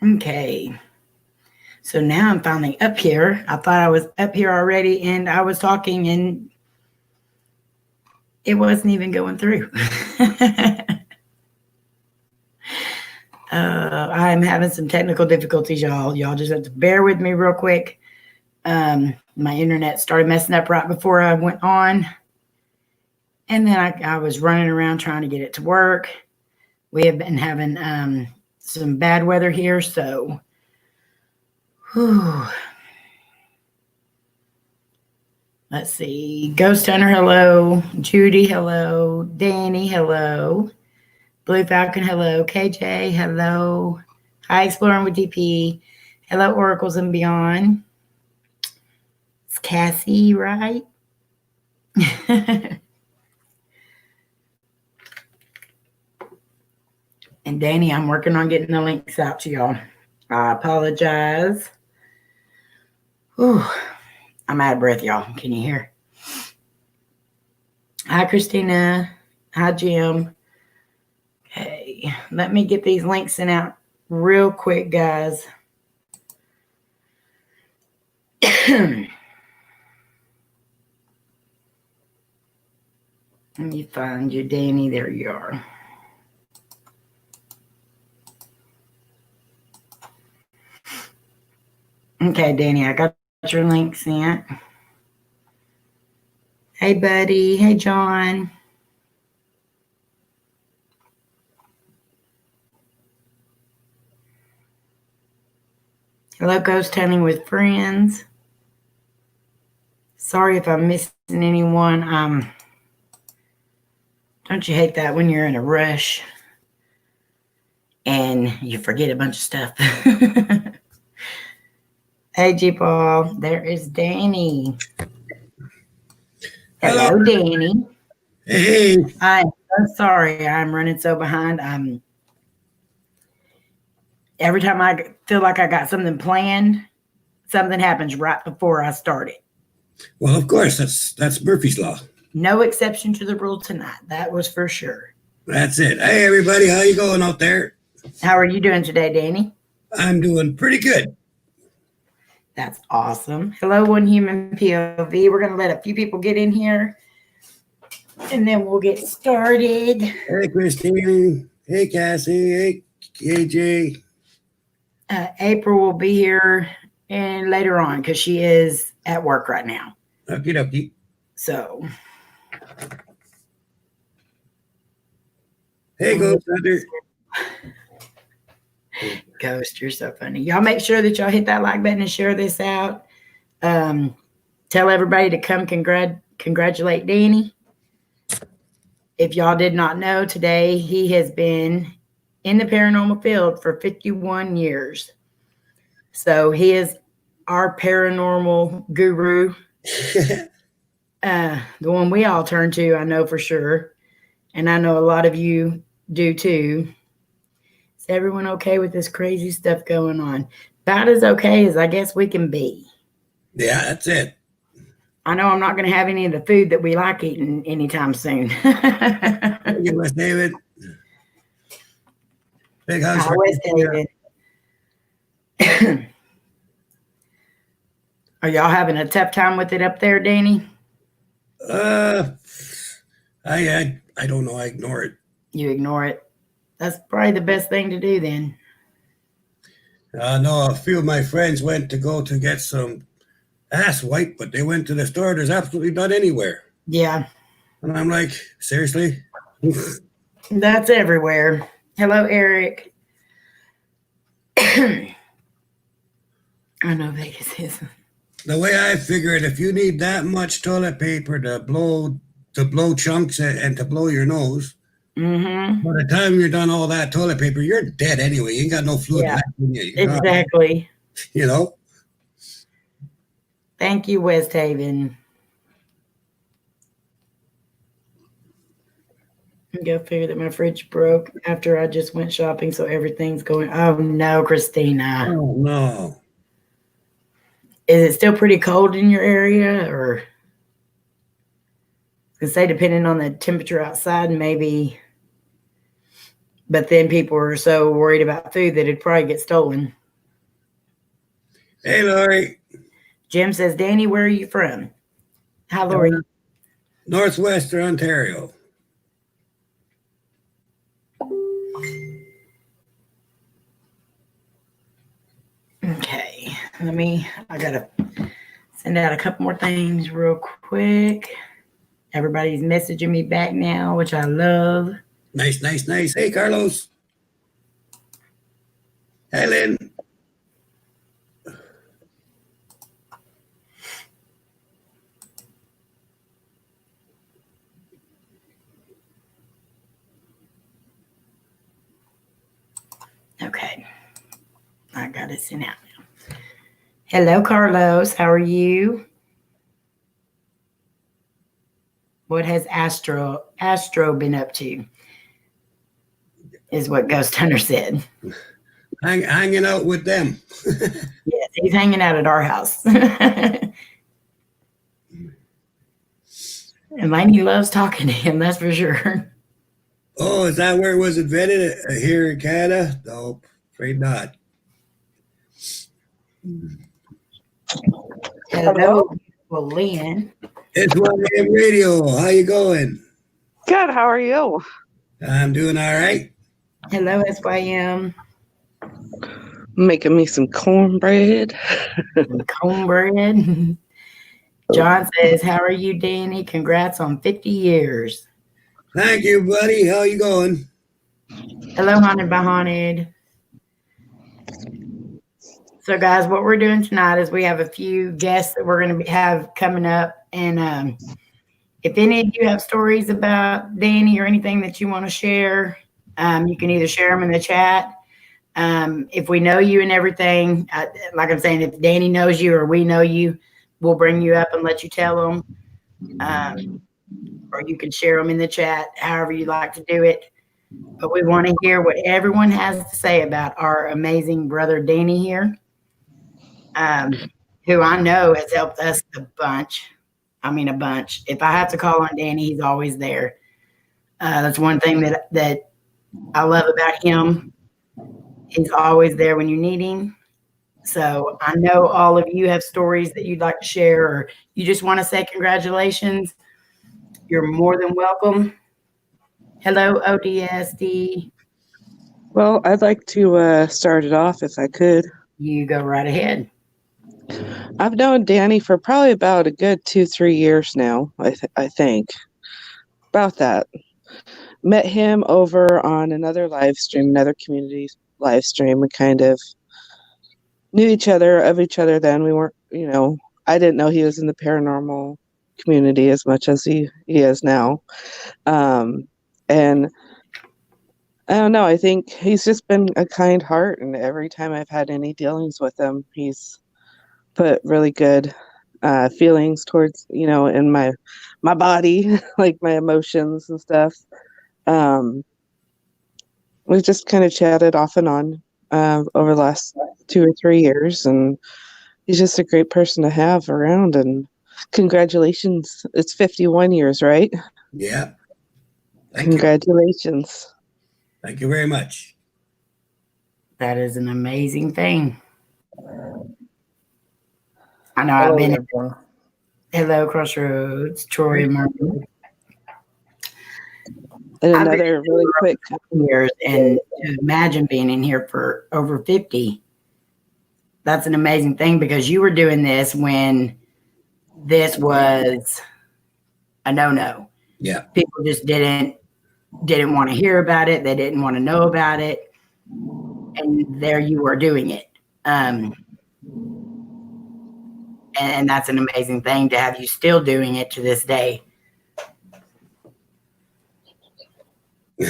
Okay. So now I'm finally up here. I thought I was up here already and I was talking and it wasn't even going through. I'm having some technical difficulties, y'all. Y'all just have to bear with me real quick. My internet started messing up right before I went on. And then I was running around trying to get it to work. We have been having some bad weather here, so whew. Let's see. Ghost Hunter, hello. Judy, hello. Danny, hello. Blue Falcon, hello. KJ, hello. Hi, Exploring with DP. Hello, Oracles and Beyond. It's Cassie, right? And Danny, I'm working on getting the links out to y'all. I apologize. Whew. I'm out of breath, y'all. Can you hear? Hi, Christina. Hi, Jim. Okay, let me get these links sent out real quick, guys. Let me find you, Danny. There you are. Okay, Danny, I got your link sent. Hey, buddy. Hey, John. Hello, Ghost Hunting with Friends. Sorry if I'm missing anyone. Don't you hate that when you're in a rush and you forget a bunch of stuff? Hey, G-Paul. There is Danny. Hello, Danny. Hey. I'm so sorry. I'm running so behind. Every time I feel like I got something planned, something happens right before I start it. Well, of course, that's Murphy's Law. No exception to the rule tonight. That was for sure. That's it. Hey, everybody. How you going out there? How are you doing today, Danny? I'm doing pretty good. That's awesome. Hello, One Human POV. We're going to let a few people get in here, and then we'll get started. Hey, Christine. Hey, Cassie. Hey, KJ. April will be here and later on because she is at work right now. Okie dokie. So. Hey, Ghost Hunter. Ghost, you're so funny. Y'all make sure that y'all hit that like button and share this out. Tell everybody to come congratulate Danny. If y'all did not know, today he has been in the paranormal field for 51 years. So he is our paranormal guru. The one we all turn to, I know for sure. And I know a lot of you do too. Is everyone okay with this crazy stuff going on? About as okay as I guess we can be. Yeah, that's it. I know I'm not going to have any of the food that we like eating anytime soon. Thank you, West David. Big hugs. Hi, West David. Are y'all having a tough time with it up there, Danny? I don't know. I ignore it. You ignore it. That's probably the best thing to do then. I know a few of my friends went to go to get some ass wipe, but they went to the store. There's absolutely none anywhere. Yeah. And I'm like, seriously? That's everywhere. Hello, Eric. I know Vegas is. The way I figure it, if you need that much toilet paper to blow chunks and to blow your nose, mm-hmm. By the time you're done all that toilet paper, you're dead anyway. You ain't got no fluid left in you. Exactly. You know? Thank you, West Haven. Go figure that my fridge broke after I just went shopping, so everything's going. Oh no, Christina. Oh no. Is it still pretty cold in your area, or? I was gonna say, depending on the temperature outside, maybe But then people were so worried about food that it'd probably get stolen. Hey, Lori. Jim says, Danny, where are you from? Hi, Lori. Northwestern Ontario. Okay, I gotta send out a couple more things real quick. Everybody's messaging me back now, which I love. Nice. Hey, Carlos. Hey, Lynn. Okay, I got it sent out now. Hello, Carlos. How are you? What has Astro been up to? Is what Ghost Hunter said. Hanging out with them. Yes, he's hanging out at our house. And Laney loves talking to him, that's for sure. Oh, is that where it was invented? Here in Canada? No, afraid not. Hello, well, Lynn. It's 1AM Radio. How you going? Good. How are you? I'm doing all right. Hello, SYM. Making me some cornbread. Cornbread. John says, how are you, Danny? Congrats on 50 years. Thank you, buddy. How you going? Hello, Haunted by Haunted. So, guys, what we're doing tonight is we have a few guests that we're going to have coming up. And if any of you have stories about Danny or anything that you want to share, you can either share them in the chat. If we know you and everything, like I'm saying, if Danny knows you or we know you, we'll bring you up and let you tell them. Or you can share them in the chat, however you like to do it. But we want to hear what everyone has to say about our amazing brother Danny here, who I know has helped us a bunch. I mean, a bunch. If I have to call on Danny, he's always there. That's one thing that I love about him. He's always there when you need him. So I know all of you have stories that you'd like to share, or you just want to say congratulations. You're more than welcome. Hello, ODSD. Well, I'd like to start it off if I could. You go right ahead. I've known Danny for probably about a good 2-3 years now, I think. About that. Met him over on another live stream, another community live stream. We kind of knew each other then. We weren't, I didn't know he was in the paranormal community as much as he is now. And I don't know, I think he's just been a kind heart, and every time I've had any dealings with him, he's put really good feelings towards, in my body, like my emotions and stuff. We've just kind of chatted off and on over the last 2 or 3 years, and he's just a great person to have around. And congratulations. It's 51 years, right? Yeah. Congratulations. Thank you very much. That is an amazing thing. I know I've been in. Hello, Crossroads, Troy and Martin. And another really quick years, and to imagine being in here for over 50. That's an amazing thing, because you were doing this when this was a no-no. Yeah. People just didn't want to hear about it. They didn't want to know about it. And there you were doing it. And that's an amazing thing to have you still doing it to this day. You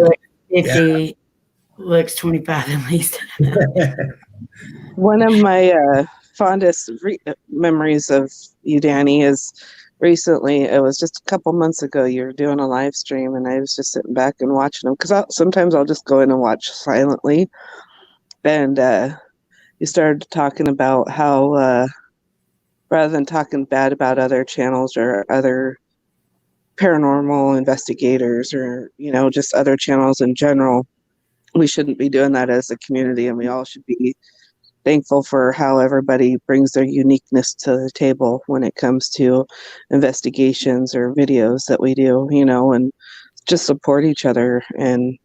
look 50, yeah. Looks 25 at least. One of my fondest memories of you, Danny, is recently, it was just a couple months ago, you were doing a live stream, and I was just sitting back and watching them, because sometimes I'll just go in and watch silently. And you started talking about how rather than talking bad about other channels or other paranormal investigators or, just other channels in general. We shouldn't be doing that as a community, and we all should be thankful for how everybody brings their uniqueness to the table when it comes to investigations or videos that we do, and just support each other. And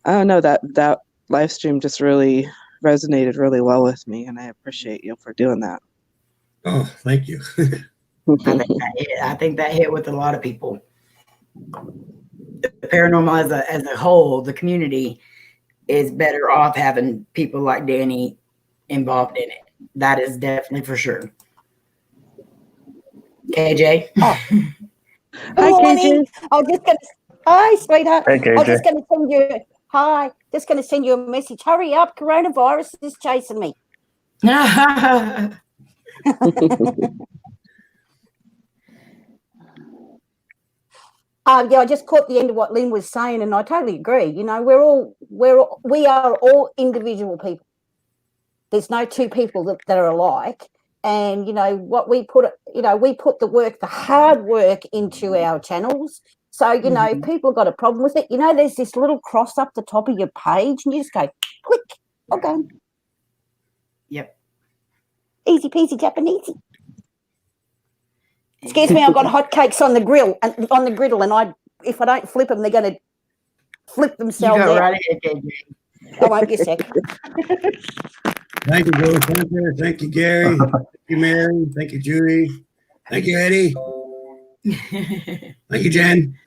I don't know, that live stream just really resonated really well with me, and I appreciate you for doing that. Oh, thank you. I think that hit with a lot of people. The paranormal as a whole, the community is better off having people like Danny involved in it. That is definitely for sure. KJ. Hi, morning. KJ. Hi, sweetheart. Hey, KJ. I'm just going to send you, hi, just going to send you a message. Hurry up, coronavirus is chasing me. Yeah, I just caught the end of what Lynn was saying, and I totally agree. We are all individual people. There's no two people that are alike. And, what we put the hard work into our channels. So, if people have got a problem with it, there's this little cross up the top of your page, and you just go, click, okay. Yep. Easy peasy Japanese. Excuse me, I've got hotcakes on the griddle, and if I don't flip them, they're going to flip themselves You go out. right ahead, KJ. I won't be a sec. Thank you, Joe Center. Thank you, Gary. Thank you, Mary. Thank you, Judy. Thank you, Eddie. Thank you, Jen.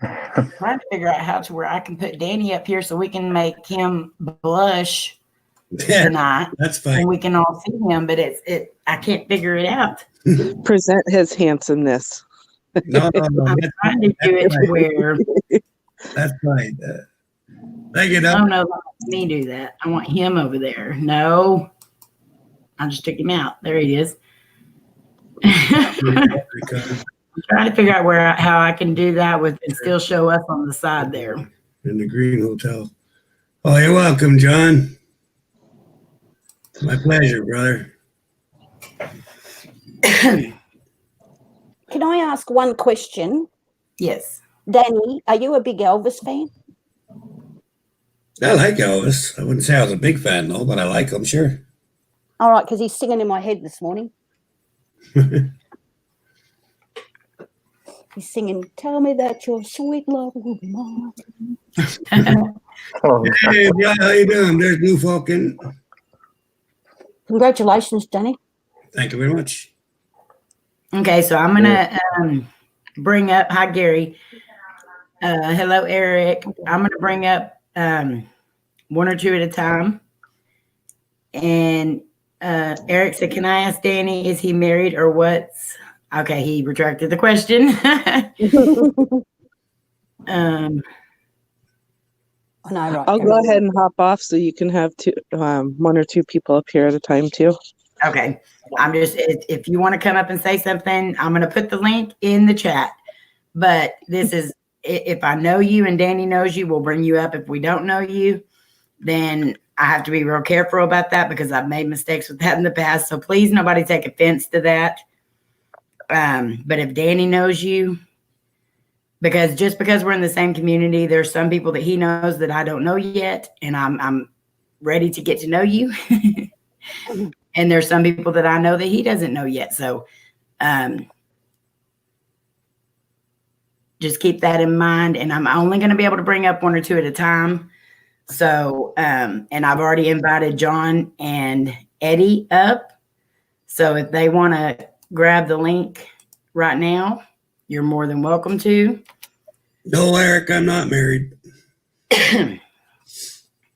I'm trying to figure out how to where I can put Danny up here so we can make him blush tonight. That's fine. And we can all see him, but I can't figure it out. Present his handsomeness. No. I'm trying to do it to where That's fine. Thank you, I don't know if I want me do that. I want him over there. No. I just took him out. There he is. I'm trying to figure out how I can do that and still show us on the side there. In the Green Hotel. Oh, you're welcome, John. My pleasure, brother. Can I ask one question? Yes. Danny, are you a big Elvis fan? I like Elvis. I wouldn't say I was a big fan, though, but I like him, sure. All right, because he's singing in my head this morning. He's singing, tell me that your sweet love will be mine. Hey, yeah, how you doing? There's new folk in. Congratulations, Danny. Thank you very much. Okay, so I'm gonna bring up. Hi, Gary. Hello, Eric. I'm gonna bring up one or two at a time. And Eric said, "Can I ask Danny? Is he married or what's?" Okay, he retracted the question. I know, right? I'll go ahead and hop off so you can have one or two people up here at a time too. Okay, I'm just if you want to come up and say something, I'm gonna put the link in the chat. But this is if I know you and Danny knows you, we'll bring you up. If we don't know you, then I have to be real careful about that because I've made mistakes with that in the past. So please, nobody take offense to that. But if Danny knows you, because just because we're in the same community, there's some people that he knows that I don't know yet, and I'm ready to get to know you. And there's some people that I know that he doesn't know yet. So just keep that in mind. And I'm only going to be able to bring up one or two at a time. So, and I've already invited John and Eddie up. So if they want to grab the link right now, you're more than welcome to. No, Eric, I'm not married.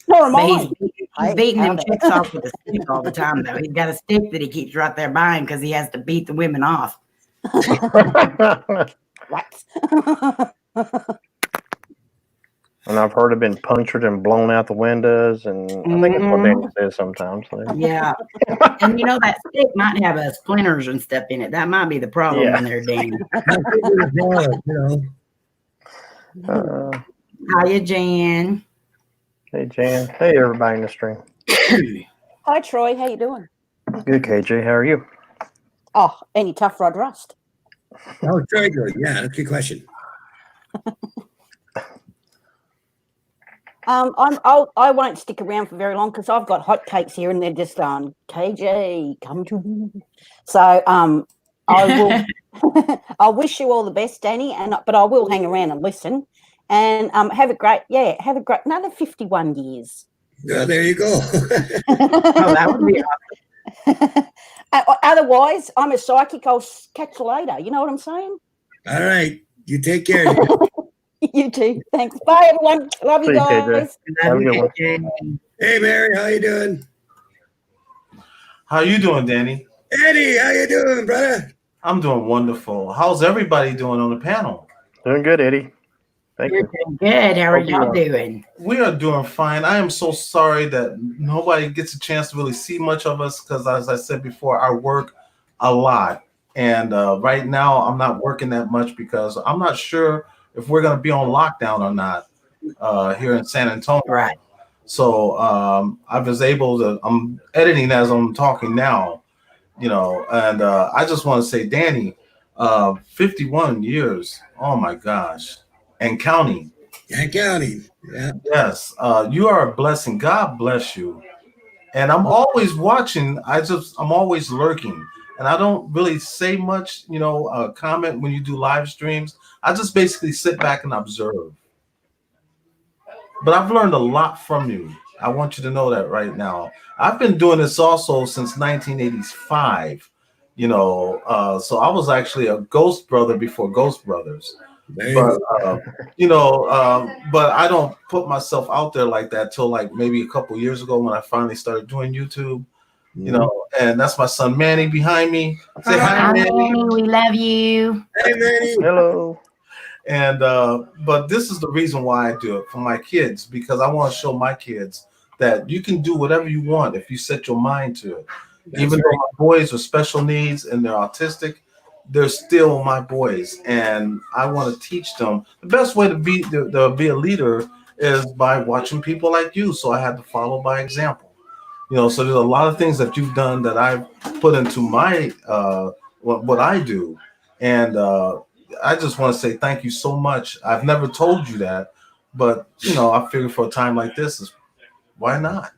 Nor am But I. he's beating them chicks off with a stick all the time, though. He's got a stick that he keeps right there by him because he has to beat the women off. Right. And I've heard it been punctured and blown out the windows, and I think that's what Danny says sometimes. So. Yeah. And you know, that stick might have splinters and stuff in it. That might be the problem in there, Danny. Hiya, Jan. Hey, Jan. Hey, everybody in the stream. Hi, Troy. How you doing? Good, KJ. How are you? Oh, any tough rod rust. Oh, very good. Yeah, that's a good question. I won't stick around for very long because I've got hotcakes here and they're just KJ, come to me. So I will. I wish you all the best, Danny, but I will hang around and listen. And have a great another 51 years. Yeah, there you go. Oh, that would be awesome. Otherwise, I'm a psychic. I'll catch you later. You know what I'm saying? All right. You take care. You too. Thanks. Bye, everyone. Love you See you, KJ. guys. Have a good one. Hey, Mary, how you doing? How you doing, Danny? Eddie, how you doing, brother? I'm doing wonderful. How's everybody doing on the panel? Doing good, Eddie. Thank You're you. doing good. How are Hope you y'all are. doing? We are doing fine. I am so sorry that nobody gets a chance to really see much of us because, as I said before, I work a lot. And right now, I'm not working that much because I'm not sure if we're going to be on lockdown or not here in San Antonio. Right. So I was able to, I'm editing as I'm talking now, and I just want to say, Danny, 51 years. Oh my gosh. And counting. And counting. Yeah. Yes. You are a blessing. God bless you. And I'm always watching. I'm always lurking. And I don't really say much, comment when you do live streams. I just basically sit back and observe. But I've learned a lot from you. I want you to know that right now. I've been doing this also since 1985. So I was actually a Ghost Brother before Ghost Brothers. There you But go. but I don't put myself out there like that till like maybe a couple years ago when I finally started doing YouTube. And that's my son Manny behind me. Say hi, Hi, Manny. Manny. We love you. Hey, Manny. Hello. And but this is the reason why I do it for my kids, because I want to show my kids that you can do whatever you want if you set your mind to it. That's Even right. though my boys are special needs and they're autistic, they're still my boys, and I want to teach them. The best way to be a leader is by watching people like you. So I had to follow by example. So there's a lot of things that you've done that I've put into my what I do, and I just want to say thank you so much. I've never told you that, but I figured for a time like this, why not?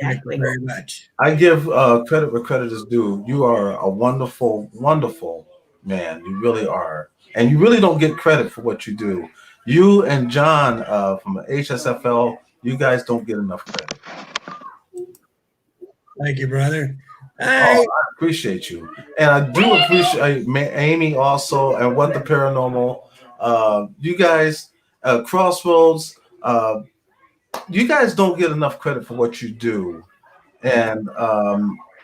Thank you very much. I give credit where credit is due. You are a wonderful, wonderful man. You really are, and you really don't get credit for what you do. You and John from HSFL, you guys don't get enough credit. Thank you, brother. Oh, Hi. I appreciate you, and I do appreciate Amy also, and What the Paranormal. You guys, Crossroads. You guys don't get enough credit for what you do, and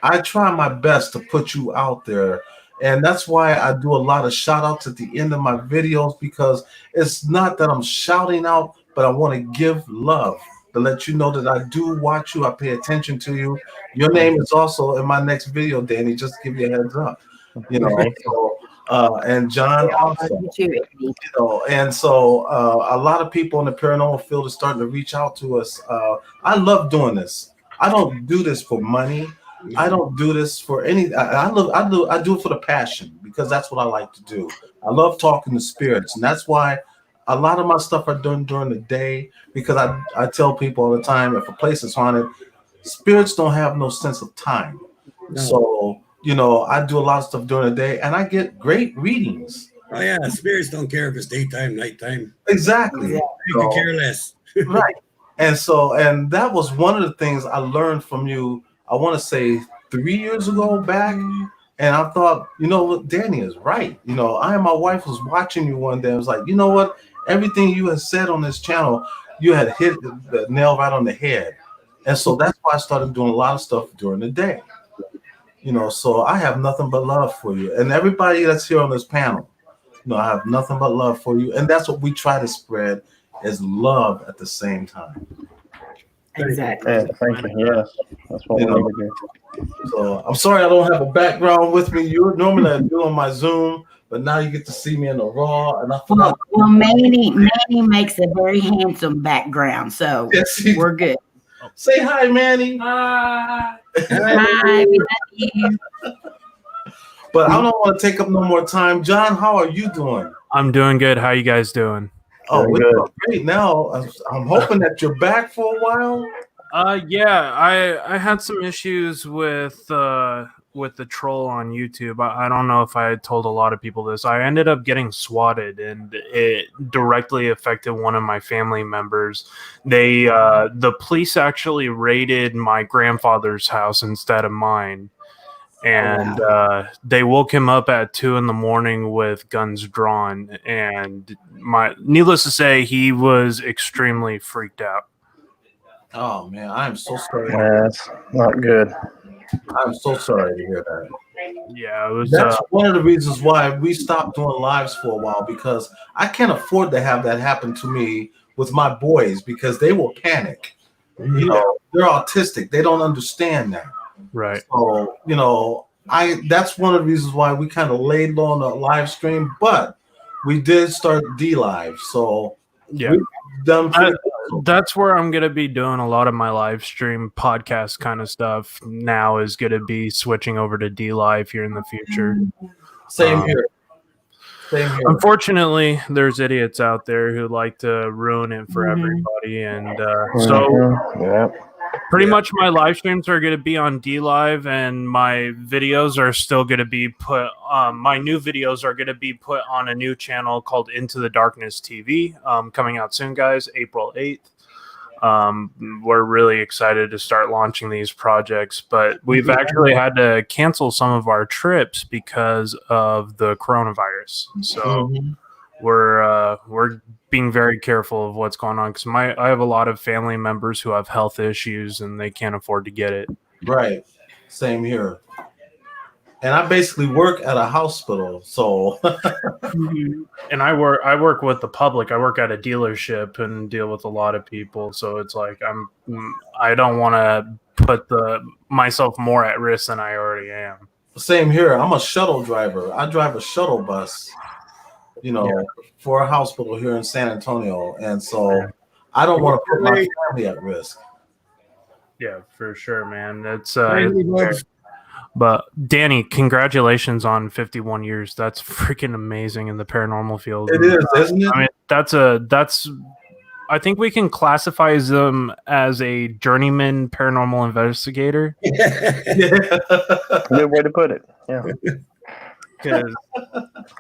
I try my best to put you out there, and that's why I do a lot of shout outs at the end of my videos, because it's not that I'm shouting out, but I want to give love to let you know that I do watch you, I pay attention to you. Your name is also in my next video, Danny, just to give you a heads up. So, and John also. You too, Eddie. And so a lot of people in the paranormal field are starting to reach out to us. I love doing this. I don't do this for money. I don't do this for any. I do it for the passion, because that's what I like to do. I love talking to spirits, and that's why a lot of my stuff are done during the day, because I tell people all the time, if a place is haunted, spirits don't have no sense of time. No. So I do a lot of stuff during the day, and I get great readings. Oh, yeah. Spirits don't care if it's daytime, nighttime. Exactly. You can care less. Right. And that was one of the things I learned from you, I want to say 3 years ago back. And I thought, what, Danny is right. I and my wife was watching you one day. I was like, you know what? Everything you had said on this channel, you had hit the nail right on the head. And so that's why I started doing a lot of stuff during the day. So I have nothing but love for you. And everybody that's here on this panel, I have nothing but love for you. And that's what we try to spread, is love at the same time. Exactly. Yeah, thank you. Yes, that's what we need to do. So I'm sorry I don't have a background with me. Normally I do on my Zoom, but now you get to see me in the raw. And I forgot. Well, Manny makes a very handsome background, so Yes, we're good. Say hi, Manny. Hi, we love you. But I don't want to take up no more time. John, how are you doing? I'm doing good. How you guys doing? Oh, Doing we're good. doing great now. I'm hoping that you're back for a while. Yeah, I had some issues with the troll on YouTube. I don't know if I had told a lot of people this. I ended up getting swatted, and it directly affected one of my family members. The police actually raided my grandfather's house instead of mine. And they woke him up at 2 a.m. with guns drawn, and needless to say, he was extremely freaked out. Oh man, I'm so sorry. That's not good. I'm so sorry to hear that. Yeah, it was. That's one of the reasons why we stopped doing lives for a while, because I can't afford to have that happen to me with my boys, because they will panic. You know, they're autistic. They don't understand that. Right. So, you know, that's one of the reasons why we kind of laid low on the live stream, but we did start D Live. So Yeah. we've done pretty That's where I'm going to be doing a lot of my live stream podcast kind of stuff now, is going to be switching over to D Live here in the future. Same here. Same here. Unfortunately, there's idiots out there who like to ruin it for everybody. And so Yeah. pretty much my live streams are going to be on D Live, and my videos are still going to be put my new videos are going to be put on a new channel called Into the Darkness TV, coming out soon, guys, April 8th. We're really excited to start launching these projects, but we've actually had to cancel some of our trips because of the coronavirus. So we're being very careful of what's going on, because I have a lot of family members who have health issues and they can't afford to get it. Right. Same here. And I basically work at a hospital, so And I work with the public. I work at a dealership and deal with a lot of people, so it's like I don't want to put myself more at risk than I already am. same here. I'm a shuttle driver. I drive a shuttle bus, you know, for a hospital here in San Antonio, and so I don't want to put my family at risk. Yeah, for sure, man. It's Bugs. but Danny, congratulations on 51 years. That's freaking amazing in the paranormal field. It is, isn't it? I mean, that's I think we can classify them as a journeyman paranormal investigator, Good way to put it. Yeah. because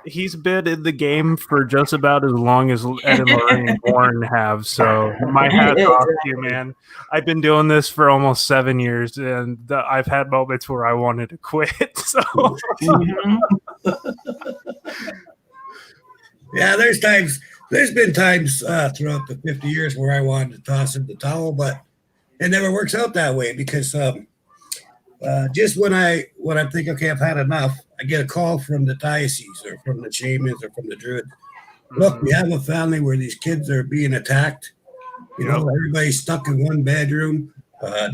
he's been in the game for just about as long as Ed and Lorraine Warren have. So my hat's off to you, man. I've been doing this for almost 7 years, and I've had moments where I wanted to quit. So Yeah, there's been times throughout the 50 years where I wanted to toss in the towel, but it never works out that way, because just when I think, okay, I've had enough, I get a call from the diocese or from the shamans or from the druids. Look, we have a family where these kids are being attacked. You know, everybody's stuck in one bedroom. I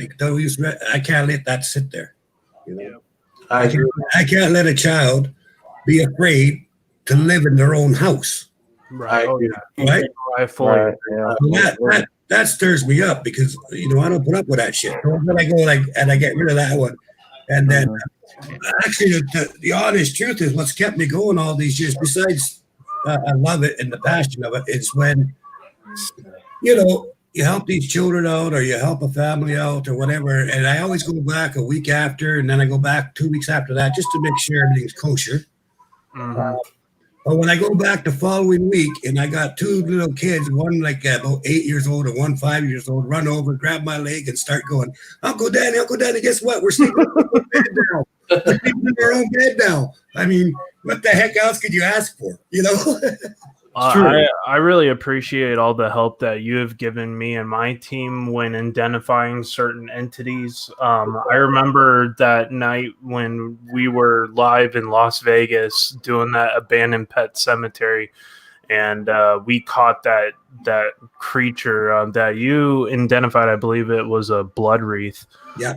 can't let that sit there. You know, I agree. I can't let a child be afraid to live in their own house. right, Right? I fully Right. Yeah. So that stirs me up, because I don't put up with that shit. So then I go and I get rid of that one, and then actually the honest truth is what's kept me going all these years. Besides, I love it and the passion of it. Is when you help these children out, or you help a family out, or whatever. And I always go back a week after, and then I go back 2 weeks after that, just to make sure everything's kosher. But when I go back the following week, and I got two little kids, one like about 8 years old and one 5 years old, run over, grab my leg, and start going, Uncle Danny, guess what? We're sleeping in our own bed now. We're sleeping in our own bed now. I mean, what the heck else could you ask for? I really appreciate all the help that you have given me and my team when identifying certain entities. I remember that night when we were live in Las Vegas doing that abandoned pet cemetery, and we caught that creature that you identified. I believe it was a blood wreath. Yeah.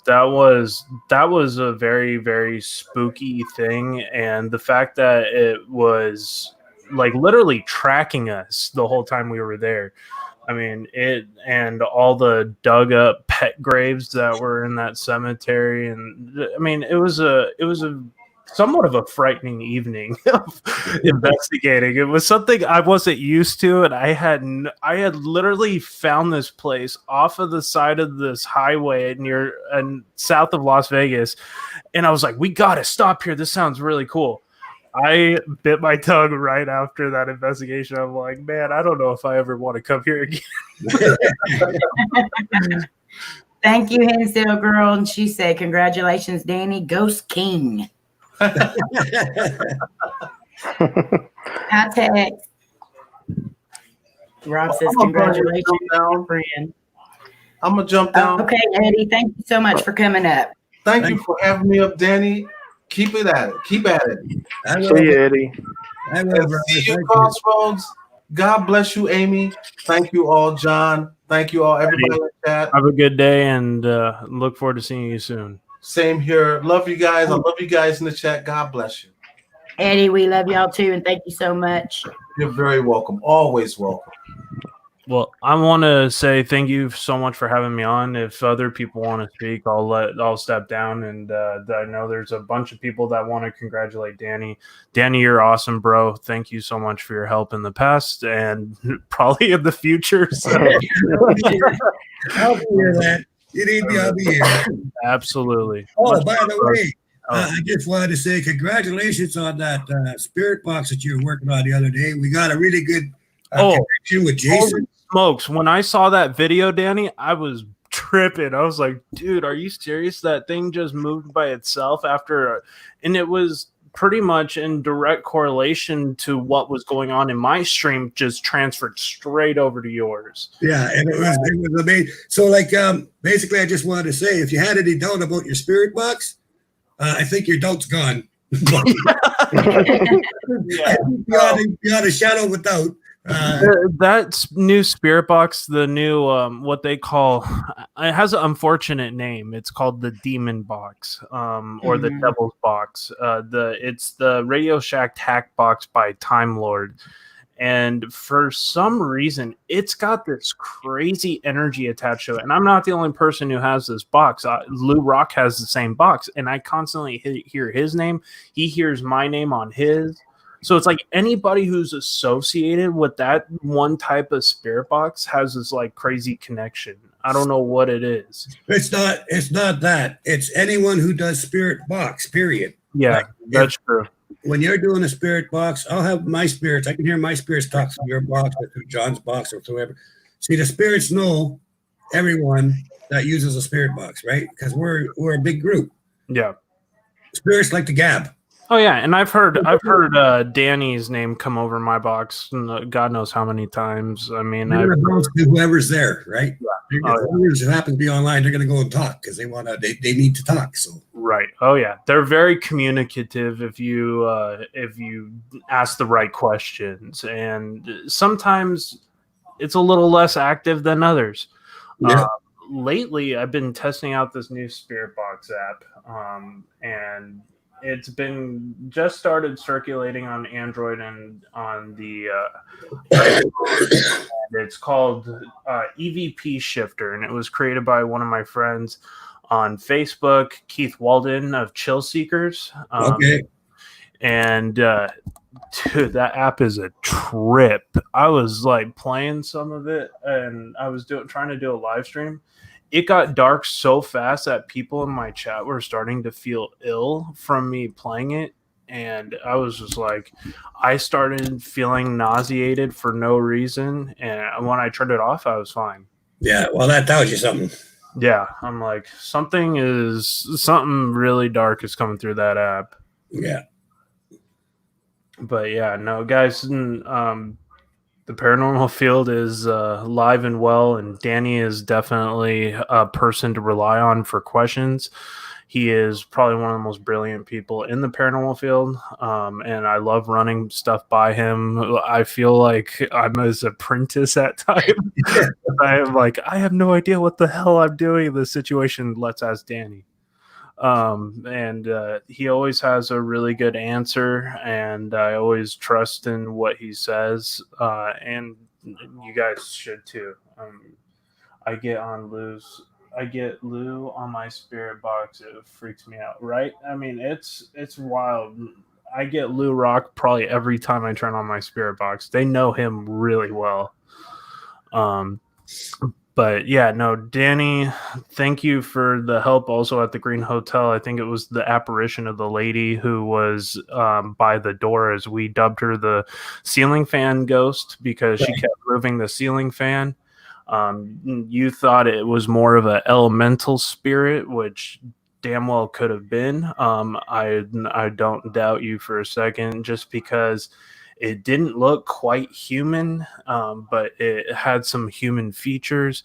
That was a very, very spooky thing, and the fact that it was like literally tracking us the whole time we were there. I mean, it, and all the dug up pet graves that were in that cemetery, and I mean, it was a somewhat of a frightening evening of investigating. It was something I wasn't used to, and I had literally found this place off of the side of this highway near and south of Las Vegas, and I was like, "We got to stop here. This sounds really cool." I bit my tongue right after that investigation. I'm like, man, I don't know if I ever want to come here again. Thank you, Hensel girl. And she said, congratulations, Danny, Ghost King. High text. Rob says, congratulations, friend. I'm going to jump down. Okay, Eddie, thank you so much for coming up. Thank you for having me up, Danny. Keep it at it. Keep at it. See you, Eddie. See you, Crossroads. God bless you, Amy. Thank you all, John. Thank you all, everybody in the chat. Have a good day, and look forward to seeing you soon. Same here. Love you guys. I love you guys in the chat. God bless you. Eddie, we love y'all too, and thank you so much. You're very welcome. Always welcome. Well, I want to say thank you so much for having me on. If other people want to speak, I'll step down. And I know there's a bunch of people that want to congratulate Danny. Danny, you're awesome, bro. Thank you so much for your help in the past and probably in the future. So. I'll be here, man. You need me, I'll be here. Absolutely. Oh, by the way, I just wanted to say congratulations on that spirit box that you were working on the other day. We got a really good connection with Jason. Smokes. When I saw that video, Danny, I was tripping. I was like, dude, are you serious? That thing just moved by itself and it was pretty much in direct correlation to what was going on in my stream, just transferred straight over to yours. Yeah, and it was amazing. So, like, basically, I just wanted to say, if you had any doubt about your spirit box, I think your doubt's gone. Beyond a shadow of a doubt. That new spirit box, the new what they call, it has an unfortunate name. It's called the Demon Box, or the Devil's Box. It's the Radio Shack Tack Box by Time Lord, and for some reason, it's got this crazy energy attached to it. And I'm not the only person who has this box. Lou Rock has the same box, and I constantly hear his name. He hears my name on his. So it's like anybody who's associated with that one type of spirit box has this like crazy connection. I don't know what it is. It's not that. It's anyone who does spirit box, period. Yeah, that's true. When you're doing a spirit box, I'll have my spirits. I can hear my spirits talk through your box or through John's box or whoever. See, the spirits know everyone that uses a spirit box, right? Because we're a big group. Yeah. Spirits like to gab. Oh yeah, and I've heard Danny's name come over my box, God knows how many times. I mean, whoever's there, right? Yeah. Whoever happens to be online, they're going to go and talk because they need to talk. So right. Oh yeah, they're very communicative if you ask the right questions, and sometimes it's a little less active than others. Yeah. Lately, I've been testing out this new Spirit Box app, and it's been just started circulating on Android and on the it's called EVP Shifter, and it was created by one of my friends on Facebook, Keith Walden of Chill Seekers. Okay. And dude, that app is a trip. I was like playing some of it, and I was trying to do a live stream. It got dark so fast that people in my chat were starting to feel ill from me playing it. And I was just like, I started feeling nauseated for no reason. And when I turned it off, I was fine. Yeah, well, that tells you something. Yeah, I'm like, something really dark is coming through that app. Yeah. But yeah, no, guys, the paranormal field is live and well, and Danny is definitely a person to rely on for questions. He is probably one of the most brilliant people in the paranormal field, and I love running stuff by him. I feel like I'm his apprentice at times. I'm like, I have no idea what the hell I'm doing in this situation. Let's ask Danny. And he always has a really good answer, and I always trust in what he says, and you guys should too. I get on Lou's I get Lou on my spirit box, it freaks me out, right? I mean, it's wild. I get Lou Rock probably every time I turn on my spirit box. They know him really well. But yeah, no, Danny, thank you for the help also at the Green Hotel. I think it was the apparition of the lady who was by the door, as we dubbed her, the ceiling fan ghost, because she kept moving the ceiling fan. You thought it was more of an elemental spirit, which damn well could have been. I don't doubt you for a second, just because it didn't look quite human, but it had some human features.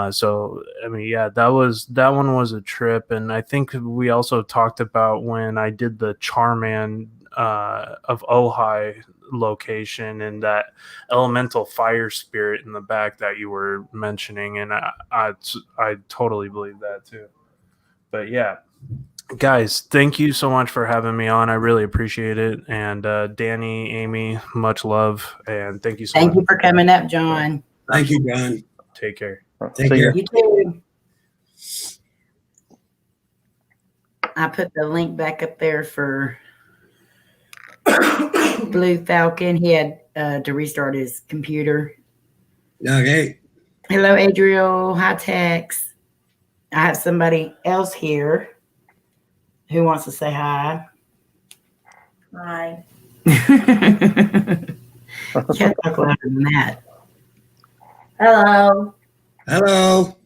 So I mean, yeah, that one was a trip, and I think we also talked about when I did the Charman of Ojai location and that elemental fire spirit in the back that you were mentioning, and I totally believe that too. But yeah, guys, thank you so much for having me on. I really appreciate it. And Danny, Amy, much love, and thank you so much. Thank you for coming up, John. Thank you, John. Take care. Take See ya. care. You too. I put the link back up there for Blue Falcon. He had to restart his computer. Okay. Hello, Adriel. Hi, Tex. I have somebody else here who wants to say hi. Hi. You can't talk louder than that. Hello. Hello.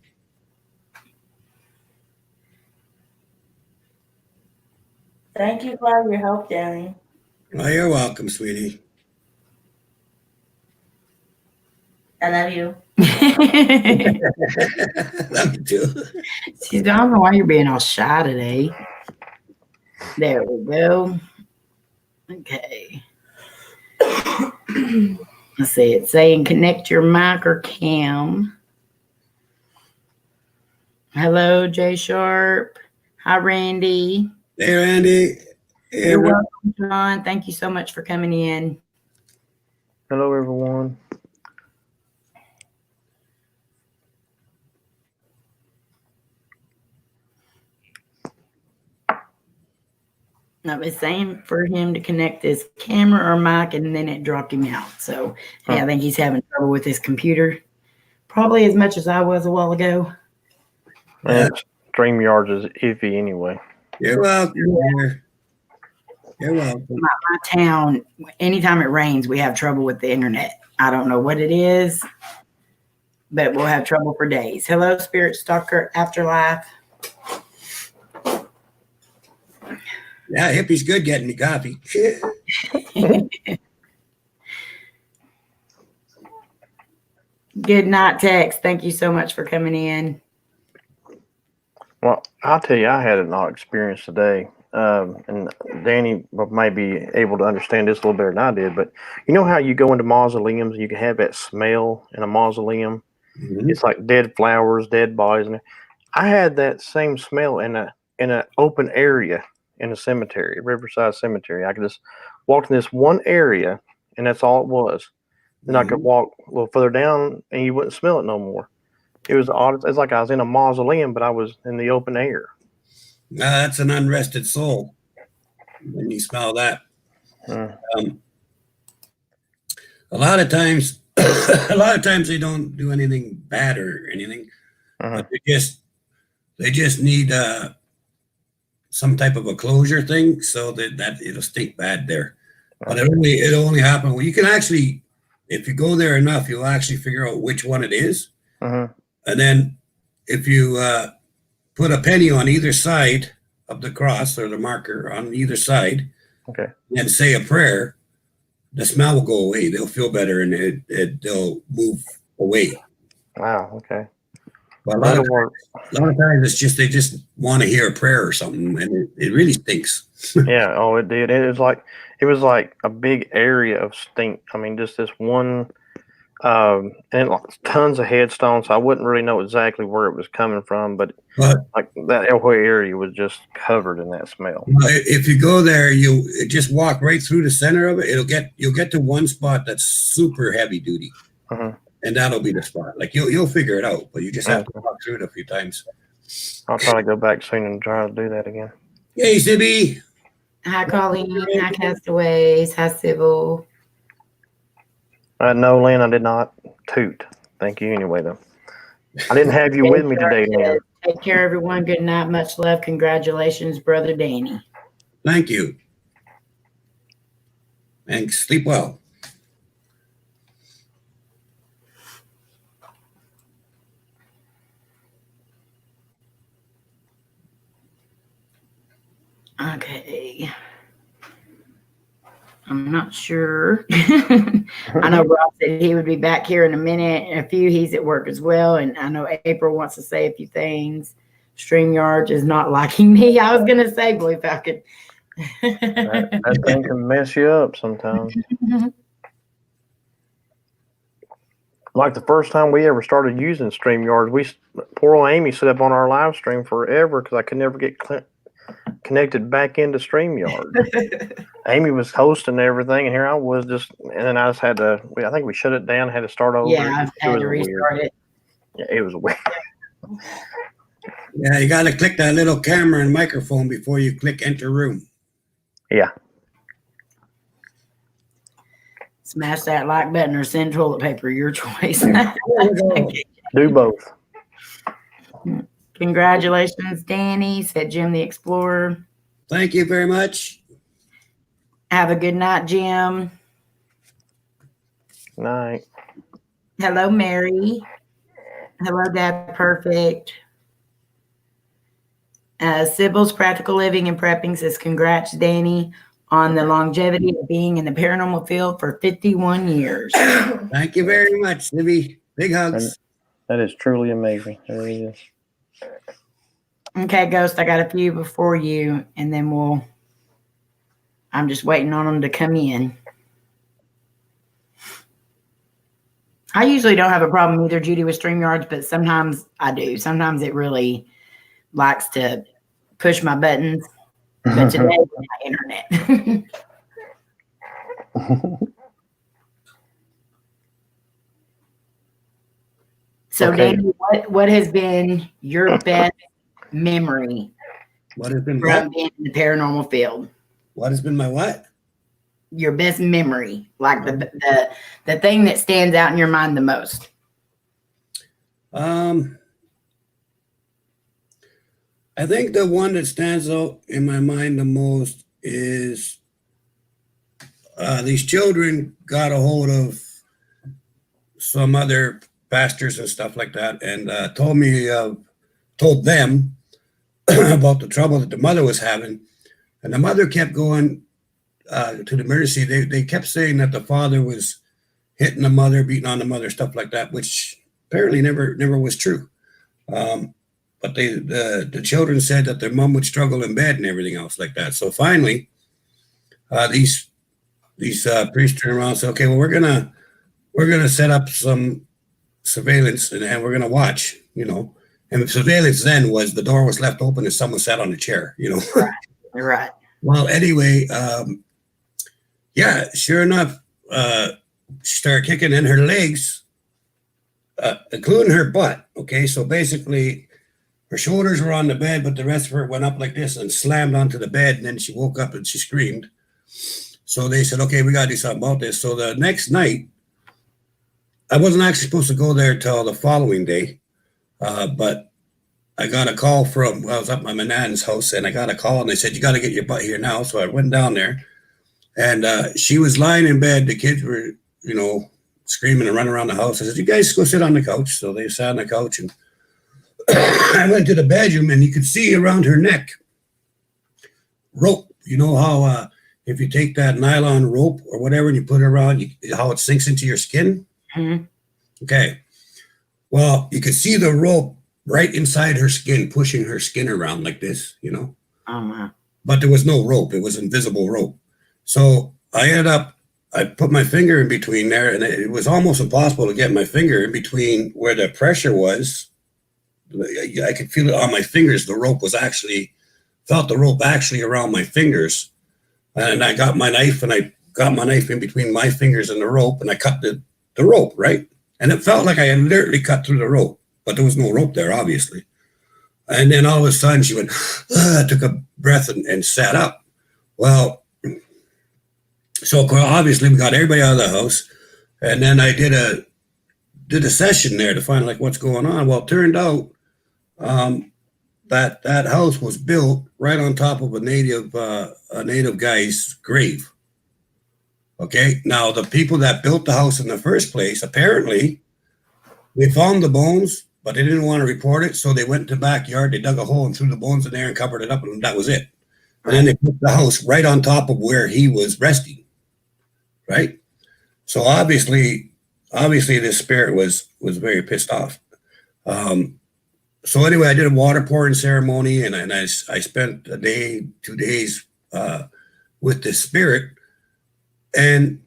Thank you for all your help, Danny. Well, you're welcome, sweetie. I love you. Love you too. See, I don't know why you're being all shy today. There we go. Okay. Let's see. It's saying connect your mic or cam. Hello, Jay Sharp. Hi, Randy. Hey, Randy. Hey, You're welcome, John. Thank you so much for coming in. Hello, everyone. I was saying for him to connect his camera or mic, and then it dropped him out. So, yeah, I think he's having trouble with his computer. Probably as much as I was a while ago. And StreamYard is iffy anyway. You're welcome. You're welcome. My town, anytime it rains, we have trouble with the internet. I don't know what it is, but we'll have trouble for days. Hello, Spirit Stalker Afterlife. Yeah, hippie's good getting me coffee. Good night, Tex. Thank you so much for coming in. Well, I'll tell you, I had an odd experience today. And Danny may be able to understand this a little better than I did, but you know how you go into mausoleums and you can have that smell in a mausoleum? Mhm. It's like dead flowers, dead bodies. And I had that same smell in an open area in a cemetery, Riverside Cemetery. I could just walk in this one area, and that's all it was. Then I could walk a little further down, and you wouldn't smell it no more. It was odd. It's like I was in a mausoleum, but I was in the open air. That's an unrested soul when you smell that. Mm. A lot of times, they don't do anything bad or anything, but they just need some type of a closure thing so that it'll stink bad there. But it only happen when you can actually, if you go there enough, you'll actually figure out which one it is. And then if you put a penny on either side of the cross or the marker on either side, and say a prayer, the smell will go away. They'll feel better, and they'll move away. Wow. Okay. But a lot of times it's just they just want to hear a prayer or something, and it really stinks. Yeah. Oh, it did. It was like a big area of stink. I mean, just this one. And tons of headstones. I wouldn't really know exactly where it was coming from, but like that whole area was just covered in that smell. If you go there, you just walk right through the center of it. You'll get to one spot that's super heavy duty, and that'll be the spot. Like you'll figure it out, but you just have to walk through it a few times. I'll try to go back soon and try to do that again. Hey, Sibby. Hi, Colleen. Hi, Castaways. Hi, Sybil. No, Lynn, I did not toot. Thank you anyway, though. I didn't have you with me today, Lynn. Take care, everyone. Good night. Much love. Congratulations, Brother Danny. Thank you. Thanks. Sleep well. Okay. I'm not sure. I know Rob said he would be back here in a minute. And a few, he's at work as well. And I know April wants to say a few things. StreamYard is not liking me. I was going to say, boy, if I could. That thing can mess you up sometimes. Like the first time we ever started using StreamYard, poor old Amy set up on our live stream forever because I could never get connected back into StreamYard. Amy was hosting everything, and here I was and then I just had to, I think we shut it down, had to start over. Yeah, I had to restart it. Yeah, it was weird. Yeah, you got to click that little camera and microphone before you click enter room. Yeah. Smash that like button or send toilet paper, your choice. Do both. Congratulations, Danny, said Jim the Explorer. Thank you very much. Have a good night, Jim. Night. Hello, Mary. Hello, Dad Perfect. Sybil's Practical Living and Prepping says, congrats, Danny, on the longevity of being in the paranormal field for 51 years. Thank you very much, Libby. Big hugs. That is truly amazing. It really is. Okay, Ghost, I got a few before you, and then I'm just waiting on them to come in. I usually don't have a problem either, Judy, with StreamYards, but sometimes I do. Sometimes it really likes to push my buttons. But today, with my internet. So, Okay. Danny, what has been your best memory What has been from being in the paranormal field? What has been my what? Your best memory, like the thing that stands out in your mind the most. I think the one that stands out in my mind the most is these children got a hold of some other pastors and stuff like that, and told them about the trouble that the mother was having, and the mother kept going to the emergency. They kept saying that the father was hitting the mother, beating on the mother, stuff like that, which apparently never was true. But the children said that their mom would struggle in bed and everything else like that. So finally, these priests turned around and said, "Okay, well, we're gonna set up some surveillance and we're gonna watch, you know." And the surveillance then was the door was left open and someone sat on a chair, you know. Right. Well, anyway, yeah, sure enough, she started kicking in her legs, including her butt. Okay, so basically, her shoulders were on the bed, but the rest of her went up like this and slammed onto the bed. And then she woke up and she screamed. So they said, "Okay, we got to do something about this." So the next night, I wasn't actually supposed to go there till the following day, but I got a call I was up at my nan's house, and I got a call, and they said, "You got to get your butt here now." So I went down there, and she was lying in bed. The kids were, you know, screaming and running around the house. I said, "You guys go sit on the couch." So they sat on the couch, and I went to the bedroom, and you could see around her neck rope. You know how if you take that nylon rope or whatever and you put it around, how it sinks into your skin? Mm-hmm. Okay. Well, you could see the rope right inside her skin, pushing her skin around like this, you know. Oh, my. But there was no rope. It was invisible rope. So I put my finger in between there, and it was almost impossible to get my finger in between where the pressure was. I could feel it on my fingers. The rope felt the rope actually around my fingers. And I got my knife, in between my fingers and the rope, and I cut the rope, right? And it felt like I had literally cut through the rope, but there was no rope there, obviously. And then all of a sudden she went, took a breath and sat up. Well, so obviously we got everybody out of the house. And then I did a session there to find like what's going on. Well, it turned out that house was built right on top of a native guy's grave. Okay, now the people that built the house in the first place, apparently, they found the bones, but they didn't want to report it, so they went to the backyard, they dug a hole and threw the bones in there and covered it up, and that was it. And then they put the house right on top of where he was resting, right? So obviously this spirit was very pissed off. So anyway, I did a water pouring ceremony, and I spent a day, 2 days with the spirit. And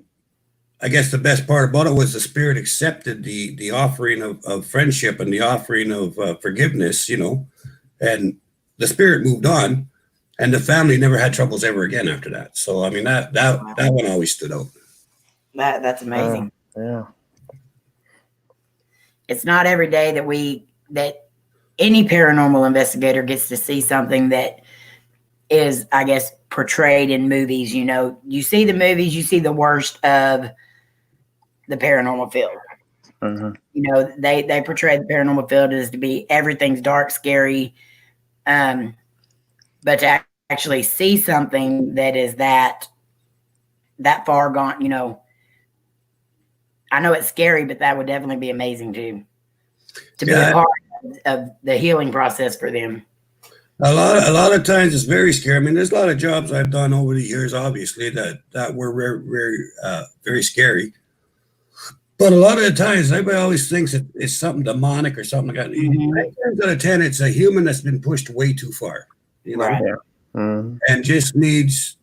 I guess the best part about it was the spirit accepted the offering of friendship and the offering of forgiveness, you know, and the spirit moved on, and the family never had troubles ever again after that. So I mean that one always stood out. That's amazing. Yeah. It's not every day that any paranormal investigator gets to see something that is, I guess, portrayed in movies. You know, you see the movies, you see the worst of the paranormal field. Mm-hmm. You know, they portray the paranormal field as to be everything's dark, scary. But to actually see something that is that far gone, you know, I know it's scary, but that would definitely be amazing too. To be a part of the healing process for them. A lot of times it's very scary. I mean, there's a lot of jobs I've done over the years, obviously, that were very scary. But a lot of the times, everybody always thinks it's something demonic or something like that. 9 times out of 10, it's a human that's been pushed way too far, you know, and just needs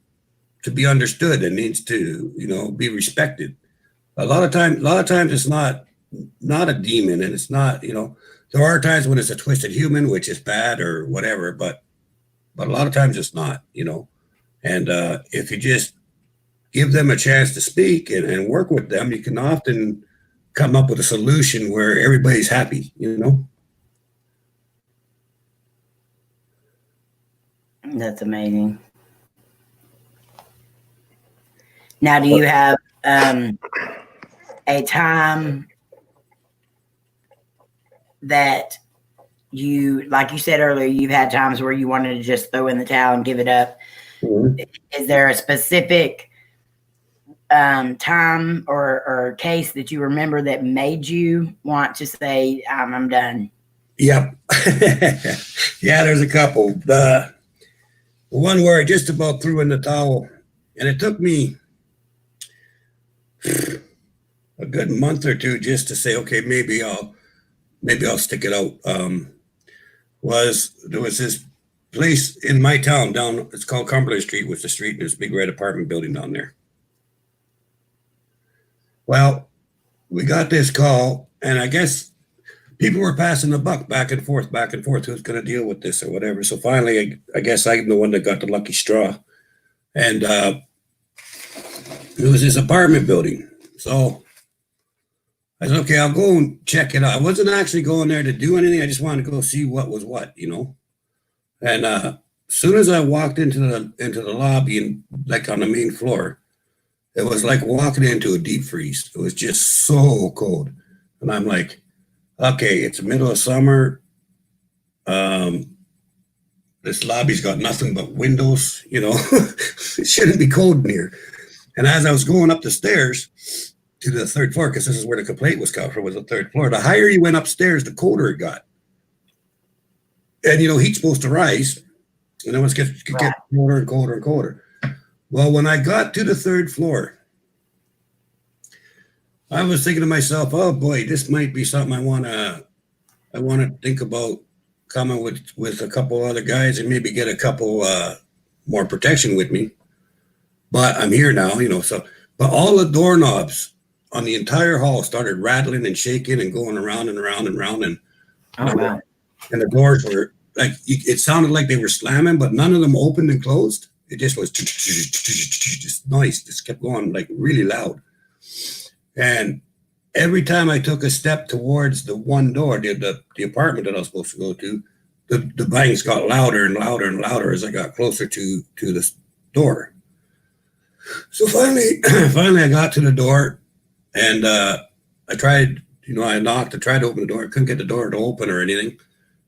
to be understood and needs to, you know, be respected. A lot of times it's not a demon, and it's not, you know, there are times when it's a twisted human, which is bad or whatever, but a lot of times it's not, you know. And if you just give them a chance to speak and work with them, you can often come up with a solution where everybody's happy, you know. That's amazing. Now, do you have a time that you, like you said earlier, you've had times where you wanted to just throw in the towel and give it up? Mm-hmm. Is there a specific time or case that you remember that made you want to say, I'm done? Yep. Yeah, there's a couple. The one where I just about threw in the towel, and it took me a good month or two just to say, okay, maybe I'll stick it out. There was this place in my town down, it's called Cumberland Street, was the street, and there's a big red apartment building down there. Well, we got this call, and I guess people were passing the buck back and forth, who's going to deal with this or whatever. So finally, I guess I'm the one that got the lucky straw. And it was this apartment building. So I said, okay, I'll go and check it out. I wasn't actually going there to do anything. I just wanted to go see what was what, you know. And as soon as I walked into the lobby and like on the main floor, it was like walking into a deep freeze. It was just so cold. And I'm like, okay, it's the middle of summer. This lobby's got nothing but windows, you know. It shouldn't be cold in here. And as I was going up the stairs to the third floor, because this is where the complaint was coming from, was the third floor. The higher you went upstairs, the colder it got. And, you know, heat's supposed to rise, and then it get colder and colder and colder. Well, when I got to the third floor, I was thinking to myself, oh boy, this might be something I want to think about coming with a couple other guys and maybe get a couple more protection with me. But I'm here now, you know, so, but all the doorknobs on the entire hall started rattling and shaking and going around and around and around. And, oh, wow. And the doors were like, it sounded like they were slamming, but none of them opened and closed. It just was just noise, just kept going like really loud. And every time I took a step towards the one door, the apartment that I was supposed to go to, the bangs got louder and louder and louder as I got closer to the door. So finally, I got to the door, and I tried. I knocked. I tried to open the door. I couldn't get the door to open or anything.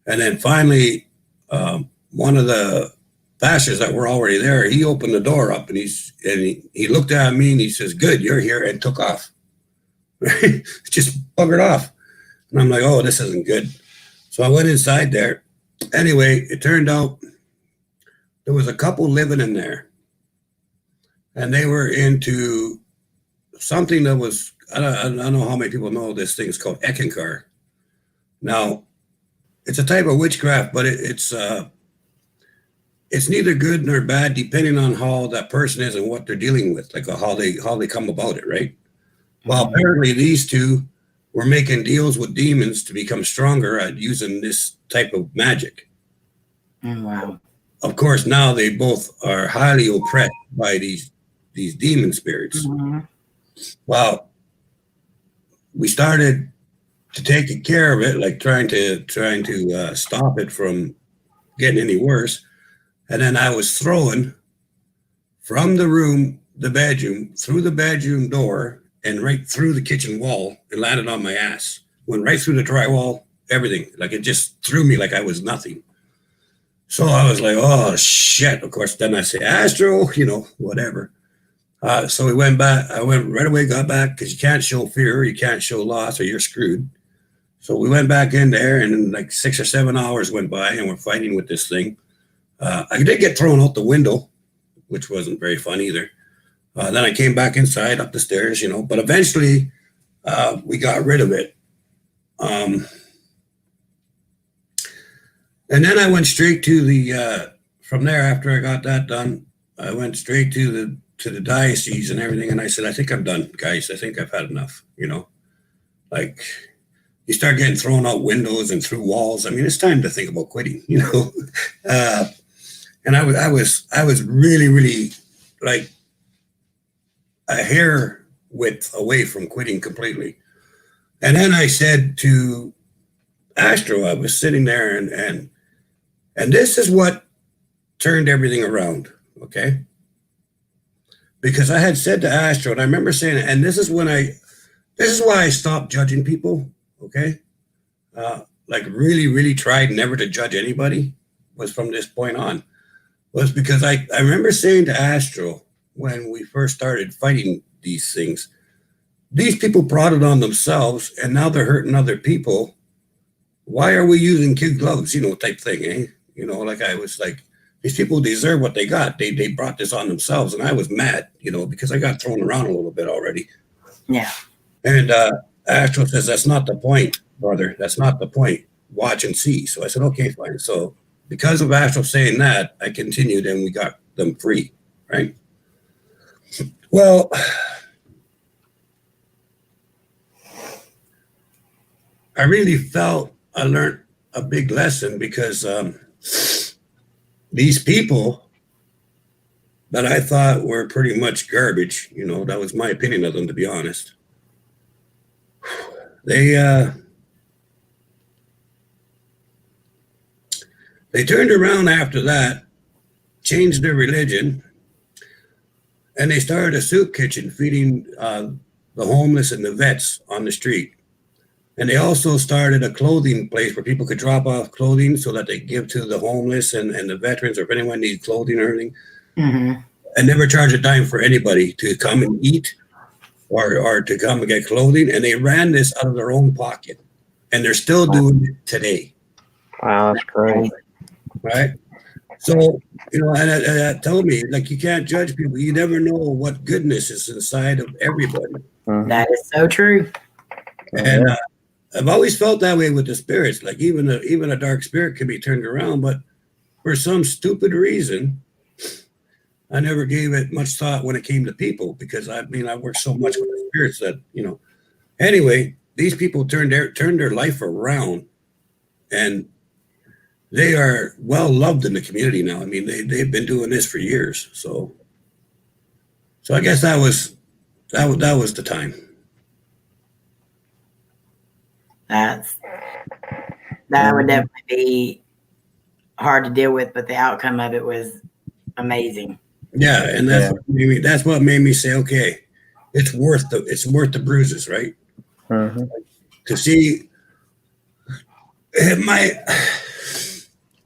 And then finally, one of the pastors that were already there, he opened the door up, and he looked at me and he says, "Good, you're here," and took off. Just buggered off. And I'm like, "Oh, this isn't good." So I went inside there. Anyway, it turned out there was a couple living in there, and they were into something that was, I don't know how many people know this thing is called Eckankar. Now, it's a type of witchcraft, but it's neither good nor bad depending on how that person is and what they're dealing with, like how they come about it, right? Well, apparently these two were making deals with demons to become stronger at using this type of magic. Oh, wow. Of course, now they both are highly oppressed by these demon spirits. Mm-hmm. Well, we started to take care of it, like trying to stop it from getting any worse. And then I was thrown from the bedroom, through the bedroom door, and right through the kitchen wall, and landed on my ass. Went right through the drywall, everything. Like, it just threw me like I was nothing. So I was like, oh, shit. Of course, then I say, Astro, whatever. So we went back. I went right away, got back, because you can't show fear, you can't show loss, or you're screwed. So we went back in there, and like 6 or 7 hours went by, and we're fighting with this thing. I did get thrown out the window, which wasn't very fun either. Then I came back inside, up the stairs, but eventually we got rid of it. And then I went straight to from there, after I got that done, I went straight to the diocese and everything. And I said, I think I'm done, guys. I think I've had enough, like, you start getting thrown out windows and through walls. I mean, it's time to think about quitting, and I was really, really like a hair width away from quitting completely. And then I said to Astro, I was sitting there, and this is what turned everything around, okay? Because I had said to Astro, and I remember saying, and this is why I stopped judging people, okay? Like, really, really tried never to judge anybody, was from this point on, was because I remember saying to Astro, when we first started fighting these things, these people brought it on themselves, and now they're hurting other people. Why are we using kid gloves, type thing, eh? Like, I was like, these people deserve what they got. They brought this on themselves, and I was mad, because I got thrown around a little bit already. Yeah. And Astro says, that's not the point, brother. That's not the point. Watch and see. So I said, okay, fine. So because of Astro saying that, I continued, and we got them free, right? Well, I really felt I learned a big lesson, because these people that I thought were pretty much garbage, that was my opinion of them, to be honest. They turned around after that, changed their religion, and they started a soup kitchen feeding the homeless and the vets on the street. And they also started a clothing place where people could drop off clothing so that they give to the homeless and the veterans, or if anyone needs clothing or anything. Mm-hmm. And never charge a dime for anybody to come and eat or to come and get clothing. And they ran this out of their own pocket. And they're still doing it today. Wow, that's great. Right? So, and that told me, like, you can't judge people. You never know what goodness is inside of everybody. Mm-hmm. That is so true. And I've always felt that way with the spirits. Like, even a dark spirit can be turned around, but for some stupid reason, I never gave it much thought when it came to people, because I worked so much with the spirits that, Anyway, these people turned their life around, and they are well loved in the community now. I mean, they've been doing this for years. So I guess that was the time. That Mm-hmm. would definitely be hard to deal with, but the outcome of it was amazing. Yeah, and that's what made me say, okay, it's worth the bruises, right? Mm-hmm. To see my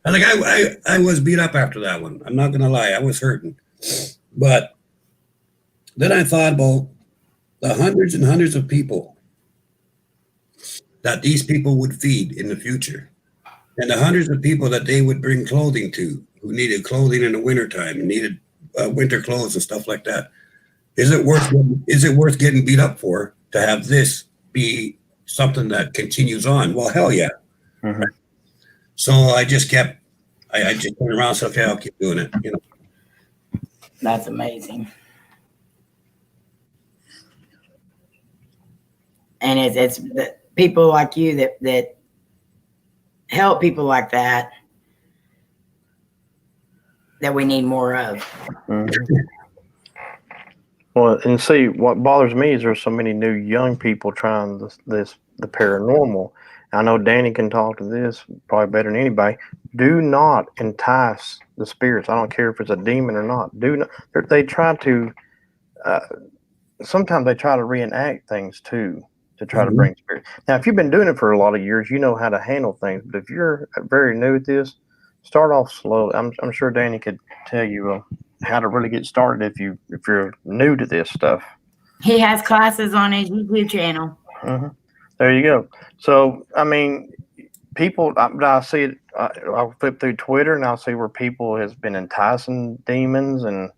like I was beat up after that one. I'm not gonna lie, I was hurting. But then I thought about the hundreds and hundreds of people that these people would feed in the future. And the hundreds of people that they would bring clothing to, who needed clothing in the wintertime and needed winter clothes and stuff like that. Is it worth getting beat up for to have this be something that continues on? Well, hell yeah. Mm-hmm. So I just turned around and said, okay, I'll keep doing it. That's amazing. And it's the people like you that help people like that we need more of. Mm-hmm. Well, and see, what bothers me is there's so many new young people trying the paranormal. I know Danny can talk to this probably better than anybody. Do not entice the spirits. I don't care if it's a demon or not. Do not. They try to. Sometimes they try to reenact things too to try to bring spirits. Now, if you've been doing it for a lot of years, you know how to handle things. But if you're very new at this, start off slowly. I'm sure Danny could tell you how to really get started if you're new to this stuff. He has classes on his YouTube channel. Mm-hmm. There you go. So, I mean, people, I see it, I'll flip through Twitter and I'll see where people has been enticing demons and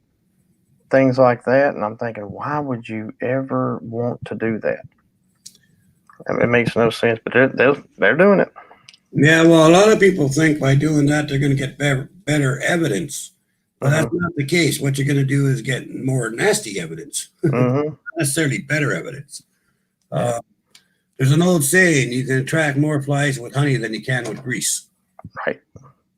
things like that. And I'm thinking, why would you ever want to do that? I mean, it makes no sense, but they're doing it. Yeah, well, a lot of people think by doing that, they're going to get better evidence. But that's not the case. What you're going to do is get more nasty evidence, not necessarily better evidence. There's an old saying, you can attract more flies with honey than you can with grease. Right.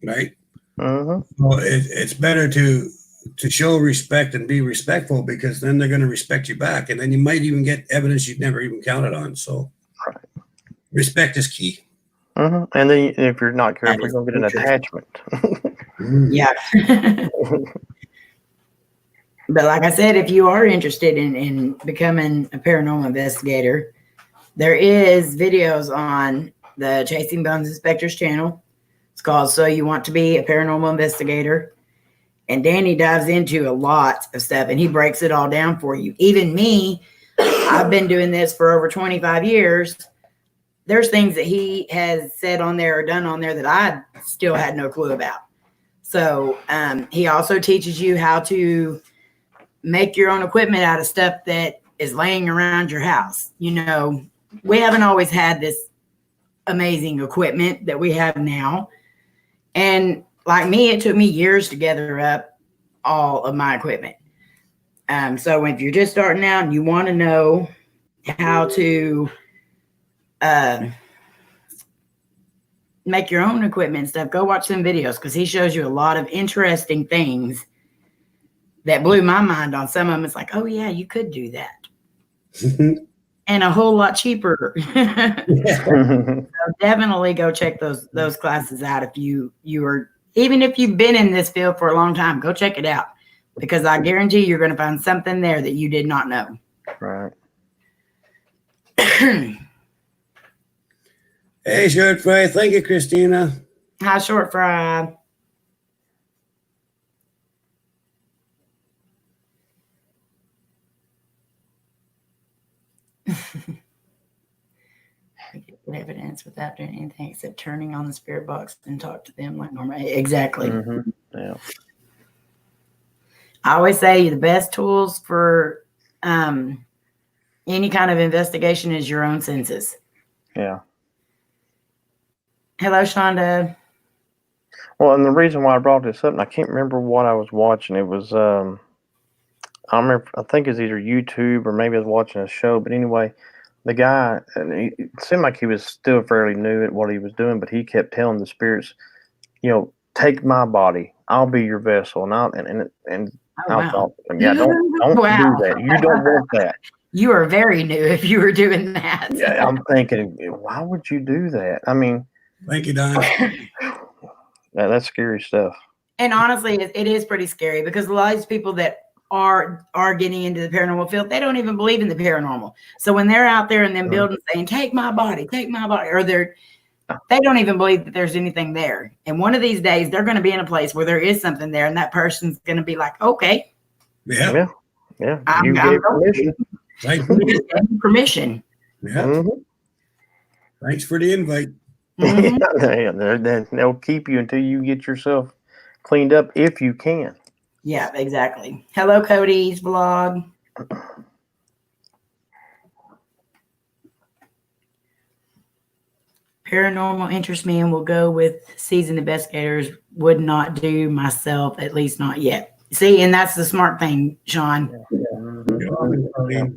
Right? Mm-hmm. Well, it's better to show respect and be respectful, because then they're going to respect you back. And then you might even get evidence you'd never even counted on. So respect is key. Mm-hmm. And then if you're not careful, you're going to get an attachment. Yeah. But like I said, if you are interested in becoming a paranormal investigator, there is videos on the Chasing Bones and Specters channel. It's called So You Want to Be a Paranormal Investigator. And Danny dives into a lot of stuff and he breaks it all down for you. Even me, I've been doing this for over 25 years. There's things that he has said on there or done on there that I still had no clue about. So he also teaches you how to make your own equipment out of stuff that is laying around your house. You know, we haven't always had this amazing equipment that we have now. And like me, it took me years to gather up all of my equipment. So if you're just starting out and you want to know how to make your own equipment and stuff, go watch some videos, because he shows you a lot of interesting things that blew my mind on. Some of them, it's like, oh yeah, you could do that. And a whole lot cheaper. So definitely go check those classes out. If you are, even if you've been in this field for a long time, go check it out, because I guarantee you're going to find something there that you did not know. Right. Hey, Short Fry. Thank you, Christina. Hi, Short Fry. Evidence without doing anything except turning on the spirit box and talk to them like normal. Exactly. Mm-hmm. Yeah. I always say the best tools for any kind of investigation is your own senses. Yeah. Hello, Shonda. Well, and the reason why I brought this up, and I can't remember what I was watching. It was I think it's either YouTube or maybe I was watching a show. But anyway, the guy, and it seemed like he was still fairly new at what he was doing, but he kept telling the spirits, take my body, I'll be your vessel, and I thought, yeah, don't Wow. do that. You don't want that. You are very new if you were doing that. Yeah, I'm thinking, why would you do that? I mean, Thank you, Don. that's scary stuff. And honestly, it is pretty scary because a lot of these people that are getting into the paranormal field, they don't even believe in the paranormal. So when they're out there and then building saying, take my body, or they don't even believe that there's anything there. And one of these days they're going to be in a place where there is something there and that person's going to be like, okay. Yeah. You gave permission. Thanks. Permission. Yeah. Mhm. Thanks for the invite. Mhm. They'll keep you until you get yourself cleaned up if you can. Yeah, exactly. Hello, Cody's vlog. Paranormal interests me and will go with seasoned investigators. Would not do myself, at least not yet. See, and that's the smart thing, Sean. Yeah.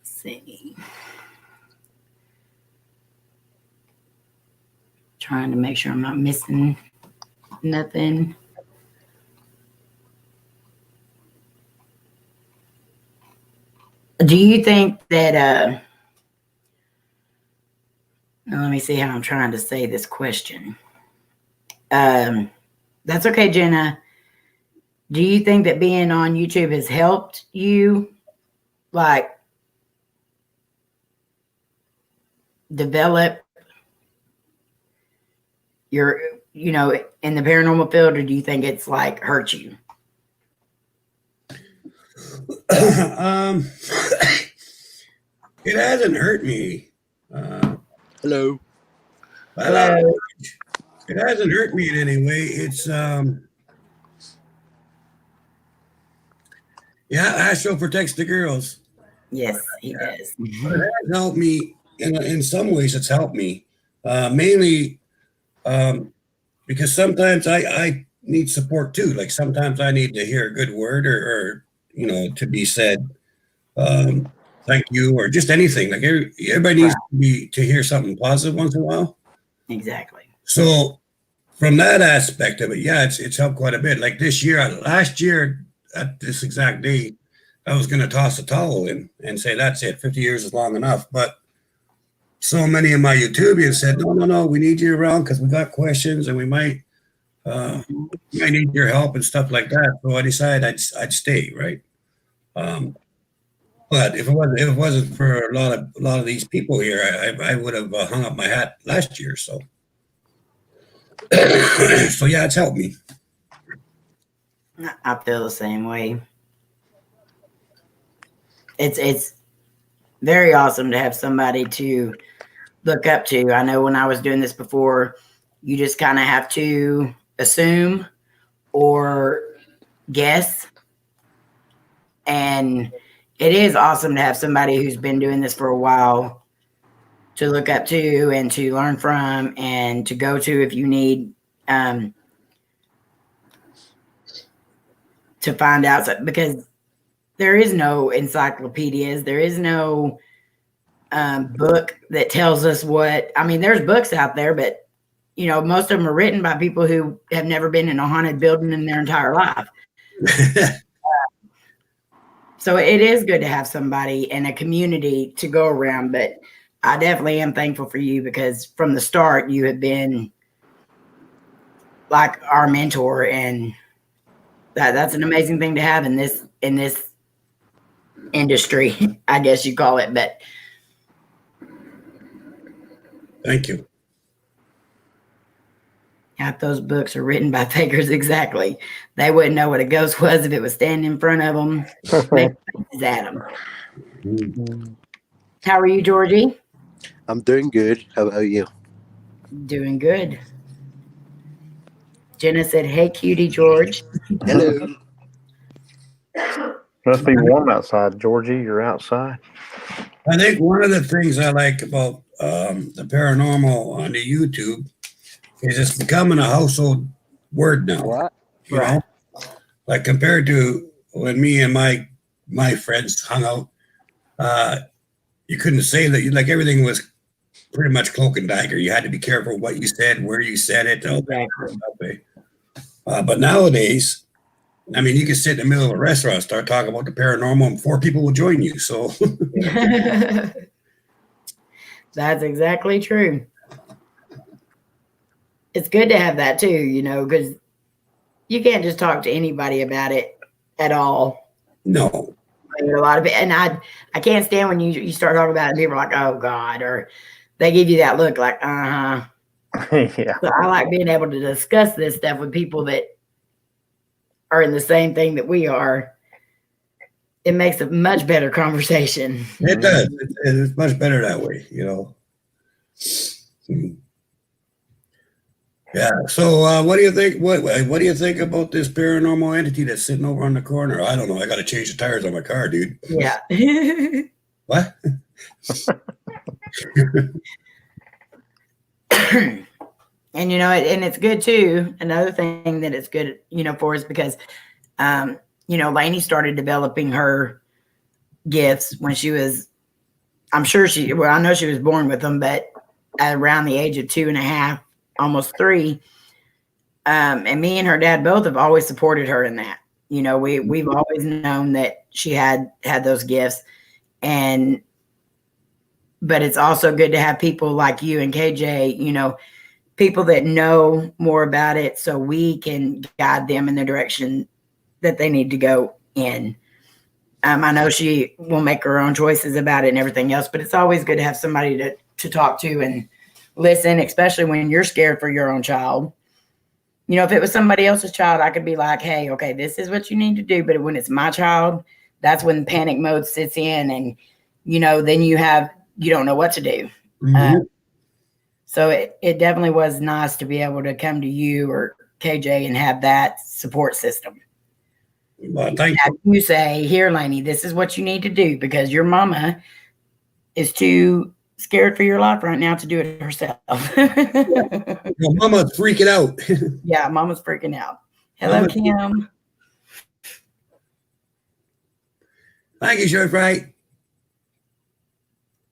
See. Trying to make sure I'm not missing nothing. Do you think that now let me see how I'm trying to say this question. That's okay, Jenna. Do you think that being on YouTube has helped you like develop your, in the paranormal field, or do you think it's like hurt you? It hasn't hurt me. Hello. Hello. It hasn't hurt me in any way. It's Astro protects the girls. Yes, he does. But it has helped me in some ways. It's helped me mainly because sometimes I need support too. Like sometimes I need to hear a good word or to be said. Thank you, or just anything. Like everybody needs to hear something positive once in a while. Exactly. So from that aspect of it, yeah, it's helped quite a bit. Like last year at this exact date, I was going to toss a towel in and say, that's it, 50 years is long enough. But so many of my YouTubians said, no, we need you around because we got questions and we might need your help and stuff like that. So I decided I'd stay, right? But if it wasn't for a lot of these people here, I would have hung up my hat last year. So, so yeah, it's helped me. I feel the same way. It's very awesome to have somebody to look up to. I know when I was doing this before, you just kind of have to assume or guess, and it is awesome to have somebody who's been doing this for a while to look up to and to learn from and to go to if you need to find out, because there is no encyclopedias. There is no book that tells us there's books out there, but most of them are written by people who have never been in a haunted building in their entire life. So it is good to have somebody and a community to go around, but I definitely am thankful for you because from the start you have been like our mentor, and that's an amazing thing to have in this industry, I guess you call it. But thank you. Half those books are written by fakers. Exactly. They wouldn't know what a ghost was if it was standing in front of them. Make faces at them. How are you, Georgie? I'm doing good. How about you? Doing good. Jenna said, hey, cutie George. Hello. Must be warm outside, Georgie. You're outside. I think one of the things I like about the paranormal on the YouTube is it's becoming a household word now. What? You know, like compared to when me and my friends hung out, you couldn't say that. Like everything was pretty much cloak and dagger. You had to be careful what you said, where you said it, all that kind of stuff. But nowadays, I mean, you can sit in the middle of a restaurant, start talking about the paranormal, and 4 people will join you. So that's exactly true. It's good to have that too, you know, because you can't just talk to anybody about it at all. no. A lot of it, and I can't stand when you start talking about it and people are like, oh God, or they give you that look like, Yeah. So I like being able to discuss this stuff with people that are in the same thing that we are. It makes a much better conversation. It does. It's much better that way, you know. Yeah. So, what do you think? What do you think about this paranormal entity that's sitting over on the corner? I don't know. I got to change the tires on my car, dude. Yeah. What? And you know, and it's good too. Another thing that it's good, you know, for us because, you know, Lainey started developing her gifts when she was, I know she was born with them, but at around the age of 2.5, almost 3. And me and her dad both have always supported her in that. You know, we've always known that she had those gifts, but it's also good to have people like you and KJ, you know, people that know more about it so we can guide them in the direction that they need to go in. I know she will make her own choices about it and everything else, but it's always good to have somebody to talk to and listen, especially when you're scared for your own child. You know, if it was somebody else's child, I could be like, hey, okay, this is what you need to do. But when it's my child, that's when panic mode sits in and, you know, then you don't know what to do. Mm-hmm. So it definitely was nice to be able to come to you or KJ and have that support system. Well, thank you. You say, here, Lainey, this is what you need to do because your mama is too scared for your life right now to do it herself. Well, Mama's freaking out. Yeah, Mama's freaking out. Hello, Kim. Thank you, Short Right.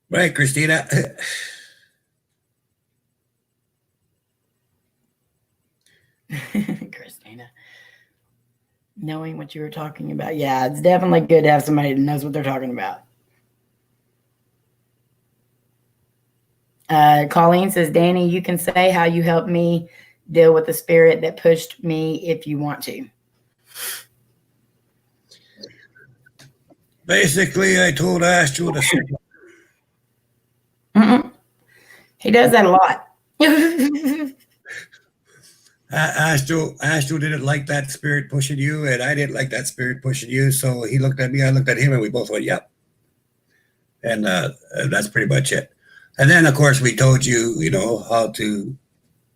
Right, Christina. Christina. Knowing what you were talking about. Yeah, it's definitely good to have somebody that knows what they're talking about. Colleen says, Danny, you can say how you helped me deal with the spirit that pushed me if you want to. Basically, I told Astro to sit. He does that a lot. Astro didn't like that spirit pushing you, and I didn't like that spirit pushing you. So he looked at me, I looked at him, and we both went, yep. And that's pretty much it. And then, of course, we told you, you know, how to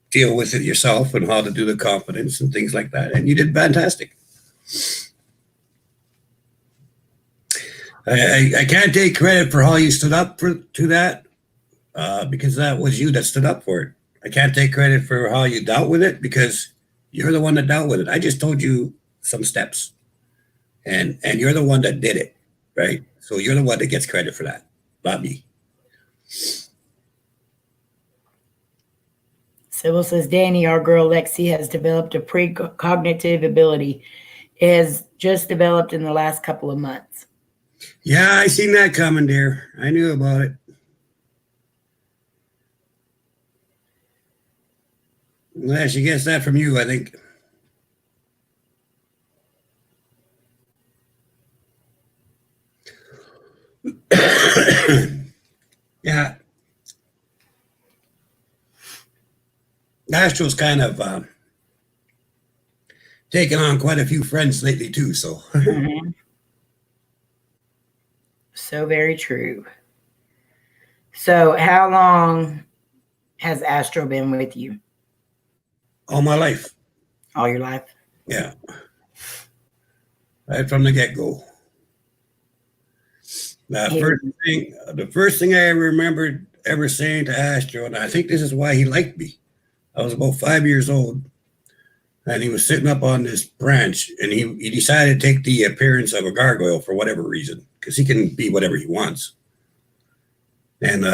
deal with it yourself and how to do the confidence and things like that. And you did fantastic. I can't take credit for how you stood up to that because that was you that stood up for it. I can't take credit for how you dealt with it because you're the one that dealt with it. I just told you some steps, and you're the one that did it, right? So you're the one that gets credit for that, not me. Sybil says, Danny, our girl Lexi has developed a precognitive ability. It has just developed in the last couple of months. Yeah, I seen that coming, dear. I knew about it. Well, she gets that from you, I think. Yeah. Astro's kind of taken on quite a few friends lately, too, so. Mm-hmm. So very true. So how long has Astro been with you? All my life. All your life? Yeah. Right from the get-go. The first thing I ever remembered ever saying to Astro, and I think this is why he liked me. I was about 5 years old, and he was sitting up on this branch, and he decided to take the appearance of a gargoyle for whatever reason, because he can be whatever he wants. And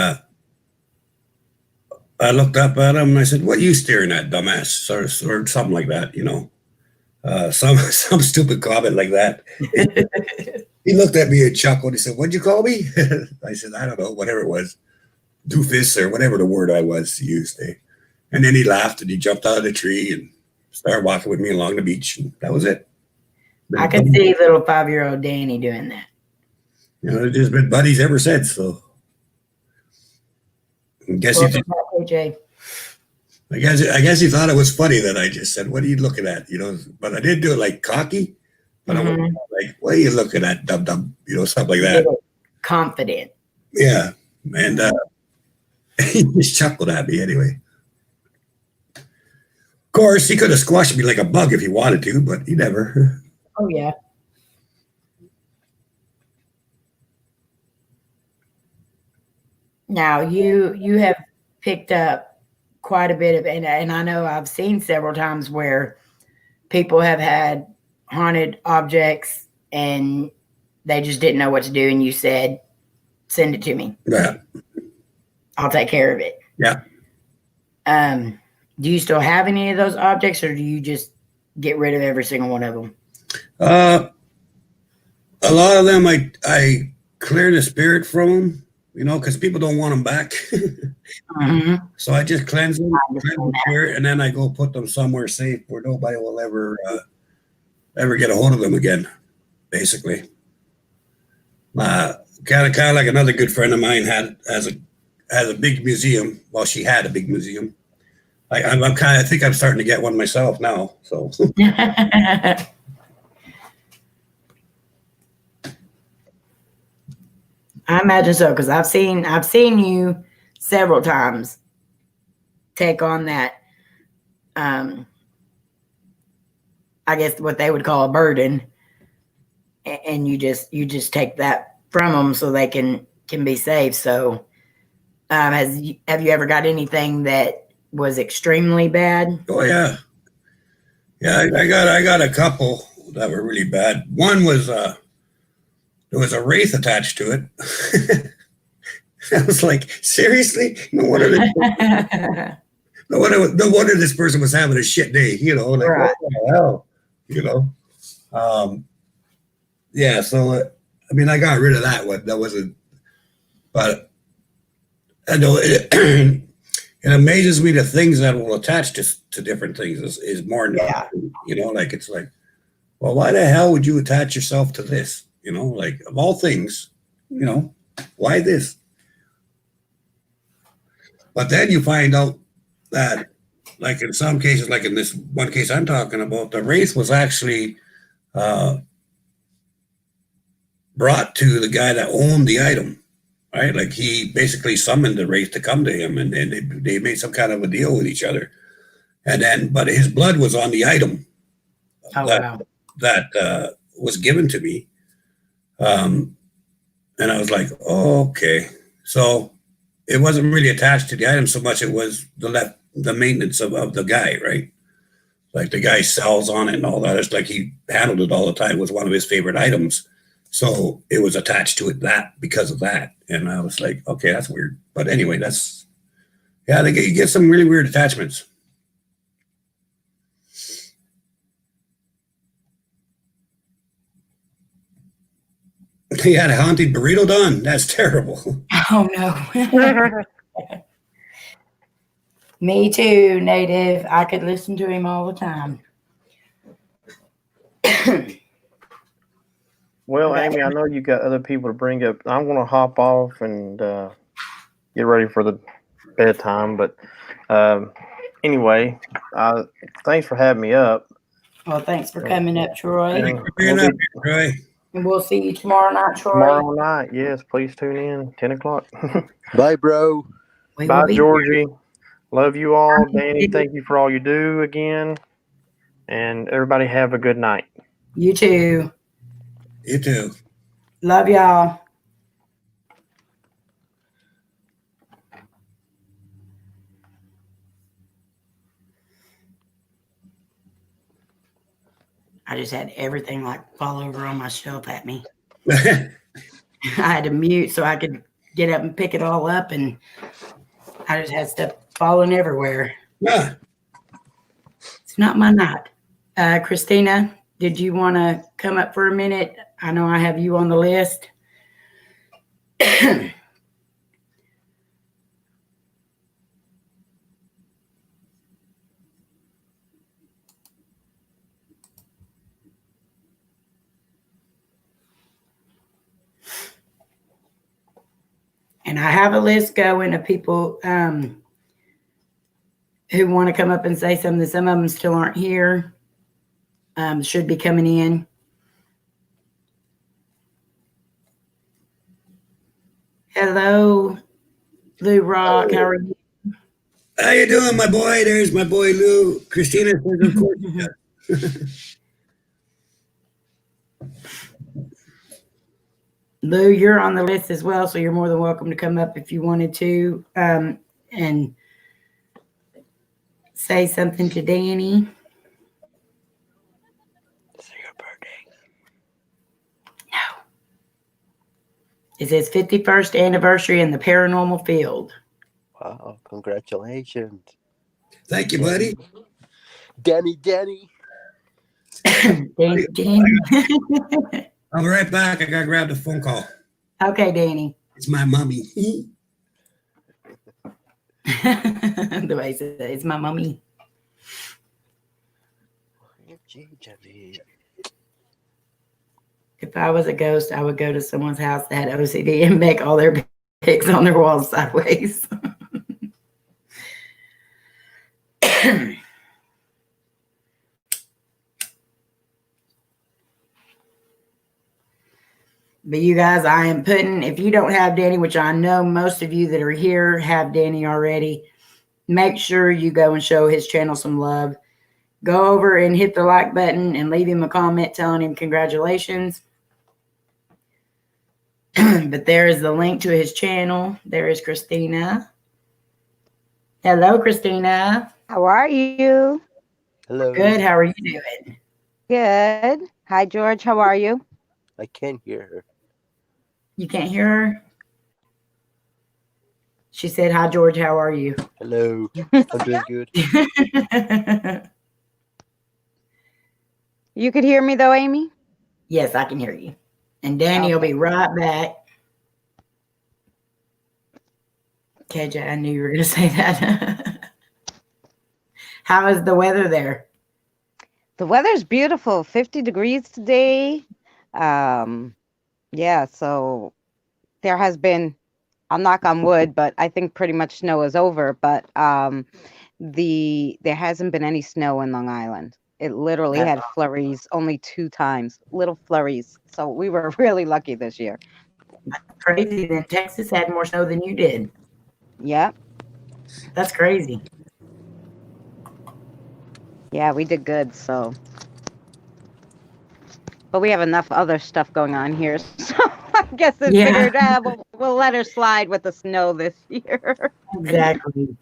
I looked up at him and I said, "What are you staring at, dumbass?" Or something like that, you know. Some stupid comment like that. He looked at me and chuckled. He said, "What'd you call me?" I said, "I don't know, whatever it was, doofus or whatever the word I was used." Eh? And then he laughed and he jumped out of the tree and started walking with me along the beach, and that was it. I could see little 5-year-old Danny doing that. You know, they've just been buddies ever since. So I guess Welcome back, AJ. I guess he thought it was funny that I just said, "What are you looking at?" You know, but I didn't do it like cocky. But I was like, "What are you looking at, dum dum?" You know, stuff like that. Confident. Yeah, and he just chuckled at me anyway. Of course, he could have squashed me like a bug if he wanted to, but he never. Oh yeah. Now you have picked up quite a bit of, and I know I've seen several times where people have had haunted objects and they just didn't know what to do, and you said, "Send it to me. Yeah. I'll take care of it." Yeah. Do you still have any of those objects, or do you just get rid of every single one of them? A lot of them I clear the spirit from them, you know, because people don't want them back. So I just cleanse them, cleanse the spirit, and then I go put them somewhere safe where nobody will ever get a hold of them again. Basically, kind of like another good friend of mine has a big museum. Well, she had a big museum. I think I'm starting to get one myself now. So. I imagine so, because I've seen you several times take on that. I guess what they would call a burden, and you just take that from them so they can be safe. So, have you ever got anything that was extremely bad? Oh yeah, I got a couple that were really bad. One was there was a wraith attached to it. I was like, seriously? No wonder this person was having a shit day. You know, like Right. what the hell? You know, yeah. So I mean, I got rid of that one. That wasn't, but I know it. It amazes me the things that will attach to different things is more than you know, like it's like, well, why the hell would you attach yourself to this? You know, like of all things, you know, why this? But then you find out that, like in some cases, like in this one case I'm talking about, the wraith was actually brought to the guy that owned the item. Right, like he basically summoned the wraith to come to him, and they made some kind of a deal with each other. And then, but his blood was on the item that was given to me, and I was like, oh, okay. So it wasn't really attached to the item so much; it was the maintenance of the guy, right? Like the guy sells on it and all that. It's like he handled it all the time. It was one of his favorite items. So it was attached to it because of that. And I was like, okay, that's weird. But anyway, you get some really weird attachments. He had a haunted burrito done. That's terrible. Oh no. Me too, Native. I could listen to him all the time. Well, Amy, I know you got other people to bring up. I'm going to hop off and get ready for the bedtime. But anyway, thanks for having me up. Well, thanks for coming up, Troy. And we'll see you tomorrow night, Troy. Tomorrow night, yes. Please tune in, 10 o'clock. Bye, bro. Bye, Georgie. Love you all. Danny, thank you for all you do again. And everybody have a good night. You too. You too. Love y'all. I just had everything like fall over on my shelf at me. I had to mute so I could get up and pick it all up, and I just had stuff falling everywhere. Yeah. It's not my night. Christina, did you want to come up for a minute? I know I have you on the list. And I have a list going of people who want to come up and say something. Some of them still aren't here. Should be coming in. Hello, Lou Rock. How are you? How you doing, my boy? There's my boy Lou. Christina says, of course. Lou, you're on the list as well, so you're more than welcome to come up if you wanted to and say something to Danny. It's your birthday. No. It's his 51st anniversary in the paranormal field. Wow, congratulations. Thank you, buddy. Danny. Danny. I'll be right back. I got to grab the phone call. Okay, Danny. It's my mommy. The way he said it, it's my mommy. If I was a ghost, I would go to someone's house that had OCD and make all their pics on their walls sideways. But you guys, I am putting, if you don't have Danny, which I know most of you that are here have Danny already, make sure you go and show his channel some love. Go over and hit the like button and leave him a comment telling him congratulations. But there is the link to his channel. There is Christina. Hello, Christina. How are you? Hello. Good. How are you doing? Good. Hi, George. How are you? I can't hear her. You can't hear her? She said, hi, George. How are you? Hello. I'm doing good. You could hear me though, Amy? Yes, I can hear you. And Danny will be right back. KJ, I knew you were going to say that. How is the weather there? The weather's beautiful. 50 degrees today. Yeah, so there has been, I'll knock on wood, but I think pretty much snow is over. But there hasn't been any snow in Long Island. It literally had flurries only 2 times, little flurries. So we were really lucky this year. Crazy. Then Texas had more snow than you did. Yep. That's crazy. Yeah, we did good. So, but we have enough other stuff going on here. So I guess it's figured we'll let her slide with the snow this year. Exactly.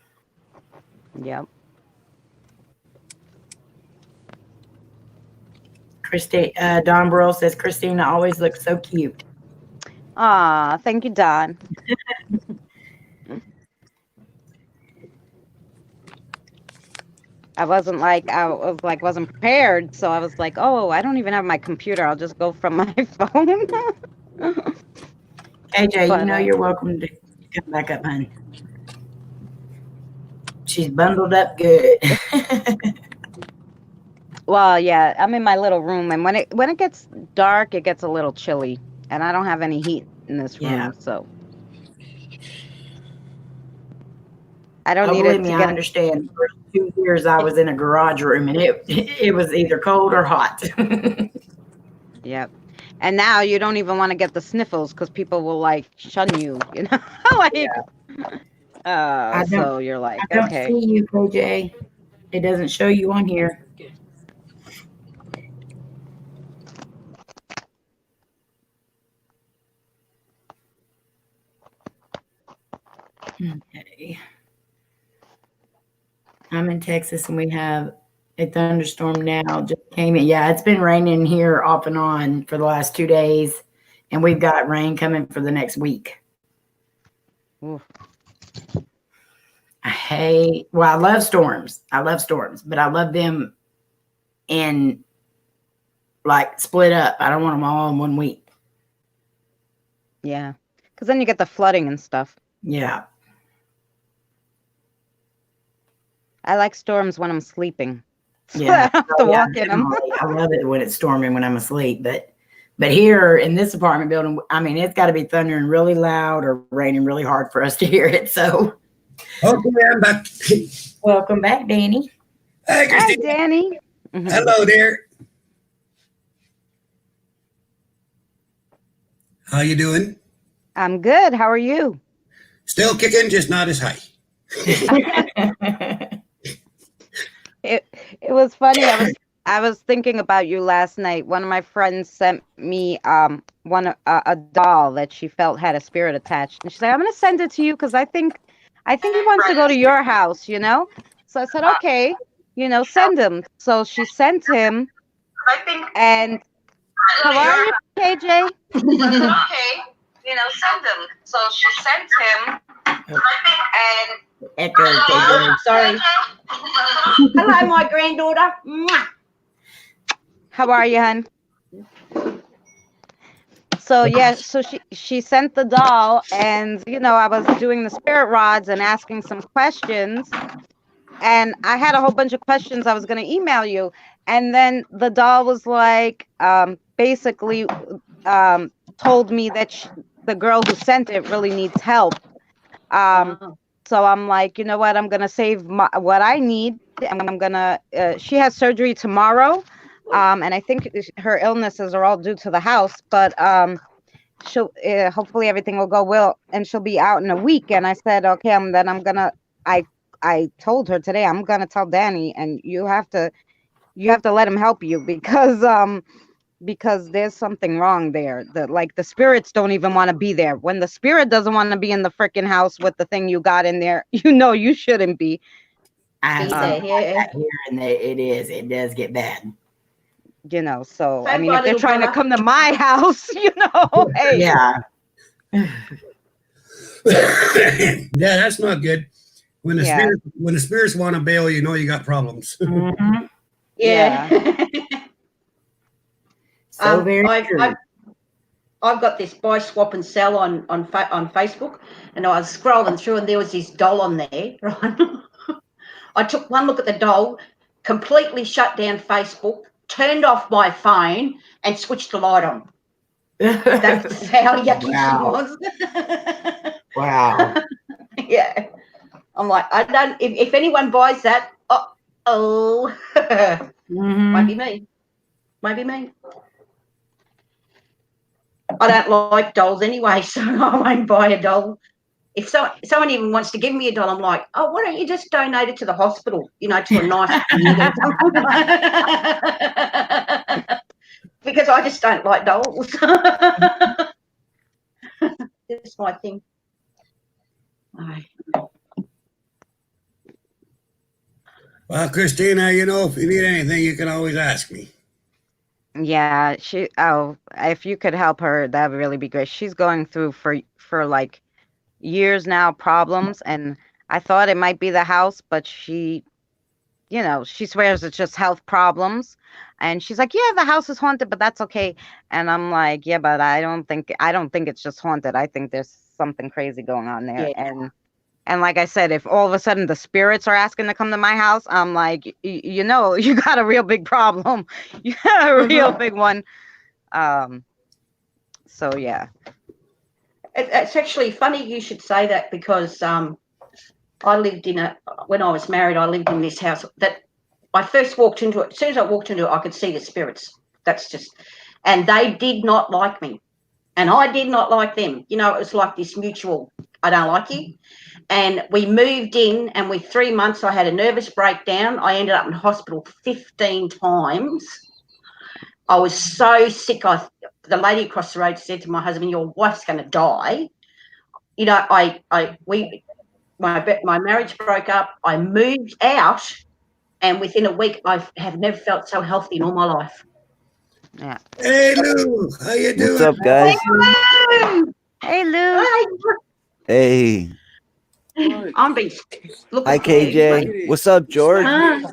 Yep. Don Burrell says Christina always looks so cute. Ah, thank you, Don. I wasn't wasn't prepared, so I was like, oh, I don't even have my computer. I'll just go from my phone. AJ, you know you're welcome to come back up, honey. She's bundled up good. Well, yeah, I'm in my little room, and when it gets dark, it gets a little chilly, and I don't have any heat in this room, so I don't need it to I get. understand. For 2 years, I was in a garage room, and it was either cold or hot. Yep. And now you don't even want to get the sniffles because people will like shun you, you know. So you're like, I don't okay. see you, KJ. It doesn't show you on here. Okay. I'm in Texas and we have a thunderstorm now. Just came in. Yeah, it's been raining here off and on for the last 2 days, and we've got rain coming for the next week. Oof. I love storms. But I love them in like split up. I don't want them all in 1 week. Yeah, because then you get the flooding and stuff. Yeah. I like storms when I'm sleeping. So Yeah. I have to walk in them. I love it when it's storming when I'm asleep. But here in this apartment building, I mean, it's got to be thundering really loud or raining really hard for us to hear it. So, Okay, I'm back. welcome back, Danny. Hey, Hi, Christine. Danny. Hello there. How you doing? I'm good. How are you? Still kicking, just not as high. It was funny. I was thinking about you last night. One of my friends sent me a doll that she felt had a spirit attached, and she's like, "I'm gonna send it to you because I think he wants to go to your house, you know." So I said, "Okay, send him." So she sent him, and how are you, KJ? I said, okay, send him. So she sent him, and Echo. Sorry. Hello, my granddaughter. Mwah. how are you, hon? So yeah, so she sent the doll, and I was doing the spirit rods and asking some questions, and I had a whole bunch of questions I was going to email you, and then the doll was like, basically, told me that the girl who sent it really needs help. So I'm like, you know what? I'm gonna save what I need, and I'm gonna. She has surgery tomorrow, and I think her illnesses are all due to the house. But she'll hopefully everything will go well, and she'll be out in a week. And I said, okay, then I'm gonna. I told her today I'm gonna tell Danny, and you have to let him help you because there's something wrong there. The spirits don't even want to be there. When the spirit doesn't want to be in the freaking house with the thing you got in there, you shouldn't be. I have something like that here, and it does get bad. So I mean, if they're trying to come to my house, hey. Yeah. Yeah, that's not good. When the Yeah. spirits want to bail, you got problems. Mhm. Yeah. So very true. I've got this buy, swap, and sell on Facebook, and I was scrolling through, and there was this doll on there, right? I took one look at the doll, completely shut down Facebook, turned off my phone, and switched the light on. That's how yucky she was. Wow. Yeah. I'm like, I don't. If anyone buys that, might be me. Might be me. I don't like dolls anyway, so I won't buy a doll. If someone even wants to give me a doll, I'm like, oh, why don't you just donate it to the hospital, to a nice community. Because I just don't like dolls. That's my thing. Well, Christina, if you need anything, you can always ask me. Yeah, if you could help her, that would really be great. She's going through for like years now problems, and I thought it might be the house, but she swears it's just health problems. And she's like, yeah, the house is haunted, but that's okay. And I'm like, yeah, but I don't think it's just haunted. I think there's something crazy going on there. Yeah. And like I said, if all of a sudden the spirits are asking to come to my house, I'm like, you got a real big problem. You got a real big one. So yeah. It's actually funny you should say that, because I lived when I was married, I lived in this house that I first walked into it. As soon as I walked into it, I could see the spirits. And they did not like me. And I did not like them. It was like this mutual, I don't like you. And we moved in, and with 3 months, I had a nervous breakdown. I ended up in hospital 15 times. I was so sick. The lady across the road said to my husband, your wife's going to die. My marriage broke up. I moved out, and within a week, I have never felt so healthy in all my life. Yeah. Hey, Lou, how you doing? What's up, guys? Hey, Lou. Hi. Hey. I'm being looking Hi, for you, KJ. mate. What's up, George? Huh?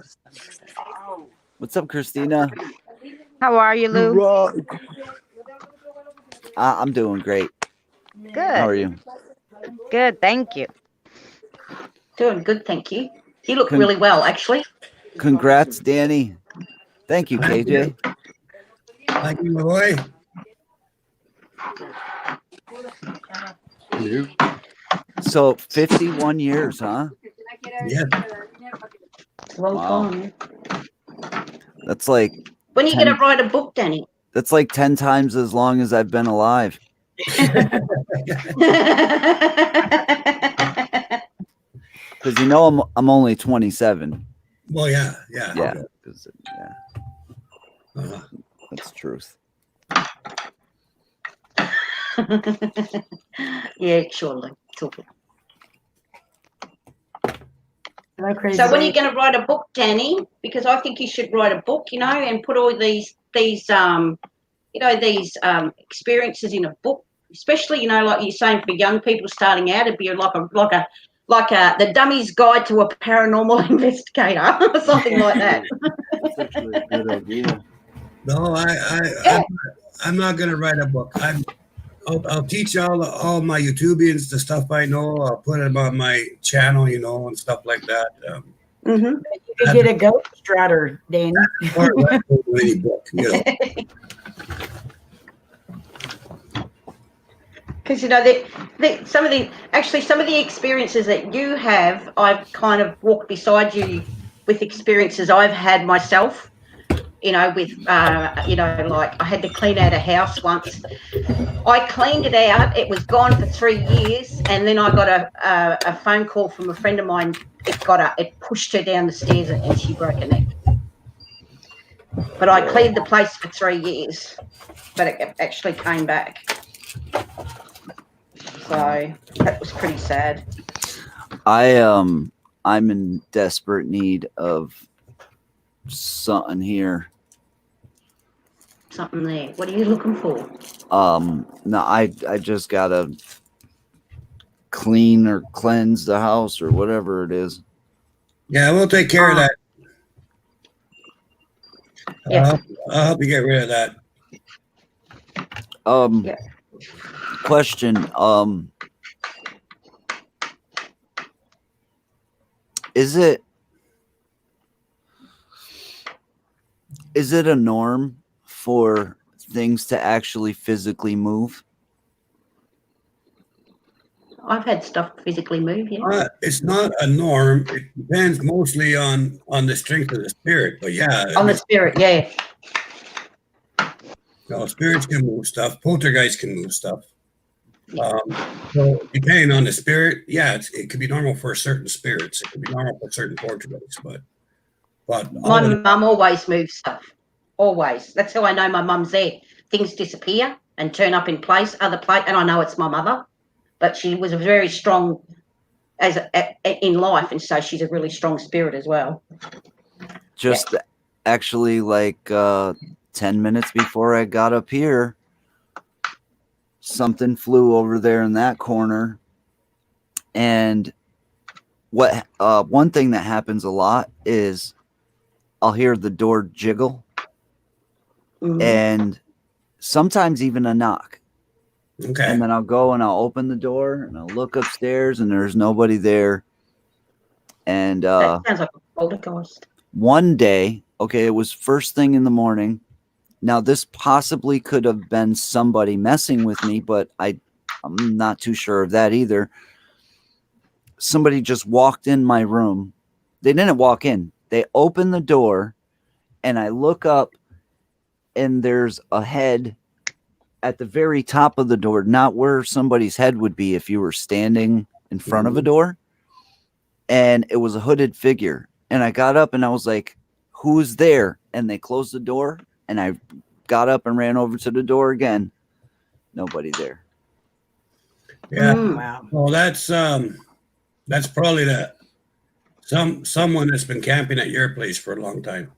What's up, Christina? How are you, Lou? I'm doing great. How are Good. you? Good. Thank you. Doing good, thank you. You look Con- really well, actually. Congrats, Danny. Thank you, Thank KJ. Thank you, my boy. So 51 years, huh? Yeah. Long Wow. time. That's like When are you 10 going to write a book, Danny? that's like 10 times as long as I've been alive. Because you know I'm only 27. Well, yeah. Yeah. Yeah. Uh-huh. That's the truth. Yeah, surely. Totally. Hello, Crazy So when are you Dave. going to write a book, Danny? Because I think you should write a book, and put all these experiences in a book. Especially, like you're saying, for young people starting out, it'd be like the Dummy's Guide to a Paranormal Investigator, or something like that. That's actually a good idea. No, I'm not gonna write a book. I'll teach all my YouTubians the stuff I know. I'll put them on my channel, and stuff like that. Mm-hmm. You could get a ghost writer, Danny. Or any book, Because some of the experiences that you have, I've kind of walked beside you with experiences I've had myself. With like I had to clean out a house once. I cleaned it out. It was gone for 3 years, and then I got a phone call from a friend of mine. It pushed her down the stairs, and she broke her neck. But I cleaned the place for 3 years, but it actually came back. So that was pretty sad. I'm in desperate need of something here. Something there. What are you looking for? No, I just gotta clean or cleanse the house or whatever it is. Yeah, we'll take care of that. Yeah. I'll help you get rid of that. Yeah. Question. Is it a norm for things to actually physically move? I've had stuff physically move, yeah. It's not a norm. It depends mostly on the strength of the spirit. But yeah, On the spirit, yeah. Spirits can move stuff. Poltergeists can move stuff. So depending on the spirit, yeah, it could be normal for certain spirits. It could be normal for certain poltergeists, but My mum always moves stuff. Always. That's how I know my mum's there. Things disappear and turn up in place, and I know it's my mother. But she was a very strong in life, and so she's a really strong spirit as well. Just actually like 10 minutes before I got up here, something flew over there in that corner. And one thing that happens a lot is I'll hear the door jiggle, and sometimes even a knock. Okay. And then I'll go and I'll open the door and I'll look upstairs and there's nobody there. And that sounds like a poltergeist. One day, okay, it was first thing in the morning. Now this possibly could have been somebody messing with me, but I'm not too sure of that either. Somebody just walked in my room. They didn't walk in. They opened the door and I look up and there's a head at the very top of the door, not where somebody's head would be if you were standing in front of a door. And it was a hooded figure. And I got up and I was like, who's there? And they closed the door and I got up and ran over to the door again. Nobody there. Yeah. Wow. Well, that's probably someone that's been camping at your place for a long time.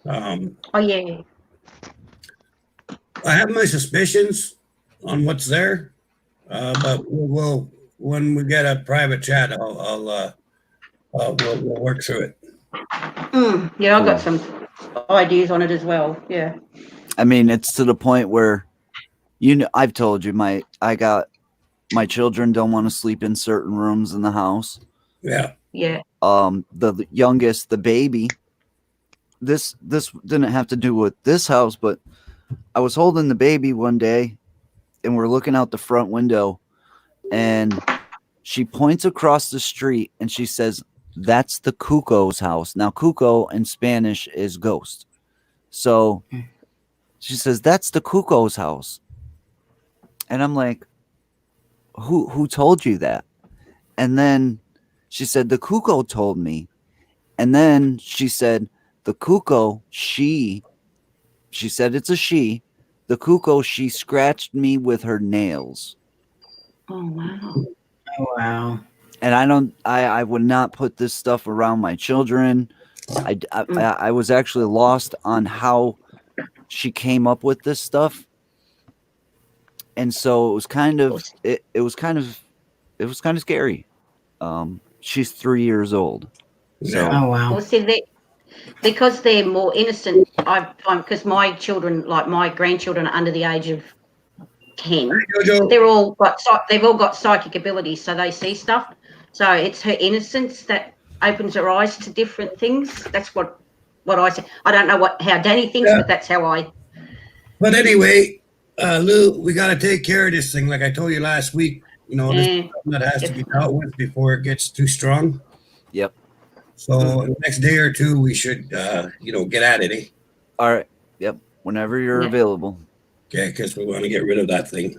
Oh yeah. I have my suspicions on what's there. But we'll when we get a private chat, we'll work through it. Yeah, I've got some ideas on it as well. Yeah. I mean, it's to the point where, I've told you my children don't want to sleep in certain rooms in the house. Yeah. Yeah. The youngest, the baby. This didn't have to do with this house, but I was holding the baby one day, and we're looking out the front window, and she points across the street and she says, "That's the Cuco's house." Now, Cuco in Spanish is ghost. So she says, "That's the Cuco's house." And I'm like, who told you that? And then she said, "The Cuco told me." And then she said, "The Cuco, she said it's a she. The Cuco, she scratched me with her nails." Oh wow. Oh, wow. And I would not put this stuff around my children. I was actually lost on how she came up with this stuff. And so it was kind of scary. She's 3 years old. So Oh, wow. Well, see, because they're more innocent, I find, because my children, like my grandchildren, are under the age of 10. Jojo. They've all got psychic abilities, so they see stuff. So it's her innocence that opens her eyes to different things. That's what I say. I don't know how Danny thinks, but that's how I. But anyway, Lou, we got to take care of this thing. Like I told you last week, this is something that has to be dealt with before it gets too strong. Yep. So the next day or two, we should, get at it. Eh? All right. Yep. Whenever you're available. Okay, because we want to get rid of that thing.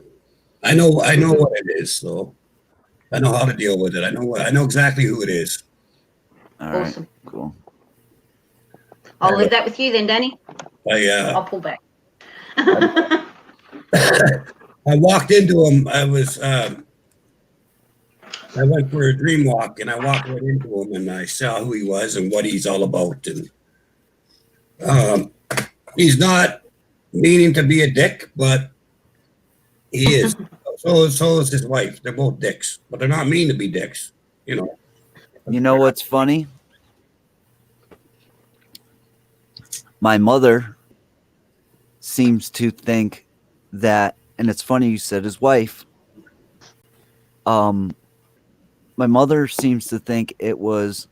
I know what it is, so I know how to deal with it. I know exactly who it is. All right. Awesome. Cool. I'll leave that with you then, Danny. I'll pull back. I walked into him. I went for a dream walk, and I walked right into him, and I saw who he was and what he's all about. And he's not meaning to be a dick, but he is. So is his wife. They're both dicks, but they're not mean to be dicks. You know what's funny? My mother seems to think that, and it's funny you said his wife. My mother seems to think it was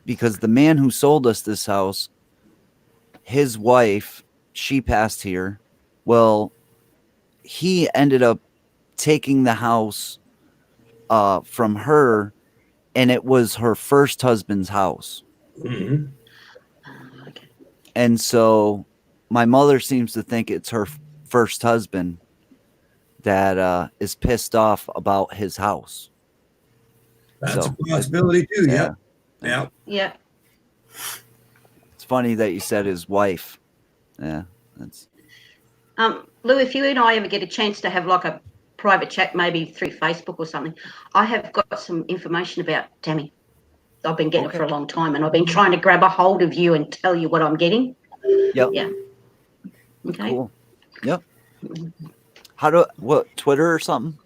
because the man who sold us this house, his wife, she passed here. Well, he ended up taking the house from her, and it was her first husband's house. Mm-hmm. And so my mother seems to think it's her first husband that is pissed off about his house. That's a possibility too. Yeah. Yeah. It's funny that you said his wife. Yeah. That's. Lou, if you and I ever get a chance to have like a private chat, maybe through Facebook or something, I have got some information about Tammy. I've been getting it for a long time, and I've been trying to grab a hold of you and tell you what I'm getting. Yep. Yeah. Okay. Cool. Yep. Twitter or something?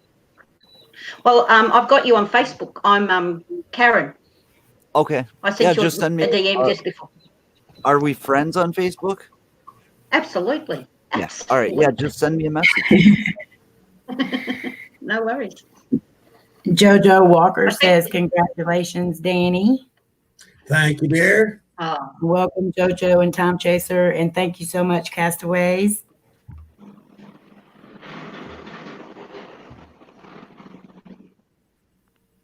Well, I've got you on Facebook. I'm Karen. Okay. I sent you just send me a DM just before. Are we friends on Facebook? Absolutely. Yes. All right. Yeah, just send me a message. No worries. Jojo Walker says, "Congratulations, Danny." Thank you, dear. Welcome, Jojo and Time Chaser, and thank you so much, Castaways.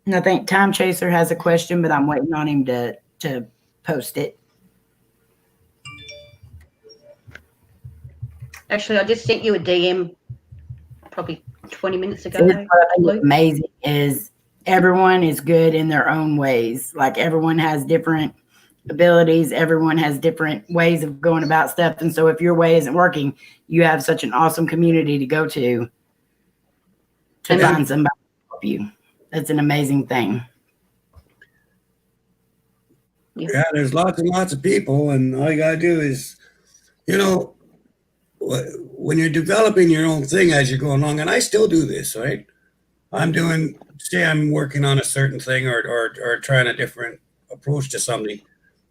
And I think Time Chaser has a question, but I'm waiting on him to post it. Actually, I just sent you a DM probably 20 minutes ago. What I think is amazing is everyone is good in their own ways. Like everyone has different abilities. Everyone has different ways of going about stuff. And so if your way isn't working, you have such an awesome community to go to find somebody to help you. That's an amazing thing. Yeah, there's lots and lots of people, and all you got to do is, when you're developing your own thing as you're going along, and I still do this, right? say I'm working on a certain thing or trying a different approach to something,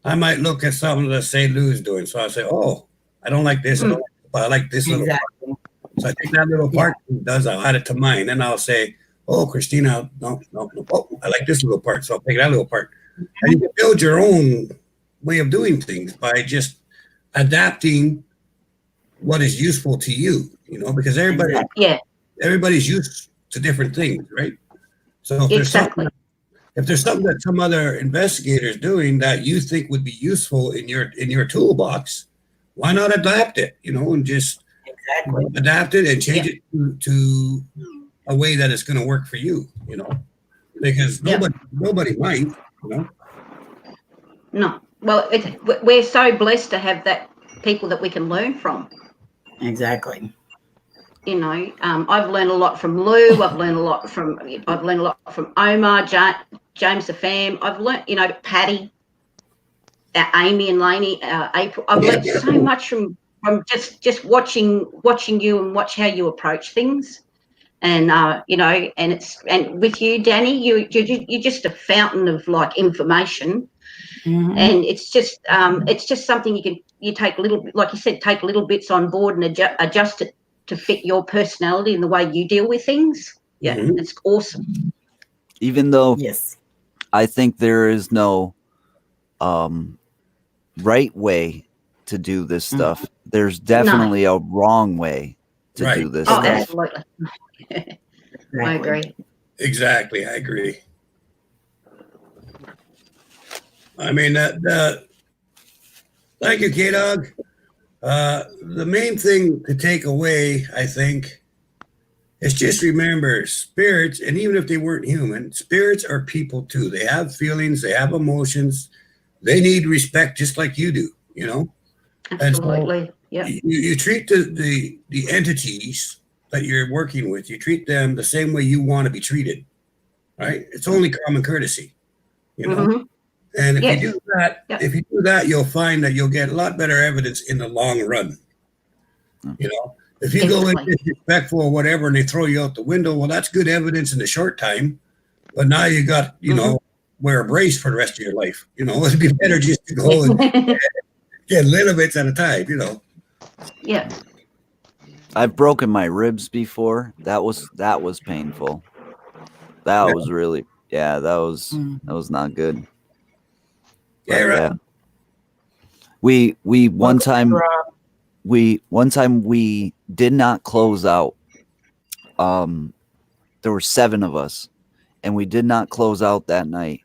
I might look at something that say Lou's doing. So I'll say, oh, I don't like this. I like this little part. Exactly. So I take that little part I'll add it to mine. And I'll say, oh, Christina, no. Oh, I like this little part. So I'll take that little part. And you can build your own way of doing things by just adapting what is useful to you, because everybody's used to different things, right? So if there's something that some other investigator is doing that you think would be useful in your toolbox, why not adapt it, and just adapt it and change it to a way that it's going to work for you, because nobody might, No. Well, we're so blessed to have that people that we can learn from. Exactly. I've learned a lot from Lou. I've learned a lot from Omar, James the fam. I've learned, Patty, Amy and Lainey, April. I've learned so much from just watching you and watch how you approach things. And and with you, Danny, you're just a fountain of information. Mm-hmm. And it's just something you take like you said, take little bits on board and adjust it to fit your personality and the way you deal with things. Yeah, it's awesome. Even though yes, I think there is no right way to do this stuff. There's definitely a wrong way to do this stuff. Absolutely. I agree. Exactly, I agree. I mean, thank you, K-Dog. The main thing to take away, I think, is just remember spirits, and even if they weren't human, spirits are people too. They have feelings, they have emotions, they need respect just like you do, Absolutely. Yeah. You treat the entities that you're working with, you treat them the same way you want to be treated, right? It's only common courtesy, Mm-hmm. And if you do that, you'll find that you'll get a lot better evidence in the long run. If you go in disrespectful or whatever and they throw you out the window, well, that's good evidence in the short time. But now you got, wear a brace for the rest of your life. It'd be better just to go and get little bits at a time, Yeah. I've broken my ribs before. That was painful. That was really, that was not good. Yeah, right. We one time we did not close out. There were 7 of us, and we did not close out that night.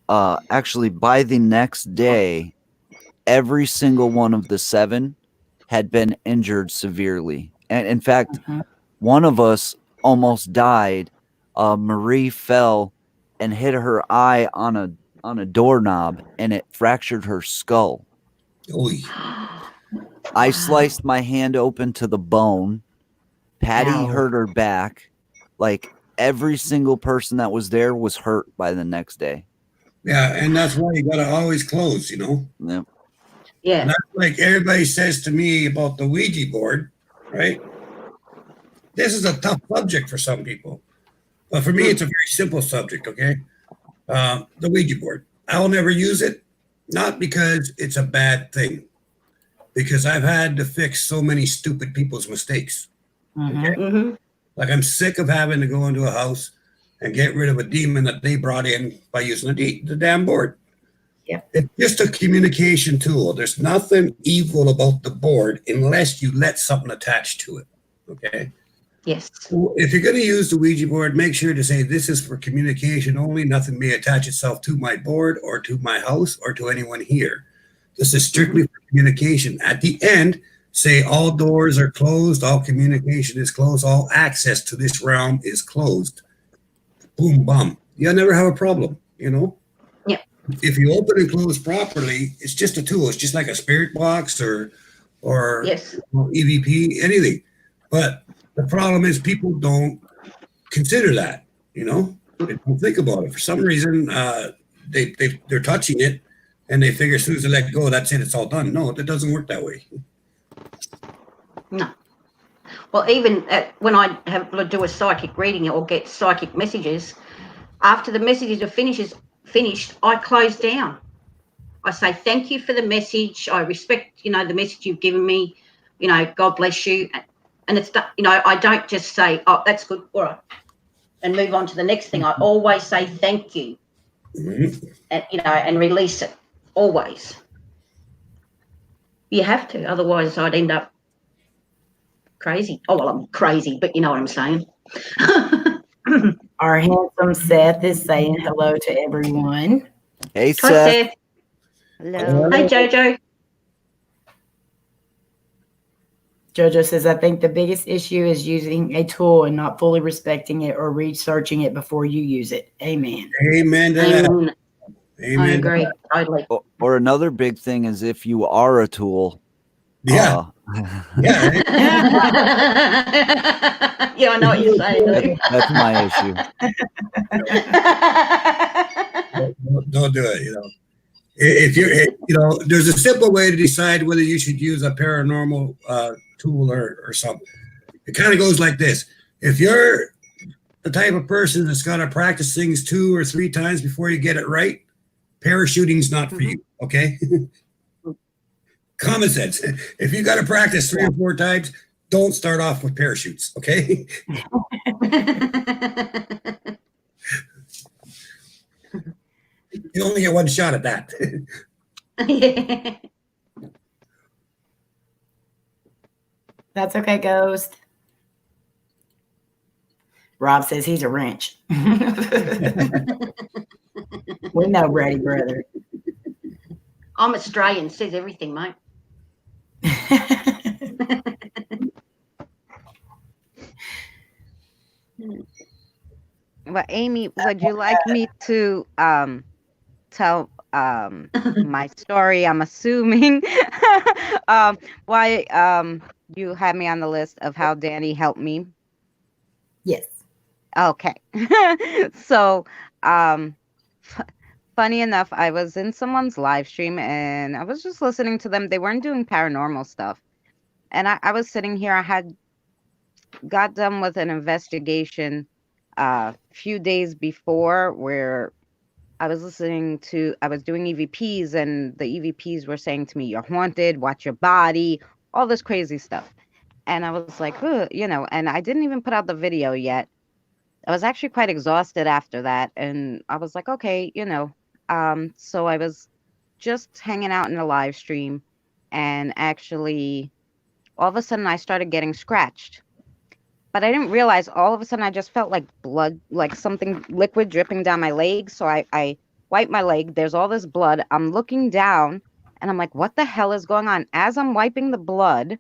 Actually, by the next day, every single one of the 7 had been injured severely, and in fact, one of us almost died. Marie fell and hit her eye on a doorknob, and it fractured her skull. Oy. I sliced my hand open to the bone. Patty hurt her back. Like every single person that was there was hurt by the next day. Yeah, and that's why you gotta always close, Yep. Yeah. And that's like everybody says to me about the Ouija board, right? This is a tough subject for some people. But for me, it's a very simple subject, okay? The Ouija board. I will never use it, not because it's a bad thing, because I've had to fix so many stupid people's mistakes. Okay? Like I'm sick of having to go into a house and get rid of a demon that they brought in by using the damn board. Yep. It's just a communication tool. There's nothing evil about the board unless you let something attach to it, okay? Yes. If you're going to use the Ouija board, make sure to say this is for communication only. Nothing may attach itself to my board or to my house or to anyone here. This is strictly for communication. At the end, say all doors are closed, all communication is closed, all access to this realm is closed. Boom, bum. You'll never have a problem, Yeah. If you open and close properly, it's just a tool. It's just like a spirit box or Yes. EVP, anything. But the problem is people don't consider that, They don't think about it. For some reason, they're touching it and they figure as soon as they let go, that's it, it's all done. No, it doesn't work that way. No. Well, even when I do a psychic reading or get psychic messages, after the messages are finished, I close down. I say thank you for the message. I respect, the message you've given me. God bless you. And it's, I don't just say, oh, that's good, all right, and move on to the next thing. I always say thank you, and and release it. Always. You have to, otherwise I'd end up crazy. Oh, well, I'm crazy, but you know what I'm saying. Our handsome Seth is saying hello to everyone. Hey, Hi, Seth. Hello. Hey, Jojo. Jojo says, I think the biggest issue is using a tool and not fully respecting it or researching it before you use it. Amen. Amen to that. Amen. I agree. Totally. Or another big thing is if you are a tool. Yeah. Yeah. Yeah, I know what you're saying. That's my issue. Don't do it. If you're, there's a simple way to decide whether you should use a paranormal tool or something. It kind of goes like this. If you're the type of person that's got to practice things 2 or 3 times before you get it right, parachuting's not for you. Okay. Common sense. If you got to practice 3 or 4 times, don't start off with parachutes. Okay. You only get one shot at that. Yeah. That's okay, Ghost. Rob says he's a wrench. We know, Brady brother. I'm Australian, says everything, mate. Well, Amy, would you like me to tell my story? I'm assuming why you had me on the list of how Danny helped me. Yes. Okay. So funny enough, I was in someone's live stream and I was just listening to them. They weren't doing paranormal stuff. And I was sitting here, I had got done with an investigation a few days before where I was listening to, I was doing EVPs and the EVPs were saying to me, you're haunted, watch your body, all this crazy stuff. And I was like, and I didn't even put out the video yet. I was actually quite exhausted after that. And I was like, okay, so I was just hanging out in a live stream and actually all of a sudden I started getting scratched. But I didn't realize all of a sudden I just felt like blood, like something liquid dripping down my leg. So I wiped my leg. There's all this blood. I'm looking down and I'm like, what the hell is going on? As I'm wiping the blood,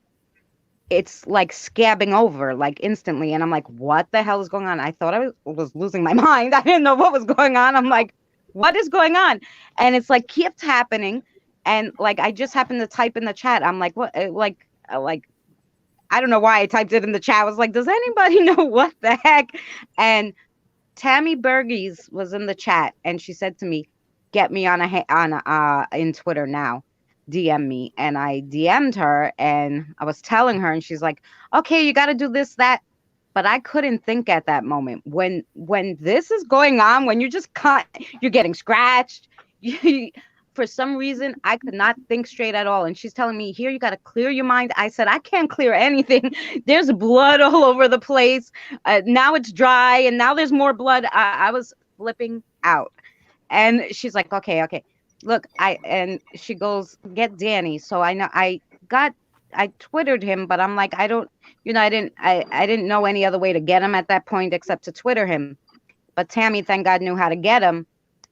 it's like scabbing over like instantly. And I'm like, what the hell is going on? I thought I was losing my mind. I didn't know what was going on. I'm like, what is going on? And it's like kept happening. And like, I just happened to type in the chat. I'm like, what? Like, I don't know why I typed it in the chat. I was like, does anybody know what the heck? And Tammy Burgess was in the chat and she said to me, get me on in Twitter now. DM me. And I DM'd her and I was telling her and she's like, okay, you got to do this, that. But I couldn't think at that moment when this is going on, when you're just you're getting scratched. For some reason, I could not think straight at all. And she's telling me, here, you got to clear your mind. I said, I can't clear anything. There's blood all over the place. Now it's dry. And now there's more blood. I was flipping out. And she's like, okay. Look, and she goes, get Danny. So I know I Twittered him, but I'm like, I didn't know any other way to get him at that point except to Twitter him. But Tammy, thank God, knew how to get him.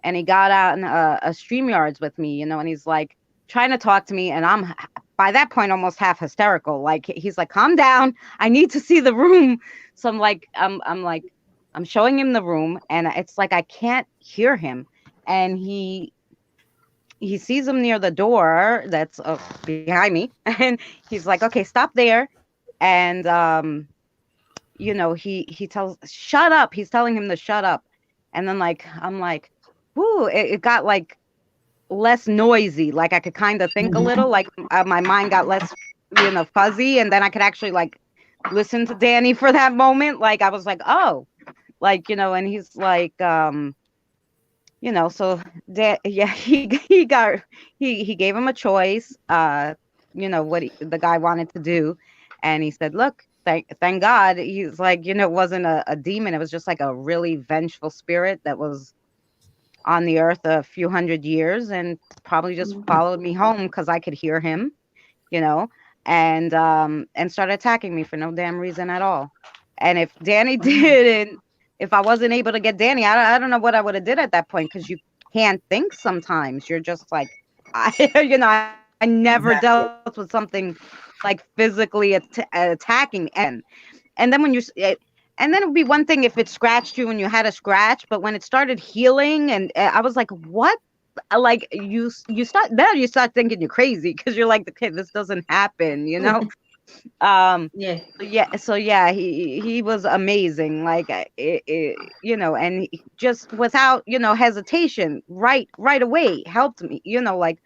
And he got out in a StreamYards with me, and he's like trying to talk to me. And I'm by that point almost half hysterical. Like, he's like, calm down. I need to see the room. So I'm like, I'm showing him the room and it's like, I can't hear him. And he sees him near the door that's behind me. And he's like, okay, stop there. And, he tells, shut up. He's telling him to shut up. And then I'm like, ooh, it got like less noisy. Like I could kind of think a little, like my mind got less, fuzzy. And then I could actually like listen to Danny for that moment. Like I was like, oh, like, and he's like, so yeah, he gave him a choice, what the guy wanted to do. And he said, look, thank God. He's like, it wasn't a demon. It was just like a really vengeful spirit that was on the earth a few hundred years and probably just followed me home because I could hear him, and started attacking me for no damn reason at all. And if Danny didn't, if I wasn't able to get Danny, I don't know what I would have did at that point, because you can't think sometimes. You're just like, I never dealt with something like physically attacking. And then when and then it would be one thing if it scratched you and you had a scratch, but when it started healing, and I was like, what? Like you start thinking you're crazy, because you're like, okay, this doesn't happen, So he was amazing, like and he just without hesitation, right away helped me, like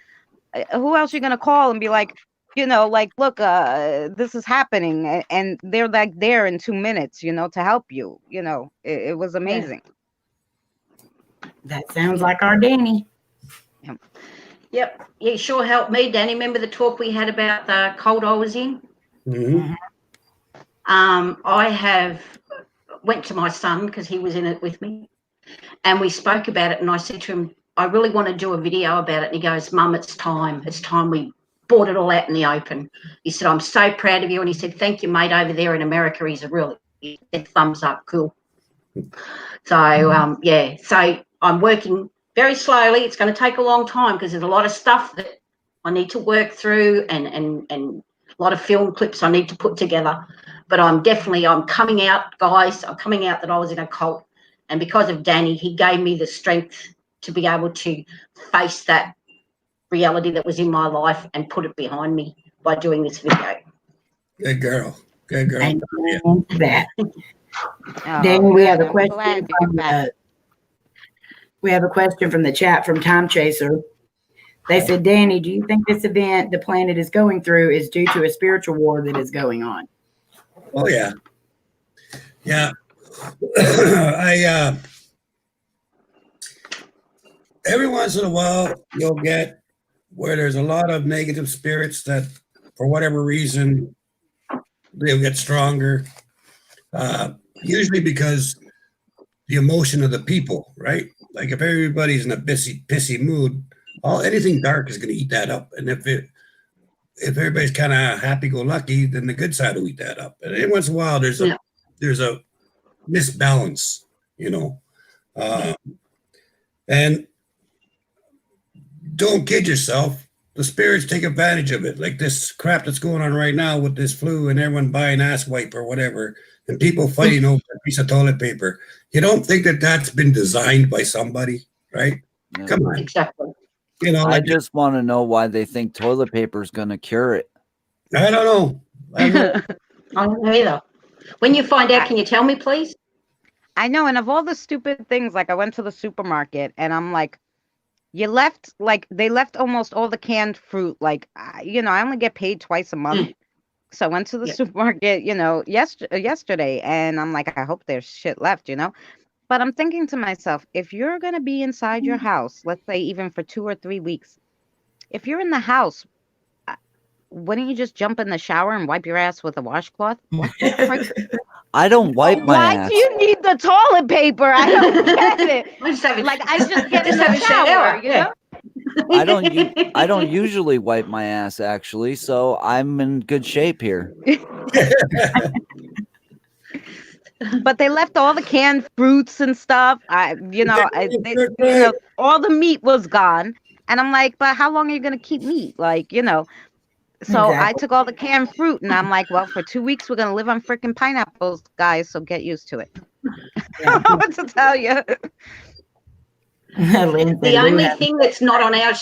who else are you gonna call and be like, like, look, this is happening, and they're like there in 2 minutes, to help you. It was amazing. That sounds like our Danny. Yep. Yeah, sure helped me, Danny. Remember the talk we had about the cold I was in? Mm-hmm. I went to my son because he was in it with me, and we spoke about it, and I said to him, I really want to do a video about it. And he goes, Mum, it's time we brought it all out in the open. He said, I'm so proud of you. And he said, thank you, mate, over there in America. He's he said, thumbs up, cool. So so I'm working very slowly. It's going to take a long time because there's a lot of stuff that I need to work through, and a lot of film clips I need to put together. But I'm coming out, guys. I'm coming out that I was in a cult. And because of Danny, he gave me the strength to be able to face that reality that was in my life and put it behind me by doing this video. Good girl. Good girl. And Yeah. that. Oh, Danny, we have a I'm question. glad you're back. We have a question from the chat from Time Chaser. They said, Danny, do you think this event the planet is going through is due to a spiritual war that is going on? Oh yeah. Yeah. Every once in a while you'll get where there's a lot of negative spirits that for whatever reason they'll get stronger. Usually because the emotion of the people, right? Like if everybody's in a pissy mood, anything dark is going to eat that up. And if everybody's kind of happy-go-lucky, then the good side will eat that up. And every once in a while, there's a misbalance, and don't kid yourself. The spirits take advantage of it, like this crap that's going on right now with this flu and everyone buying ass wipe or whatever, and people fighting over a piece of toilet paper. You don't think that that's been designed by somebody, right? No. Come on. Exactly. I just want to know why they think toilet paper is going to cure it. I don't know. I don't know either. When you find out, can you tell me, please? I know. And of all the stupid things, like I went to the supermarket and I'm like, they left almost all the canned fruit. Like, I only get paid twice a month. So I went to the supermarket, yesterday, and I'm like, I hope there's shit left, But I'm thinking to myself, if you're going to be inside your house, let's say even for 2 or 3 weeks, if you're in the house, wouldn't you just jump in the shower and wipe your ass with a washcloth? What the frick? I don't wipe my ass. Why do you need the toilet paper? I don't get it. I just get in the shower, know? I don't usually wipe my ass, actually, so I'm in good shape here. But they left all the canned fruits and stuff. All the meat was gone, and I'm like, but how long are you gonna keep meat? Like, So I took all the canned fruit, and I'm like, well, for 2 weeks we're gonna live on freaking pineapples, guys. So get used to it. I don't know what to tell you. The only thing that's not on our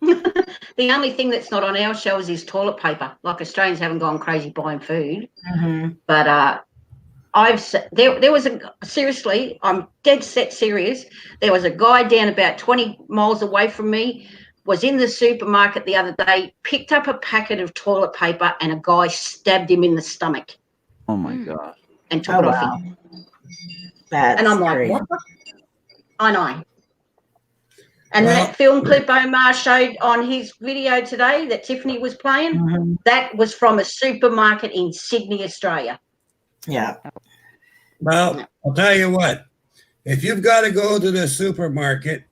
the only thing that's not on our shelves is toilet paper. Like, Australians haven't gone crazy buying food, but there was seriously, I'm dead set serious. There was a guy down about 20 miles away from me was in the supermarket the other day, picked up a packet of toilet paper, and a guy stabbed him in the stomach Oh my God. and took Oh, it off wow. him. That's And I'm like, crazy. what? I know. And Well- that film clip Omar showed on his video today that Tiffany was playing, Mhm. that was from a supermarket in Sydney, Australia. Yeah. Well, I'll tell you what. If you've got to go to the supermarket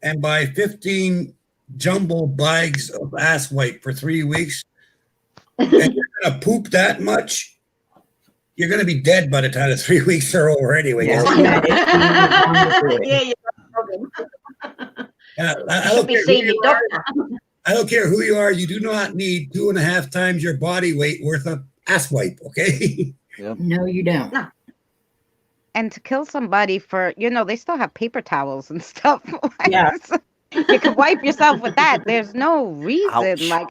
and buy 15 jumbo bags of ass wipe for 3 weeks, and you're going to poop that much, you're going to be dead by the time the 3 weeks are over anyway. Yeah. Yeah, you're no problem. I You should don't be care who seeing your you are. doctor. I don't care who you are. You do not need 2.5 times your body weight worth of ass wipe. Okay. No, you don't. No. And to kill somebody for, they still have paper towels and stuff. Yeah. You can wipe yourself with that. There's no reason. Ouch. Like,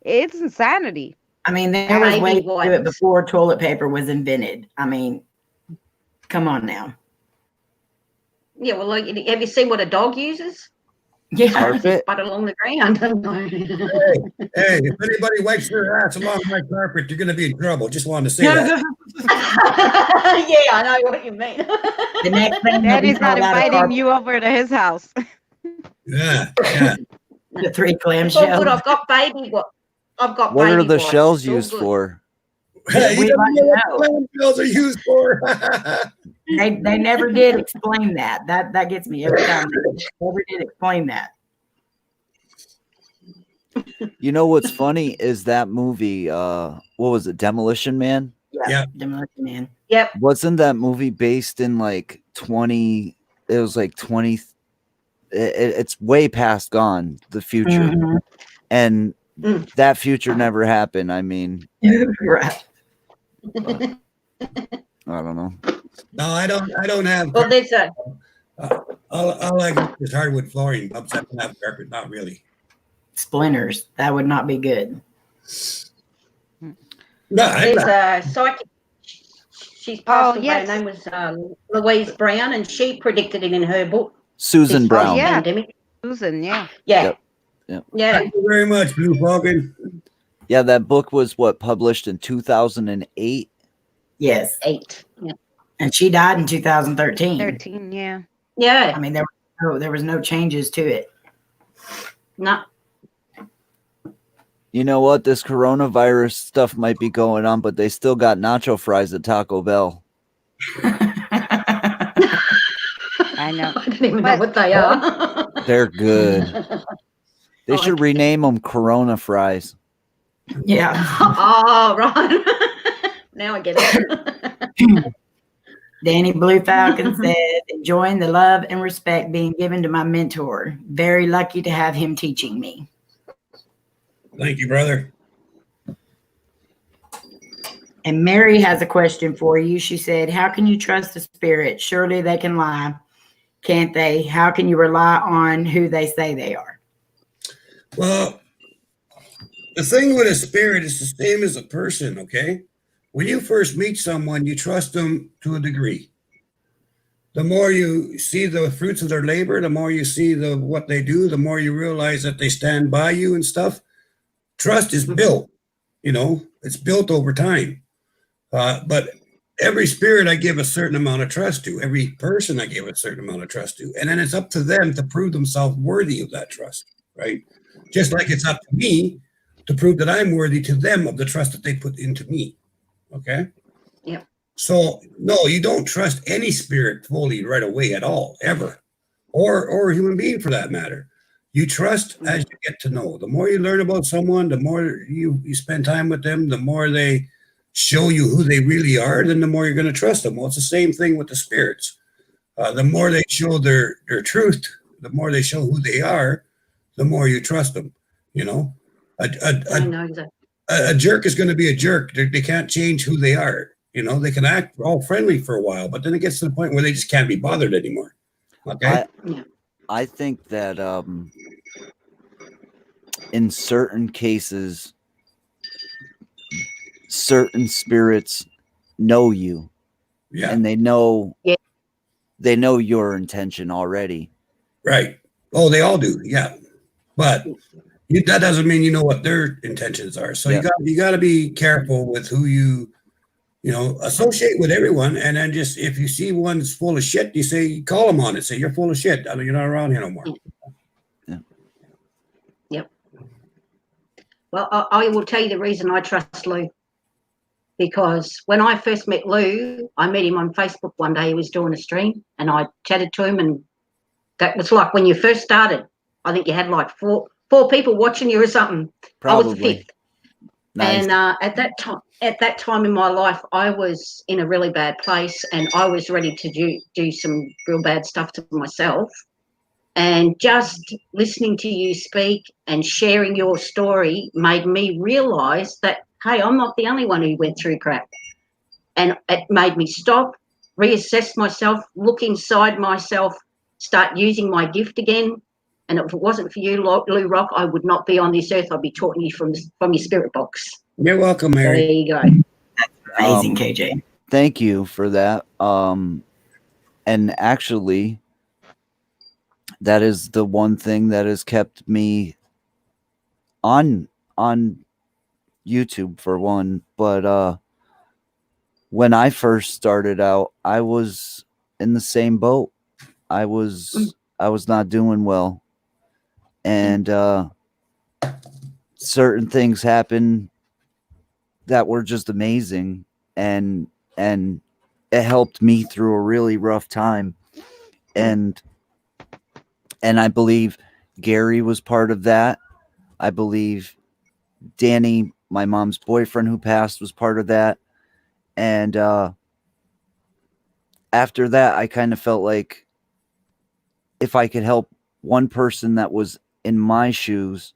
it's insanity. I mean, there was Baby ways to do it wipes. before toilet paper was invented. I mean, come on now. Yeah, well, like, have you seen what a dog uses? Yeah. Carpet. But along the ground. Hey, if anybody wipes their ass along my carpet, you're going to be in trouble. Just wanted to say that. Yeah, I know what you mean. The next thing that we Daddy's not call out inviting you over to his house. Yeah. the 3 clam It's all good. shells. I've got baby. I've got. What baby are the wipes. shells It's all used good. for? Hey, you We'd don't like know to what know. landfills are used for. They never did explain that. That gets me every time. They never did explain that. You know what's funny is that movie, what was it, Demolition Man? Yeah. Demolition Man. Yep. Wasn't that movie based in like 20, it was like 20, it's way past gone, the future. Mhm. And that future never happened. I mean, Right. but, I don't know. No, I don't have. Well, there's a. All I got is hardwood flooring. Bubs, I don't have carpet. Not really. Splinters. That would not be good. No, There's a psychic. She's passed away. yes. Her name was Louise Brown, and she predicted it in her book. Susan this Brown. yeah. Pandemic. Susan, yeah. Yeah. Yep. Yeah. Thank you very much, Blue Falcon. Yeah, that book was published in 2008. Yes. 8. Yeah. And she died in 2013. 13, yeah. Yeah. I mean, there was no changes to it. No. You know what? This coronavirus stuff might be going on, but they still got nacho fries at Taco Bell. I know. I don't even know what they are. They're good. They should rename them Corona fries. Yeah. Oh, right. Now I get it. Danny Blue Falcon said, enjoying the love and respect being given to my mentor. Very lucky to have him teaching me. Thank you, brother. And Mary has a question for you. She said, how can you trust the spirit? Surely they can lie, can't they? How can you rely on who they say they are? Well, the thing with a spirit is the same as a person, okay? When you first meet someone, you trust them to a degree. The more you see the fruits of their labor, the more you see what they do, the more you realize that they stand by you and stuff. Trust is built, it's built over time. But every spirit I give a certain amount of trust to, every person I give a certain amount of trust to. And then it's up to them to prove themselves worthy of that trust, right? Just like it's up to me to prove that I'm worthy to them of the trust that they put into me. Okay? Yep. So, no, you don't trust any spirit fully right away at all, ever. Or a human being for that matter. You trust as you get to know. The more you learn about someone, the more you spend time with them, the more they show you who they really are, then the more you're going to trust them. Well, it's the same thing with the spirits. The more they show their truth, the more they show who they are, the more you trust them. I know exactly. A jerk is going to be a jerk. They can't change who they are. They can act all friendly for a while, but then it gets to the point where they just can't be bothered anymore. Okay. I think that in certain cases, certain spirits know you, and they know your intention already. Right. Oh, they all do. Yeah. but that doesn't mean you know what their intentions are. So you got to be careful with who you associate with everyone. And then just if you see one's full of shit, you call them on it. Say you're full of shit. You're not around here no more. Yep. Well, I will tell you the reason I trust Lou. Because when I first met Lou, I met him on Facebook one day. He was doing a stream, and I chatted to him, and that was like when you first started. I think you had like four people watching you or something. Probably. I was the fifth. Nice. And at that time in my life, I was in a really bad place, and I was ready to do some real bad stuff to myself. And just listening to you speak and sharing your story made me realise that, hey, I'm not the only one who went through crap. And it made me stop, reassess myself, look inside myself, start using my gift again. And if it wasn't for you, Lou Rock, I would not be on this earth. I'd be talking to you from your spirit box. You're welcome, Mary. There you go. Amazing, KJ. Thank you for that. And actually, that is the one thing that has kept me on YouTube, for one. But when I first started out, I was in the same boat. I was not doing well, and certain things happened that were just amazing, and it helped me through a really rough time. And I believe Gary was part of that. I believe Danny, my mom's boyfriend who passed, was part of that. And after that, I kind of felt like if I could help one person that was in my shoes,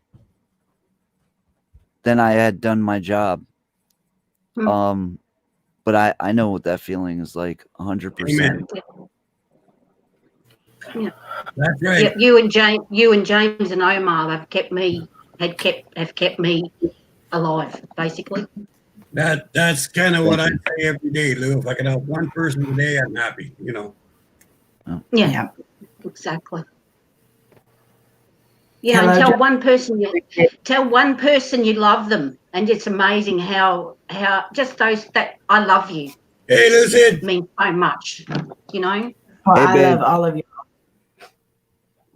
then I had done my job. But I know what that feeling is like 100%. Yeah. That's right. Yeah, you and James and Omar have kept me alive, basically. That's kind of what I say every day, Lou. If I can help one person today, I'm happy. Yeah. Exactly. Yeah, Hello, and tell John. one person you love them, and it's amazing how just those that I love you. Hey, Lucy. Means so much, Well, Hey, I babe. love all of you.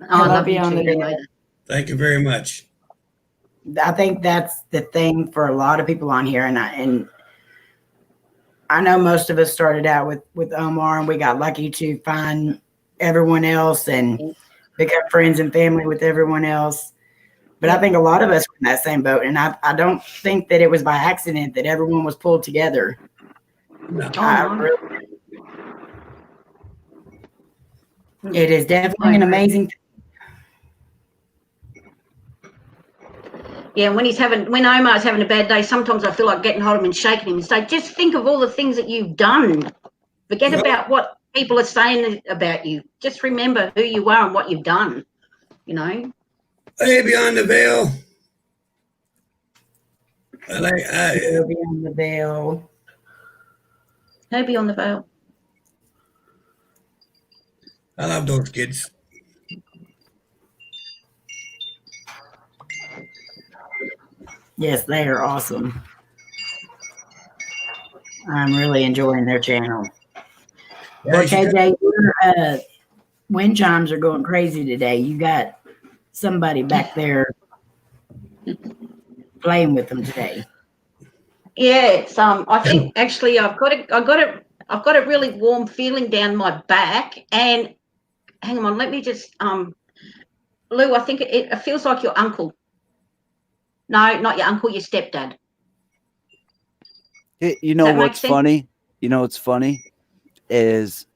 I love you on too. the You know that. Thank you very much. I think that's the thing for a lot of people on here, and I know most of us started out with Omar, and we got lucky to find everyone else and become friends and family with everyone else. But I think a lot of us were in that same boat, and I don't think that it was by accident that everyone was pulled together. No. It is definitely an amazing thing. Yeah, when Omar's having a bad day, sometimes I feel like getting hold of him and shaking him and say, just think of all the things that you've done. Forget about what people are saying about you. Just remember who you are and what you've done, Hey, Beyond the Veil. Beyond the Veil. Hey, Beyond the Veil. I love those kids. Yes, they are awesome. I'm really enjoying their channel. Well, KJ, your wind chimes are going crazy today. You got somebody back there playing with them today. Yeah, it's I think actually I've got a really warm feeling down my back. And hang on, let me just Lou, I think it feels like your uncle. No, not your uncle, your stepdad. You know what's funny? You know what's funny is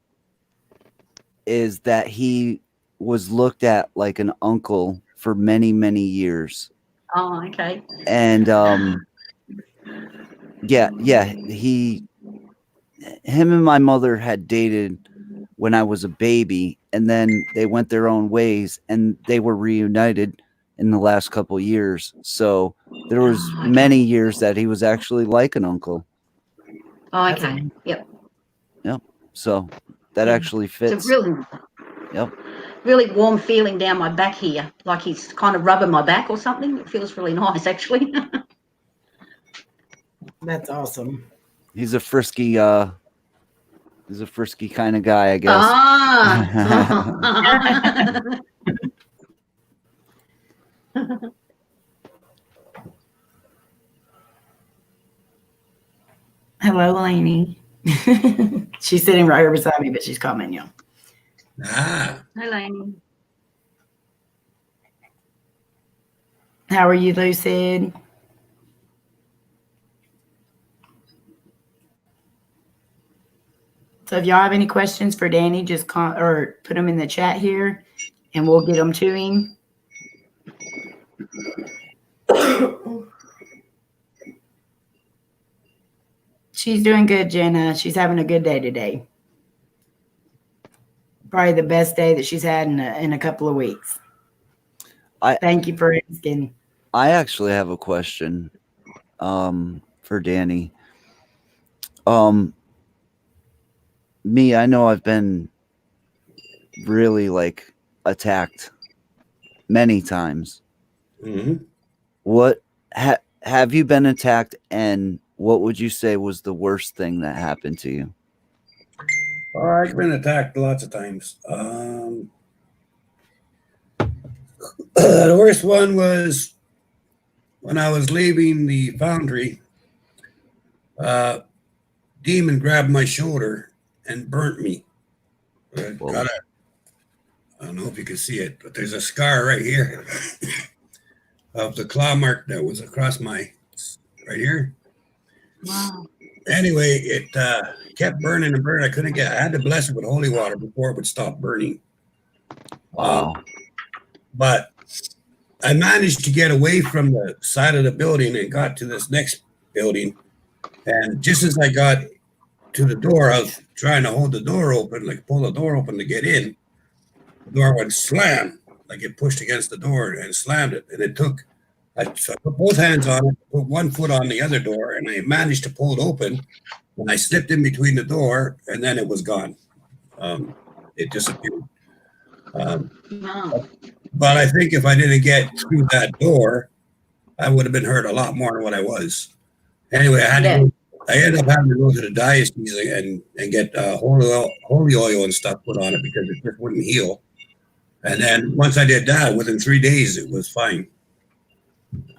that he was looked at like an uncle for many, many years. Oh, okay. And him and my mother had dated when I was a baby, and then they went their own ways, and they were reunited in the last couple of years. So there was many years that he was actually like an uncle. Oh, okay. Yep. So that actually fits. It's a real. Yep. really warm feeling down my back here, like he's kind of rubbing my back or something. It feels really nice, actually. That's awesome. He's a frisky kind of guy, I guess. Ah. Hello, Lainey. She's sitting right here beside me, but she's calling you. Ah, Hi, Lainey. How are you, Lucid? So if y'all have any questions for Danny, just call or put them in the chat here, and we'll get them to him. She's doing good, Jenna. She's having a good day today. Probably the best day that she's had in a couple of weeks. Thank you for asking. I actually have a question for Danny. Me, I know I've been really like attacked many times. Mm-hmm. What have you been attacked, and what would you say was the worst thing that happened to you? I've been attacked lots of times. The worst one was when I was leaving the foundry. Demon grabbed my shoulder and burnt me. I don't know if you can see it, but there's a scar right here of the claw mark that was across my right here. Wow. Anyway, it kept burning and burning. I had to bless it with holy water before it would stop burning. Wow. But I managed to get away from the side of the building and got to this next building. And just as I got to the door, I was trying to hold the door open, like pull the door open to get in. The door went slam, like it pushed against the door and slammed it. And I put both hands on it, put one foot on the other door, and I managed to pull it open. And I slipped in between the door, and then it was gone. It disappeared. Wow. But I think if I didn't get through that door, I would have been hurt a lot more than what I was. Anyway, I ended up having to go to the diocese and get holy oil and stuff put on it because it just wouldn't heal. And then once I did that, within 3 days, it was fine.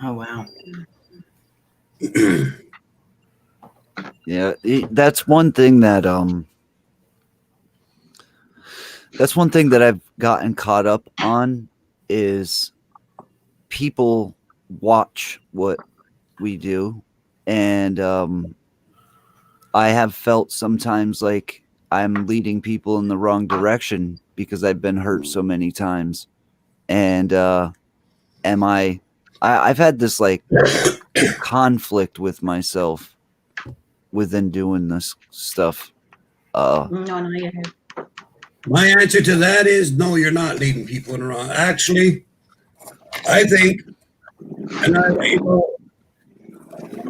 Oh, wow. Yeah, that's one thing that I've gotten caught up on is people watch what we do, and I have felt sometimes like I'm leading people in the wrong direction because I've been hurt so many times. And I've had this like conflict with myself within doing this stuff. No, you have. My answer to that is no, you're not leading people in the wrong. Actually, I think, and I'm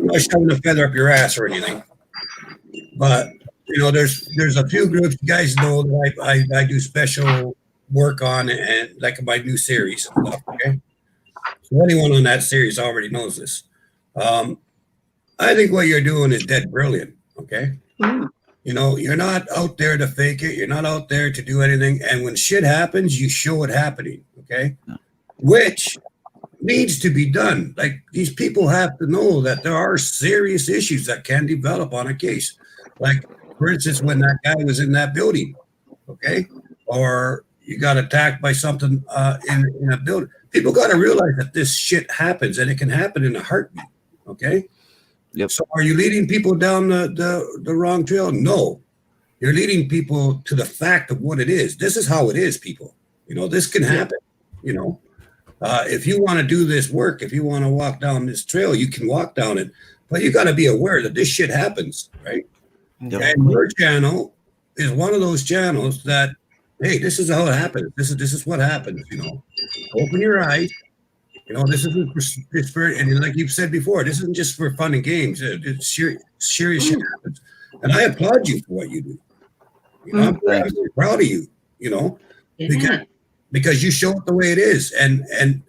not shoving a feather up your ass or anything, but there's a few groups you guys know that I do special work on, and like my new series and stuff. Okay, so anyone on that series already knows this. I think what you're doing is dead brilliant. Okay. Mm. You're not out there to fake it. You're not out there to do anything. And when shit happens, you show it happening. Okay. Which needs to be done. Like, these people have to know that there are serious issues that can develop on a case. Like, for instance, when that guy was in that building. Okay. Or you got attacked by something in a building. People got to realize that this shit happens, and it can happen in a heartbeat. Okay. Yep. So are you leading people down the wrong trail? No. You're leading people to the fact of what it is. This is how it is, people. This can happen. If you want to do this work, if you want to walk down this trail, you can walk down it. But you got to be aware that this shit happens, right? Yep. And your channel is one of those channels that, hey, this is how it happens. This is what happens, Open your eyes. This isn't for, and like you've said before, this isn't just for fun and games. It's serious shit happens. And I applaud you for what you do. I'm very proud of you, because because you show it the way it is, and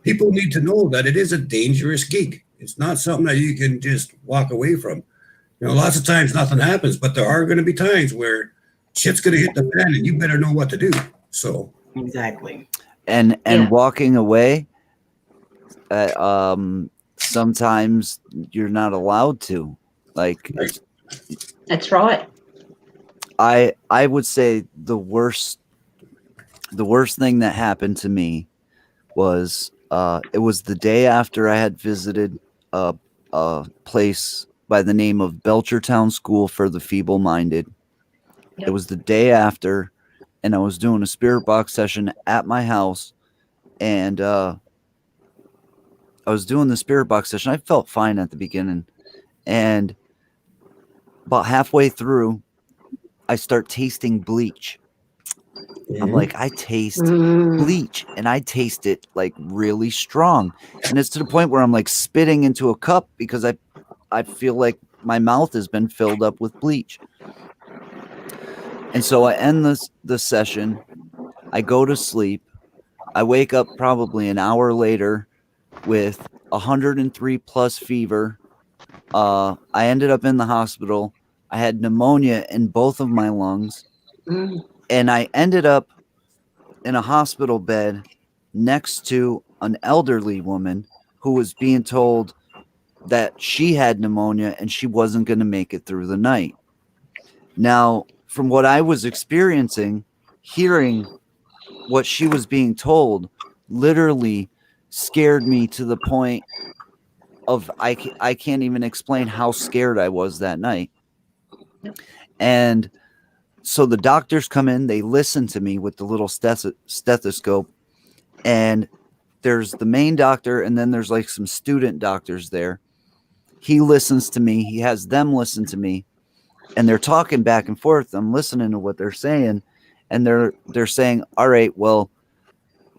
people need to know that it is a dangerous gig. It's not something that you can just walk away from. You know, lots of times nothing happens, but there are going to be times where shit's going to hit the fan, and you better know what to do. So Exactly. And Yeah. walking away, sometimes you're not allowed to. Like, That's right. I would say the worst thing that happened to me was it was the day after I had visited a place by the name of Belchertown School for the Feeble-Minded. Yep. It was the day after, and I was doing a spirit box session at my house, and I was doing the spirit box session. I felt fine at the beginning, and about halfway through, I start tasting bleach. I'm like, I taste bleach, and I taste it like really strong, and it's to the point where I'm like spitting into a cup because I feel like my mouth has been filled up with bleach. And so I end the session. I go to sleep. I wake up probably an hour later with 103 plus fever. I ended up in the hospital. I had pneumonia in both of my lungs, and I ended up in a hospital bed next to an elderly woman who was being told that she had pneumonia and she wasn't going to make it through the night. Now, from what I was experiencing, hearing what she was being told literally scared me to the point of I can't even explain how scared I was that night. And so the doctors come in, they listen to me with the little stethoscope, and there's the main doctor, and then there's like some student doctors there. He listens to me, he has them listen to me, and they're talking back and forth. I'm listening to what they're saying, and they're saying, all right, well,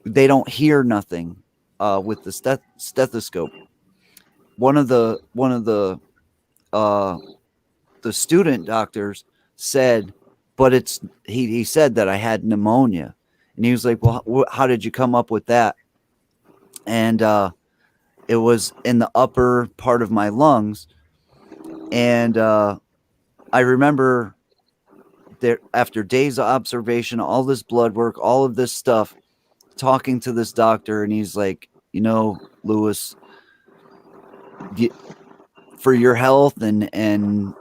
they don't hear nothing with the stethoscope. One of the student doctors said, but he said that I had pneumonia, and he was like, well, how did you come up with that? And it was in the upper part of my lungs, and I remember there, after days of observation, all this blood work, all of this stuff, talking to this doctor, and he's like, you know, Lewis, for your health, and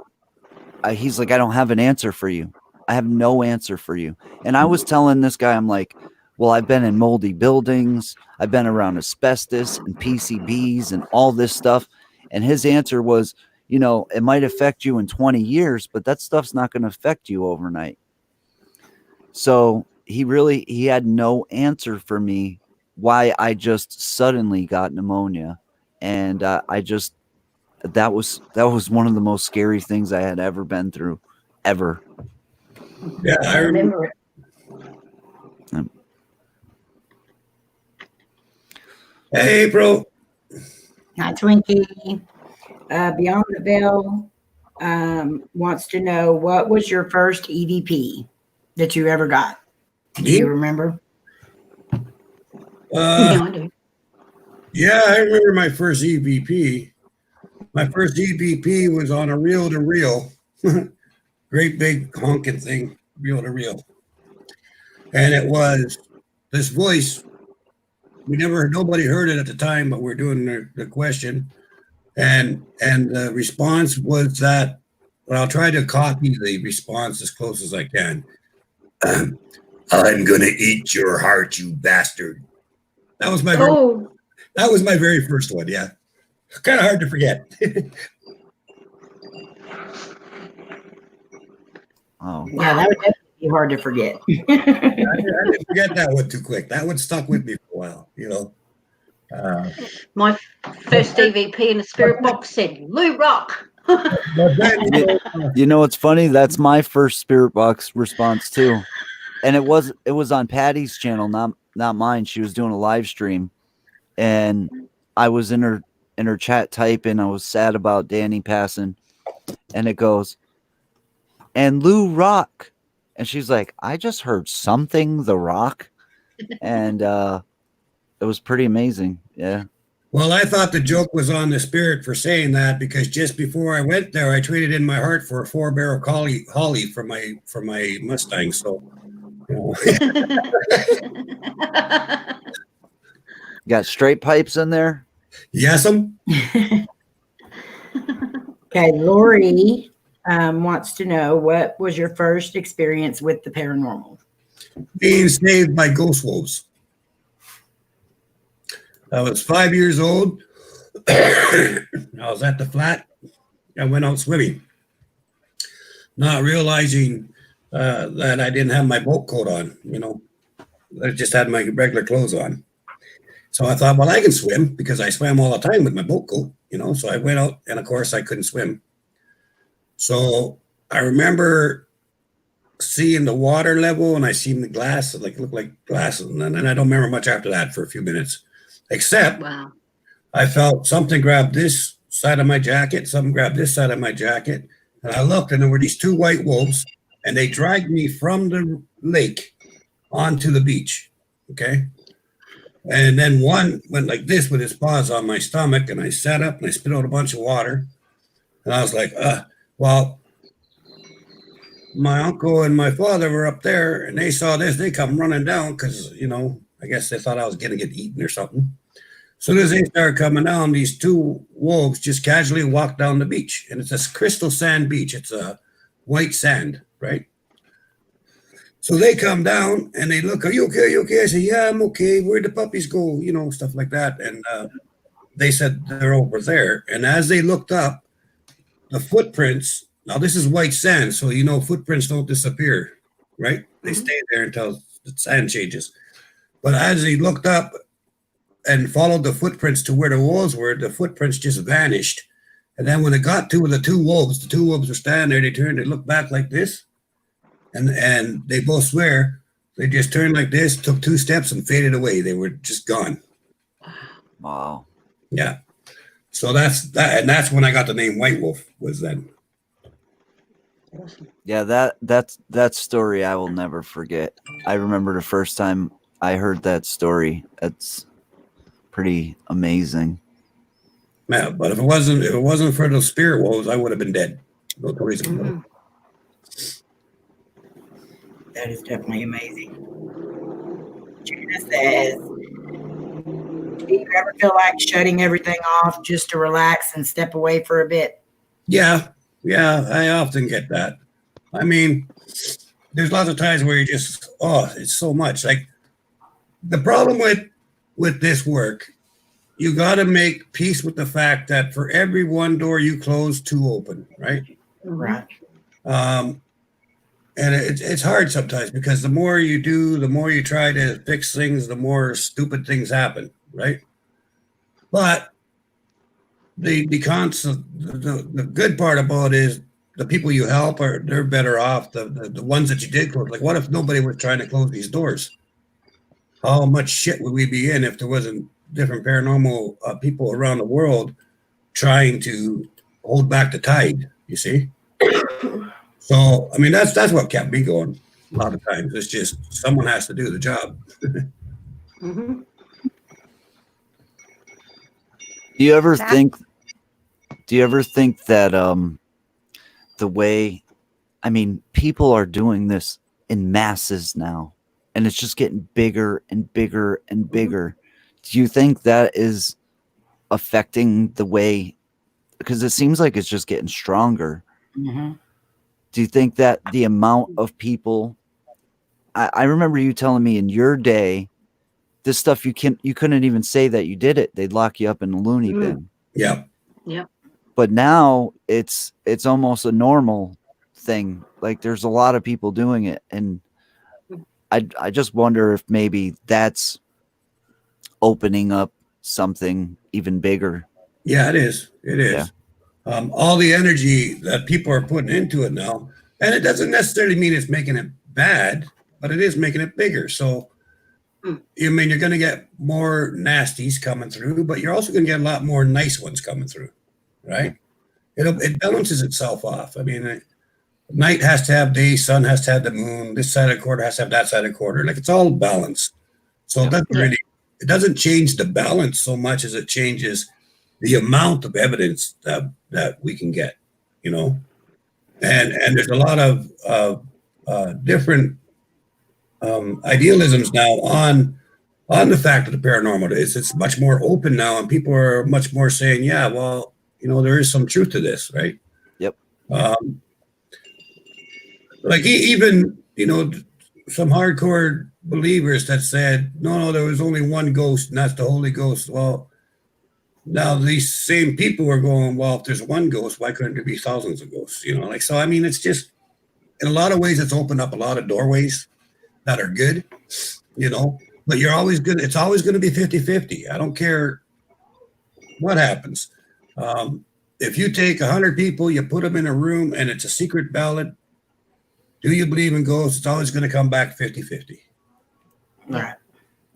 he's like, I don't have an answer for you. I have no answer for you. And I was telling this guy, I'm like, well, I've been in moldy buildings, I've been around asbestos and PCBs and all this stuff. And his answer was, you know, it might affect you in 20 years, but that stuff's not going to affect you overnight. So he had no answer for me why I just suddenly got pneumonia. And that was one of the most scary things I had ever been through, ever. Yeah, I remember it. Hey, April. Hi, Twinkie. Beyond the Veil wants to know, what was your first EVP that you ever got? Do you remember? Yeah, I do. Yeah, I remember my first EVP. My first EVP was on a reel-to-reel, great big honking thing, reel-to-reel. And it was this voice. Nobody heard it at the time, but we're doing the question. And the response was that, well, I'll try to copy the response as close as I can. I'm going to eat your heart, you bastard. That was my very first one, yeah. Kind of hard to forget. Oh, yeah, that would definitely be hard to forget. I didn't forget that one too quick. That one stuck with me for a while, you know. My first EVP in the spirit box said Lou Rock. You know what's funny? That's my first spirit box response too, and it was on Patty's channel, not mine. She was doing a live stream, and I was in her chat typing. I was sad about Danny passing, and it goes, and Lou Rock, and she's like, I just heard something, The Rock. and it was pretty amazing. Yeah. Well, I thought the joke was on the spirit for saying that, because just before I went there, I traded in my heart for a 4-barrel Holly for my Mustang. So, you know. Got straight pipes in there? Yes, Okay, Lori wants to know, what was your first experience with the paranormal? being saved by ghost wolves. I was 5 years old. I was at the flat. I went out swimming, not realizing that I didn't have my boat coat on. You know, I just had my regular clothes on. So I thought, well, I can swim because I swam all the time with my boat coat. You know, so I went out, and of course, I couldn't swim. So I remember seeing the water level, and I seen the glass, like it looked like glass, and then I don't remember much after that for a few minutes, except Wow. I felt something grab this side of my jacket, something grabbed this side of my jacket, and I looked, and there were these 2 white wolves, and they dragged me from the lake onto the beach. Okay. And then one went like this with his paws on my stomach, and I sat up and I spit out a bunch of water. And I was like, well, my uncle and my father were up there, and they saw this. They come running down because, you know, I guess they thought I was going to get eaten or something. As soon as they started coming down, these 2 wolves just casually walked down the beach. And it's a crystal sand beach. It's a white sand, right? So they come down and they look, are you okay? Are you okay? I say, yeah, I'm okay. Where'd the puppies go? You know, stuff like that. And they said they're over there. And as they looked up, the footprints, now this is white sand, so you know footprints don't disappear, right? They stay there until the sand changes. But as they looked up and followed the footprints to where the wolves were, the footprints just vanished. And then when it got to the two wolves were standing there, they turned, they looked back like this. And they both swear they just turned like this, took 2 steps and faded away. They were just gone. Wow. Yeah. So that's that, and that's when I got the name White Wolf, was then. Yeah, that story I will never forget. I remember the first time I heard that story. It's pretty amazing. Yeah, but if it wasn't for those spirit wolves, I would have been dead. No reason. That is definitely amazing. Gina says, do you ever feel like shutting everything off just to relax and step away for a bit? Yeah, I often get that. I mean, there's lots of times where you just, it's so much. Like, the problem with this work, you got to make peace with the fact that for every one door you close, 2 open, right? Right. And it's hard sometimes because the more you do, the more you try to fix things, the more stupid things happen, right? But the good part about it is the people you help they're better off. The ones that you did close, like what if nobody was trying to close these doors? How much shit would we be in if there wasn't different paranormal people around the world trying to hold back the tide? You see. So, I mean, that's what kept me going a lot of times. It's just someone has to do the job. Do you ever think that the way, I mean, people are doing this in masses now, and it's just getting bigger and bigger and bigger. Do you think that is affecting the way, because it seems like it's just getting stronger? Mm-hmm. Do you think that the amount of people, I remember you telling me in your day, this stuff you couldn't even say that you did it. They'd lock you up in a loony bin. Yeah. Yeah. But now it's almost a normal thing. Like there's a lot of people doing it. And I just wonder if maybe that's opening up something even bigger. Yeah, it is. It is. Yeah. All the energy that people are putting into it now, and it doesn't necessarily mean it's making it bad, but it is making it bigger. So, I mean, you're going to get more nasties coming through, but you're also going to get a lot more nice ones coming through, right? It balances itself off. I mean, night has to have day, sun has to have the moon, this side of the quarter has to have that side of the quarter. Like it's all balanced. So it doesn't change the balance so much as it changes the amount of evidence that we can get, you know. And there's a lot of different idealisms now on the fact of the paranormal. It's much more open now, and people are much more saying, yeah, well, you know, there is some truth to this, right? Yep. Like even, you know, some hardcore believers that said, no, there was only one ghost, and that's the Holy Ghost. Well, now these same people are going, well, if there's one ghost, why couldn't there be thousands of ghosts? You know, like, so, I mean, it's just, in a lot of ways, it's opened up a lot of doorways that are good, you know, but you're always good. It's always going to be 50-50. I don't care what happens. If you take 100 people, you put them in a room and it's a secret ballot, do you believe in ghosts? It's always going to come back 50-50.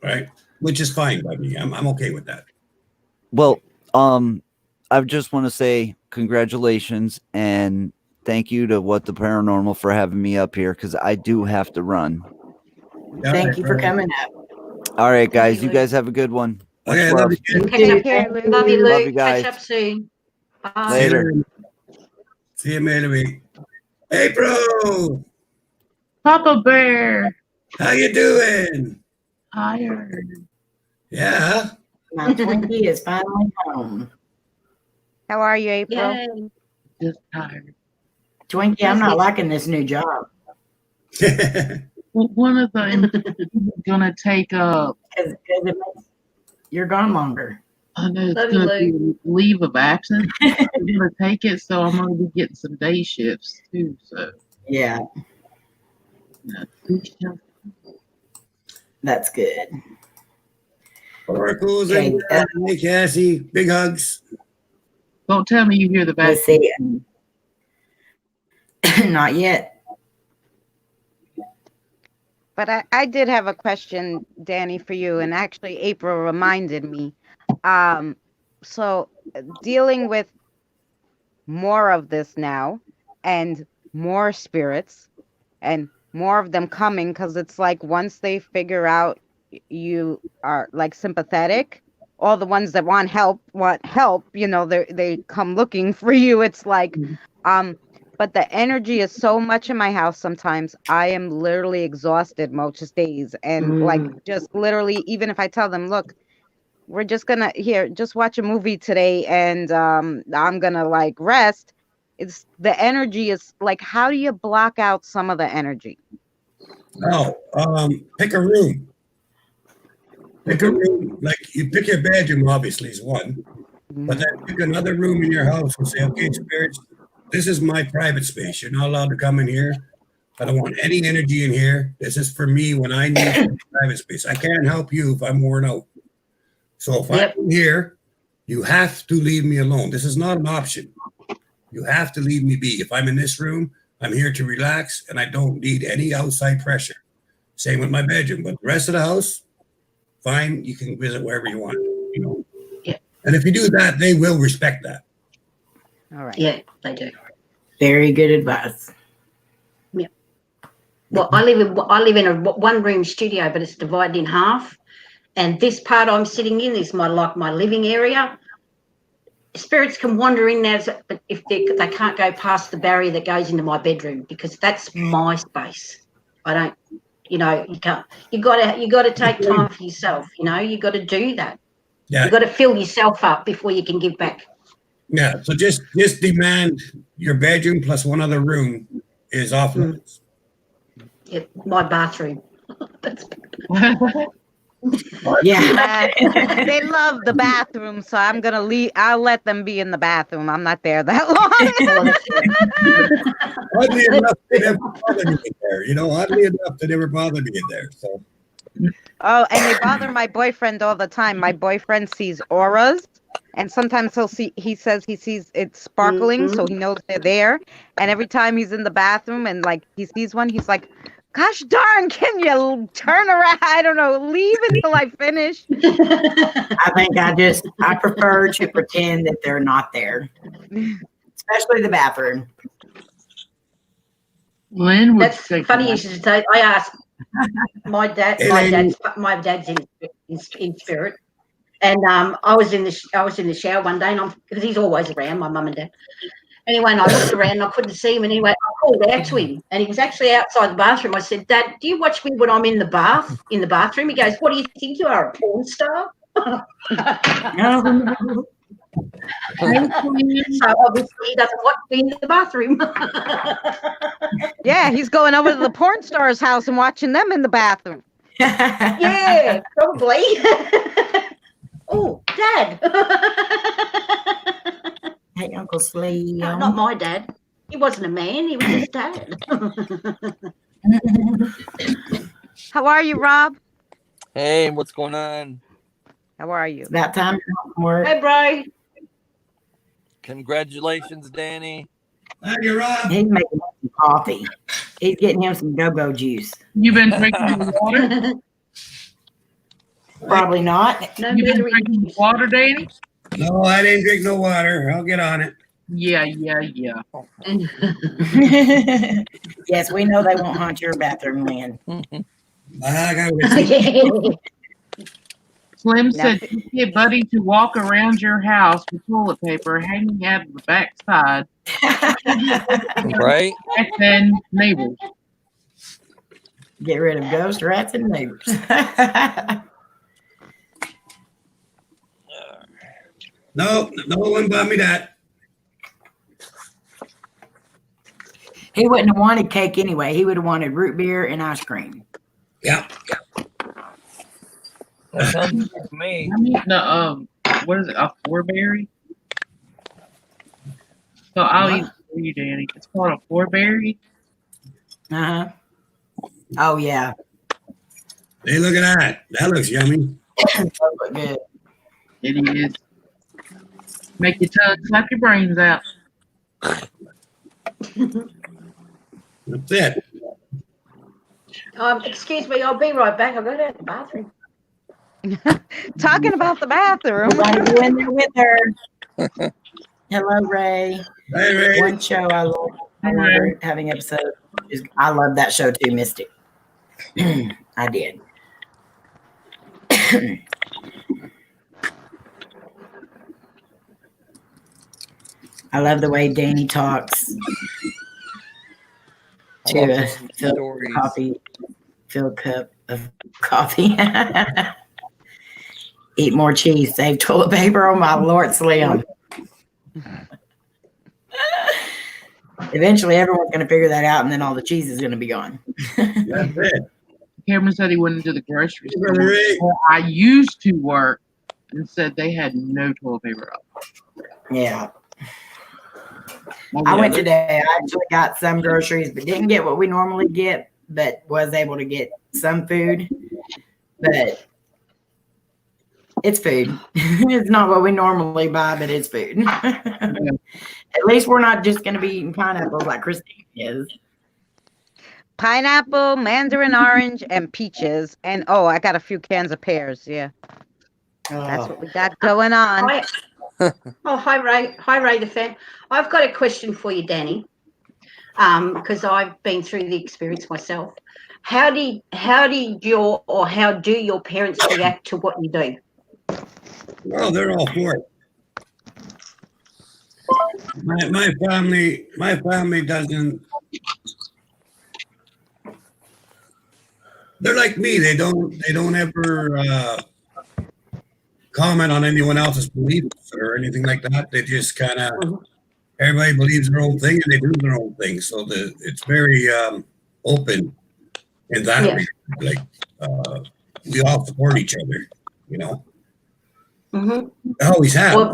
Right. Which is fine by me. I'm okay with that. Well, I just want to say congratulations and thank you to What the Paranormal for having me up here, because I do have to run. Thank you for coming up. All right, guys. You guys have a good one. Okay, Much love. Catch up here, Lou. Love you, Lou. Love you guys. Catch up soon. Bye. Later. See you, maybe. April, Papa Bear. how you doing? Tired. Yeah. My Twinkie is finally home. How are you, April? Yay. Just tired. Twinkie, I'm not liking this new job. Well, one of the is gonna take a. Because you're gone longer. I know it's Love you, gonna be a leave of absence. I'm gonna take it, so I'm gonna be getting some day shifts too. So Yeah, that's good. Oracles Okay, and hey, Cassie, big hugs. don't tell me you hear the back. Let's see. Not yet. But I did have a question, Danny, for you, and actually April reminded me. So dealing with more of this now and more spirits and more of them coming, because it's like once they figure out you are like sympathetic, all the ones that want help, you know, they come looking for you. It's like, but the energy is so much in my house sometimes. I am literally exhausted most days. And like just literally, even if I tell them, look, we're just gonna just watch a movie today and I'm gonna like rest. It's the energy is like, how do you block out some of the energy? Oh, pick a room. Pick a room. Like you pick your bedroom, obviously, is one. But then pick another room in your house and say, okay, spirits, this is my private space. You're not allowed to come in here. I don't want any energy in here. This is for me when I need private space. I can't help you if I'm worn out. So if I'm here, you have to leave me alone. This is not an option. You have to leave me be. If I'm in this room, I'm here to relax and I don't need any outside pressure. Same with my bedroom. But the rest of the house, fine, you can visit wherever you want. You know? Yeah. And if you do that, they will respect that. All right. Yeah, they do. Very good advice. Yeah. Well, I live in a one room studio, but it's divided in half. And this part I'm sitting in is my living area. Spirits can wander in there, but if they can't go past the barrier that goes into my bedroom, because that's my space. I don't, you know, you can't. You got to take time for yourself. You know, you got to do that. Yeah. You got to fill yourself up before you can give back. Yeah. So just demand your bedroom plus one other room is off limits. Yeah, my bathroom. That's Yeah. They love the bathroom, so I'm gonna leave. I'll let them be in the bathroom. I'm not there that long. Oddly enough, they never bother me in there. You know, oddly enough, they never bother me in there. So. Oh, and they bother my boyfriend all the time. My boyfriend sees auras, and sometimes he says he sees it sparkling, so he knows they're there. And every time he's in the bathroom and like he sees one, he's like, gosh darn, can you turn around? I don't know, leave until I finish. I think I prefer to pretend that they're not there, especially the bathroom. Lynn would That's funny you should say. I my dad's in spirit, and I was in the shower one day, and because he's always around, my mum and dad. Anyway, and I looked around and I couldn't see him. Anyway, I called out to him, and he was actually outside the bathroom. I said, "Dad, do you watch me when I'm in the bathroom?" He goes, "What do you think you are, a porn star?" So obviously he doesn't watch me in the bathroom. Yeah, he's going over to the porn star's house and watching them in the bathroom. Yeah, probably. Oh, Dad. Hey, Uncle Slim. No, not my dad. He wasn't a man. He was his dad. How are you, Rob? Hey, what's going on? How are you? It's about time to work. Hey, bro. Congratulations, Danny. Thank you, Rob. He's making some coffee. He's getting him some go-go juice. You been drinking water? Probably not. No, You been drinking water, Danny? No, I didn't drink no water. I'll get on it. Yeah. Yes, we know they won't haunt your bathroom, Lynn. I got Slim said you get Buddy to walk around your house with toilet paper hanging out of the back side. Right? And then neighbors. Get rid of ghosts, rats, and neighbors. no one bought me that. He wouldn't have wanted cake anyway. He would have wanted root beer and ice cream. Yeah. That sounds good to me. I'm eating what is it, a four-berry? So I'll eat it for you, Danny. It's called a four-berry. Uh-huh. Oh, yeah. Hey, look at that. That looks yummy. That look good. It is. Make your tongue slap your brains out. That's it. Excuse me, I'll be right back. I'll go down to the bathroom. Talking about the bathroom. Want to go in there with her? Hello, Ray. Hey, Ray. One show I love having episodes. I love that show too, Mystic. I did. I love the way Danny talks to a filled cup of coffee. Eat more cheese, save toilet paper. Oh my Lord, Slim. Eventually, everyone's going to figure that out, and then all the cheese is going to be gone. That's it. Cameron said he went into the grocery store where I used to work and said they had no toilet paper up. Yeah. I went today. I actually got some groceries, but didn't get what we normally get, but was able to get some food. But it's food. It's not what we normally buy, but it's food. At least we're not just going to be eating pineapples like Christine is. Pineapple, mandarin orange, and peaches. And I got a few cans of pears. Yeah. That's what we got going on. Hi, Ray. Hi, Ray the fan. I've got a question for you, Danny, because I've been through the experience myself. How do your parents react to what you do? Well, they're all for it. My family doesn't. They're like me. They don't ever comment on anyone else's beliefs or anything like that. They just kind of everybody believes their own thing and they do their own thing. So it's very open in that way. Like we all support each other, you know. Mm-hmm. I always have. Well,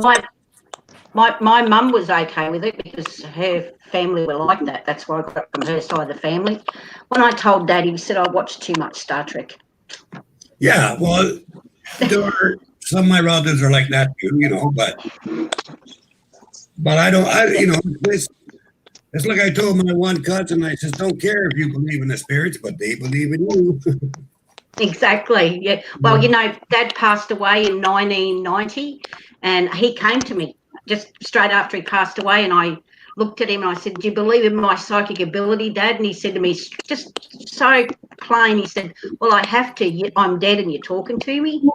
my mum was okay with it because her family were like that. That's where I got it from her side of the family. When I told Daddy, he said I watched too much Star Trek. Yeah, well, some of my relatives are like that too, you know, but I don't, you know, it's like I told my one cousin, I says, don't care if you believe in the spirits, but they believe in you. Exactly. Yeah. Well, you know, Dad passed away in 1990, and he came to me just straight after he passed away, and I looked at him and I said, "Do you believe in my psychic ability, Dad?" And he said to me, just so plain, he said, "Well, I have to. I'm dead and you're talking to me."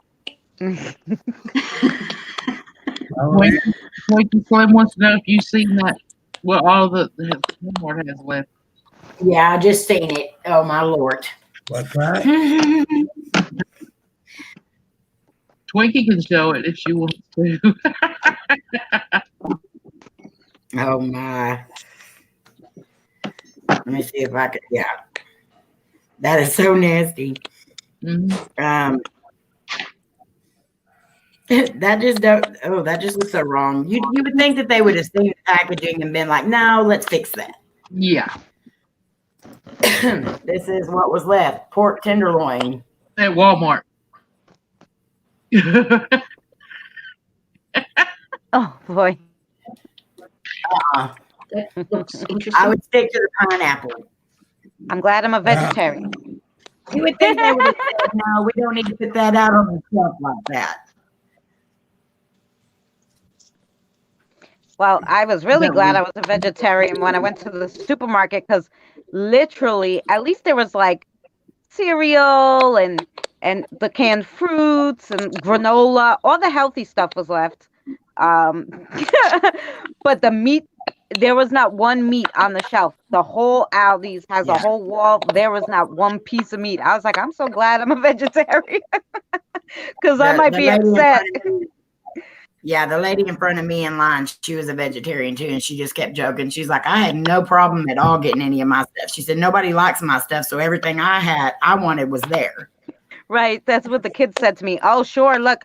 Twinkie Slim wants to know if you've seen that, what all the Walmart has left. Yeah, I just seen it. Oh my Lord. What's that? Twinkie can show it if she wants to. Oh my. Let me see if I could. Yeah. That is so nasty. Mm-hmm. That just don't. Oh, that just looks so wrong. You would think that they would have seen the packaging and been like, "No, let's fix that." Yeah. This is what was left: pork tenderloin at Walmart. Oh boy. That looks interesting. I would stick to the pineapple. I'm glad I'm a vegetarian. You would think they would have said, "No, we don't need to put that out on the shelf like that." Well, I was really glad I was a vegetarian when I went to the supermarket because literally, at least there was like cereal and the canned fruits and granola. All the healthy stuff was left. But the meat, there was not one meat on the shelf. The whole Aldi's has a whole wall. There was not one piece of meat. I was like, I'm so glad I'm a vegetarian because I might be upset. Yeah, the lady in front of me in line, she was a vegetarian too, and she just kept joking. She's like, I had no problem at all getting any of my stuff. She said, nobody likes my stuff, so everything I wanted was there. Right, that's what the kids said to me. Oh, sure, look,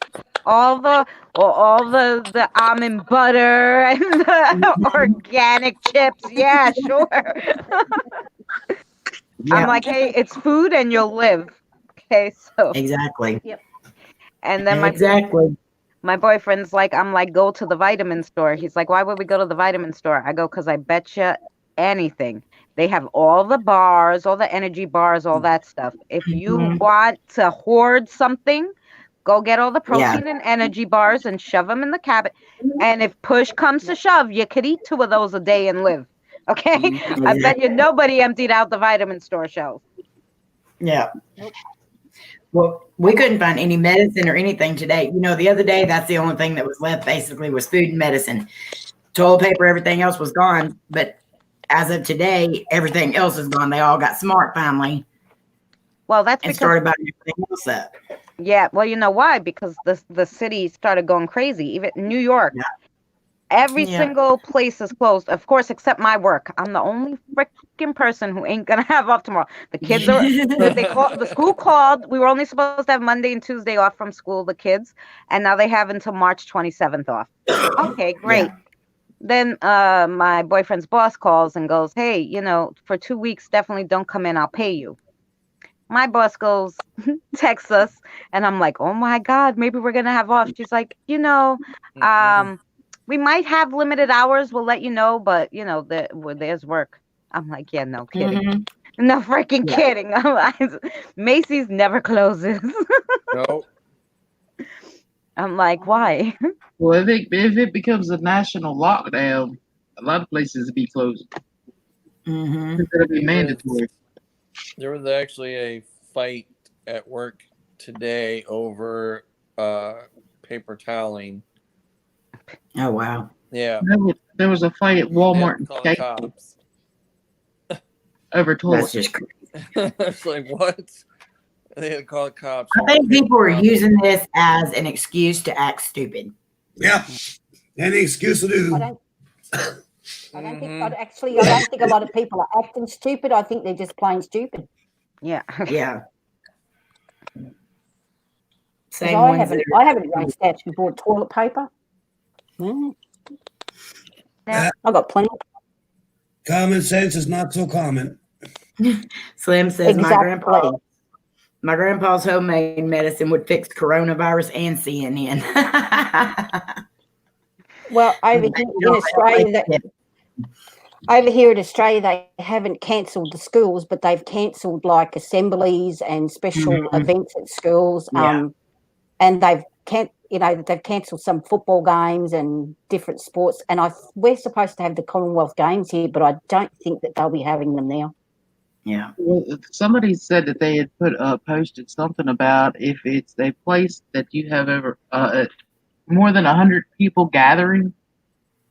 all the almond butter and the organic chips. Yeah, sure. I'm like, hey, it's food and you'll live. Okay, so exactly. Yep. And then my boyfriend's like, I'm like, go to the vitamin store. He's like, why would we go to the vitamin store? I go, because I bet you anything. They have all the bars, all the energy bars, all that stuff. If you want to hoard something, go get all the protein and energy bars and shove them in the cabinet. And if push comes to shove, you could eat 2 of those a day and live. Okay? I bet you nobody emptied out the vitamin store shelf. Yeah. Nope. Well, we couldn't find any medicine or anything today. You know, the other day, that's the only thing that was left basically was food and medicine. Toilet paper, everything else was gone. But as of today, everything else is gone. They all got smart finally. Well, that's and started buying everything else up. Yeah, well, you know why? Because the city started going crazy. Even New York, every single place is closed. Of course, except my work. I'm the only freaking person who ain't gonna have off tomorrow. The kids are. The school called. We were only supposed to have Monday and Tuesday off from school, the kids, and now they have until March 27th off. Okay, great. Yeah. Then my boyfriend's boss calls and goes, hey, you know, for 2 weeks, definitely don't come in. I'll pay you. My boss goes, texts us, and I'm like, oh my God, maybe we're going to have off. She's like, you know, we might have limited hours. We'll let you know, but, you know, there's work. I'm like, yeah, no kidding. Mm-hmm. No freaking kidding. Macy's never closes. No. I'm like, why? Well, if it becomes a national lockdown, a lot of places will be closed. Mm-hmm. It'll be mandatory. There was actually a fight at work today over paper toweling. Oh wow! Yeah, there was a fight at Walmart and cops over toilet. That's just crazy. It's like what? They had to call the cops. I think people are using this as an excuse to act stupid. Yeah, any excuse to do. I don't think a lot of people are acting stupid. I think they're just plain stupid. Yeah. Yeah. I haven't run stats and bought toilet paper. Yeah. I've got plenty. Common sense is not so common. Slim says my grandpa's homemade medicine would fix coronavirus and CNN. Well, over here in Australia, they haven't cancelled the schools, but they've cancelled like assemblies and special events at schools. And they've you know, they've cancelled some football games and different sports. And we're supposed to have the Commonwealth Games here, but I don't think that they'll be having them now. Yeah. Well, somebody said that they had posted something about if it's a place that you have ever more than 100 people gathering,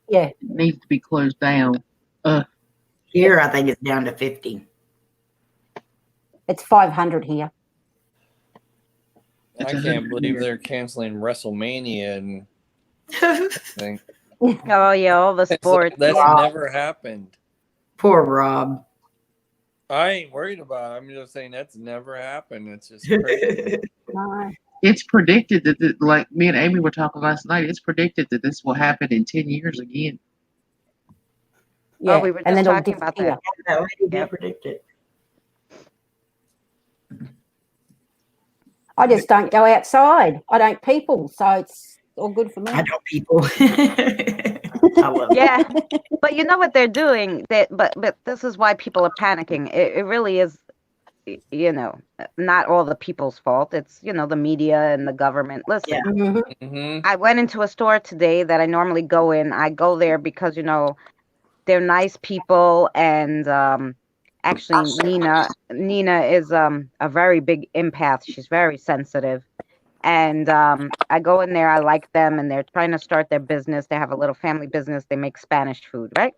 Yeah, it needs to be closed down. Here, I think it's down to 50. it's 500 here. I can't believe they're canceling WrestleMania and thing. Oh yeah, all the sports. That's yeah. never happened. Poor Rob. I ain't worried about it. I'm just saying that's never happened. It's just crazy. It's predicted that, like me and Amy were talking last night, it's predicted that this will happen in 10 years again. Yeah, Oh, we were just talking about that. That lady did Yep. predict it. I just don't go outside. I don't people, so it's all good for me. I don't people. I love Yeah, but you know what they're doing. But this is why people are panicking. It really is, you know, not all the people's fault. It's, you know, the media and the government. Listen, Mhm. I went into a store today that I normally go in. I go there because, you know, they're nice people, and actually Nina is a very big empath. She's very sensitive. And I go in there, I like them, and they're trying to start their business. They have a little family business. They make Spanish food, right?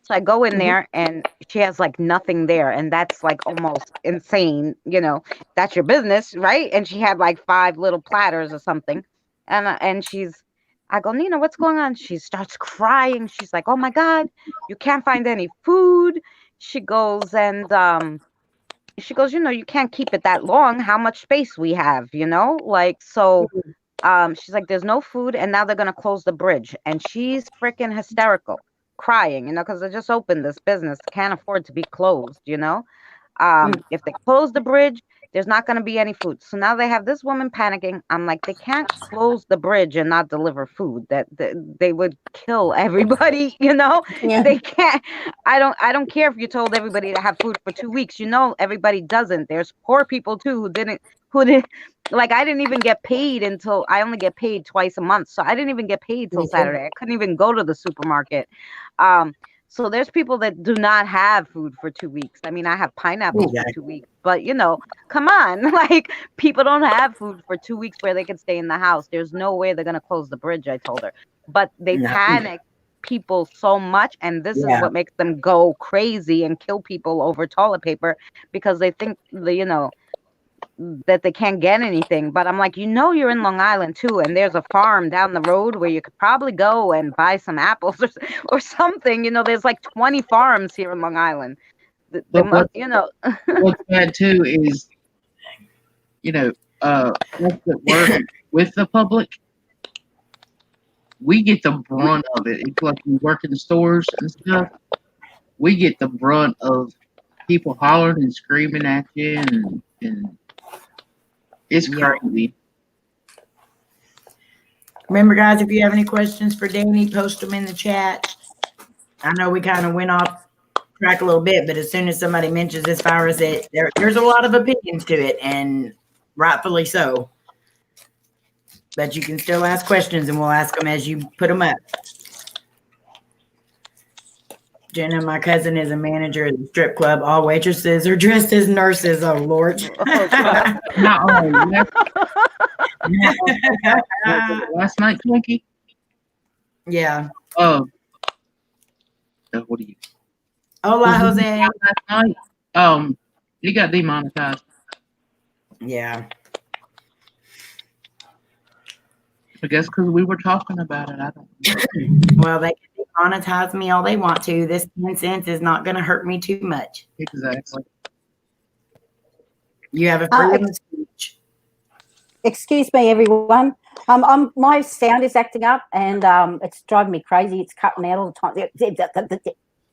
So I go in there, and she has like nothing there, and that's like almost insane. You know, that's your business, right? And she had like 5 little platters or something, and I go, Nina, what's going on? She starts crying. She's like, oh my God, you can't find any food. She goes, you know, you can't keep it that long. How much space we have, you know? Like, so she's like, there's no food, and now they're gonna close the bridge. And she's freaking hysterical, crying, you know, because they just opened this business, can't afford to be closed, you know. If they close the bridge, there's not going to be any food. So now they have this woman panicking. I'm like, they can't close the bridge and not deliver food. That they would kill everybody, you know. Yeah. They can't. I don't care if you told everybody to have food for 2 weeks. You know, everybody doesn't. There's poor people too who didn't. Like, I didn't even get paid until I only get paid twice a month. So I didn't even get paid till Saturday. I couldn't even go to the supermarket. So there's people that do not have food for 2 weeks. I mean, I have pineapples for 2 weeks, but you know, come on, like, people don't have food for 2 weeks where they can stay in the house. There's no way they're gonna close the bridge, I told her. But they panic people so much, and this is what makes them go crazy and kill people over toilet paper, because they think you know, that they can't get anything. But I'm like, you know, you're in Long Island too, and there's a farm down the road where you could probably go and buy some apples or something. You know, there's like 20 farms here in Long Island. You know, what's bad too is, you know, us that work with the public, we get the brunt of it. It's like we work in the stores and stuff. We get the brunt of people hollering and screaming at you, and it's crazy. Remember, guys, if you have any questions for Danny, post them in the chat. I know we kind of went off track a little bit, but as soon as somebody mentions this virus, there's a lot of opinions to it, and rightfully so. But you can still ask questions, and we'll ask them as you put them up. Jenna, my cousin, is a manager at the strip club. All waitresses are dressed as nurses. Oh, Lord. Last night, Twinkie? Yeah. Oh. What do you? Hola, Jose. Last night, he got demonetized. Yeah. I guess because we were talking about it. I don't know. Well, they can demonetize me all they want to. This 10 cents is not going to hurt me too much. Exactly. You have a freedom of speech. Excuse me, everyone. My sound is acting up, and it's driving me crazy. It's cutting out all the time.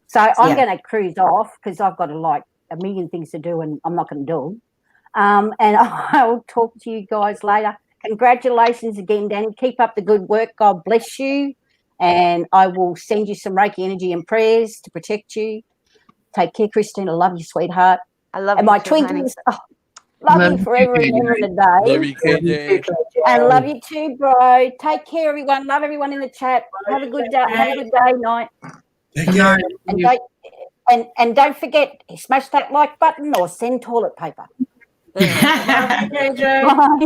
So I'm going to cruise off because I've got a million things to do, and I'm not going to do them. And I'll talk to you guys later. Congratulations again, Danny. Keep up the good work. God bless you. And I will send you some Reiki energy and prayers to protect you. Take care, Christine. I love you, sweetheart. I love and you my too, honey. Twinkies. Love Love you you forever too, and ever KJ. and a Love day. you, KJ. And love you too, bro. Take care, everyone. Love everyone in the chat. Have a good day. Have a good day, night. Take care. And don't forget, smash that like button or send toilet paper. KJ. Bye.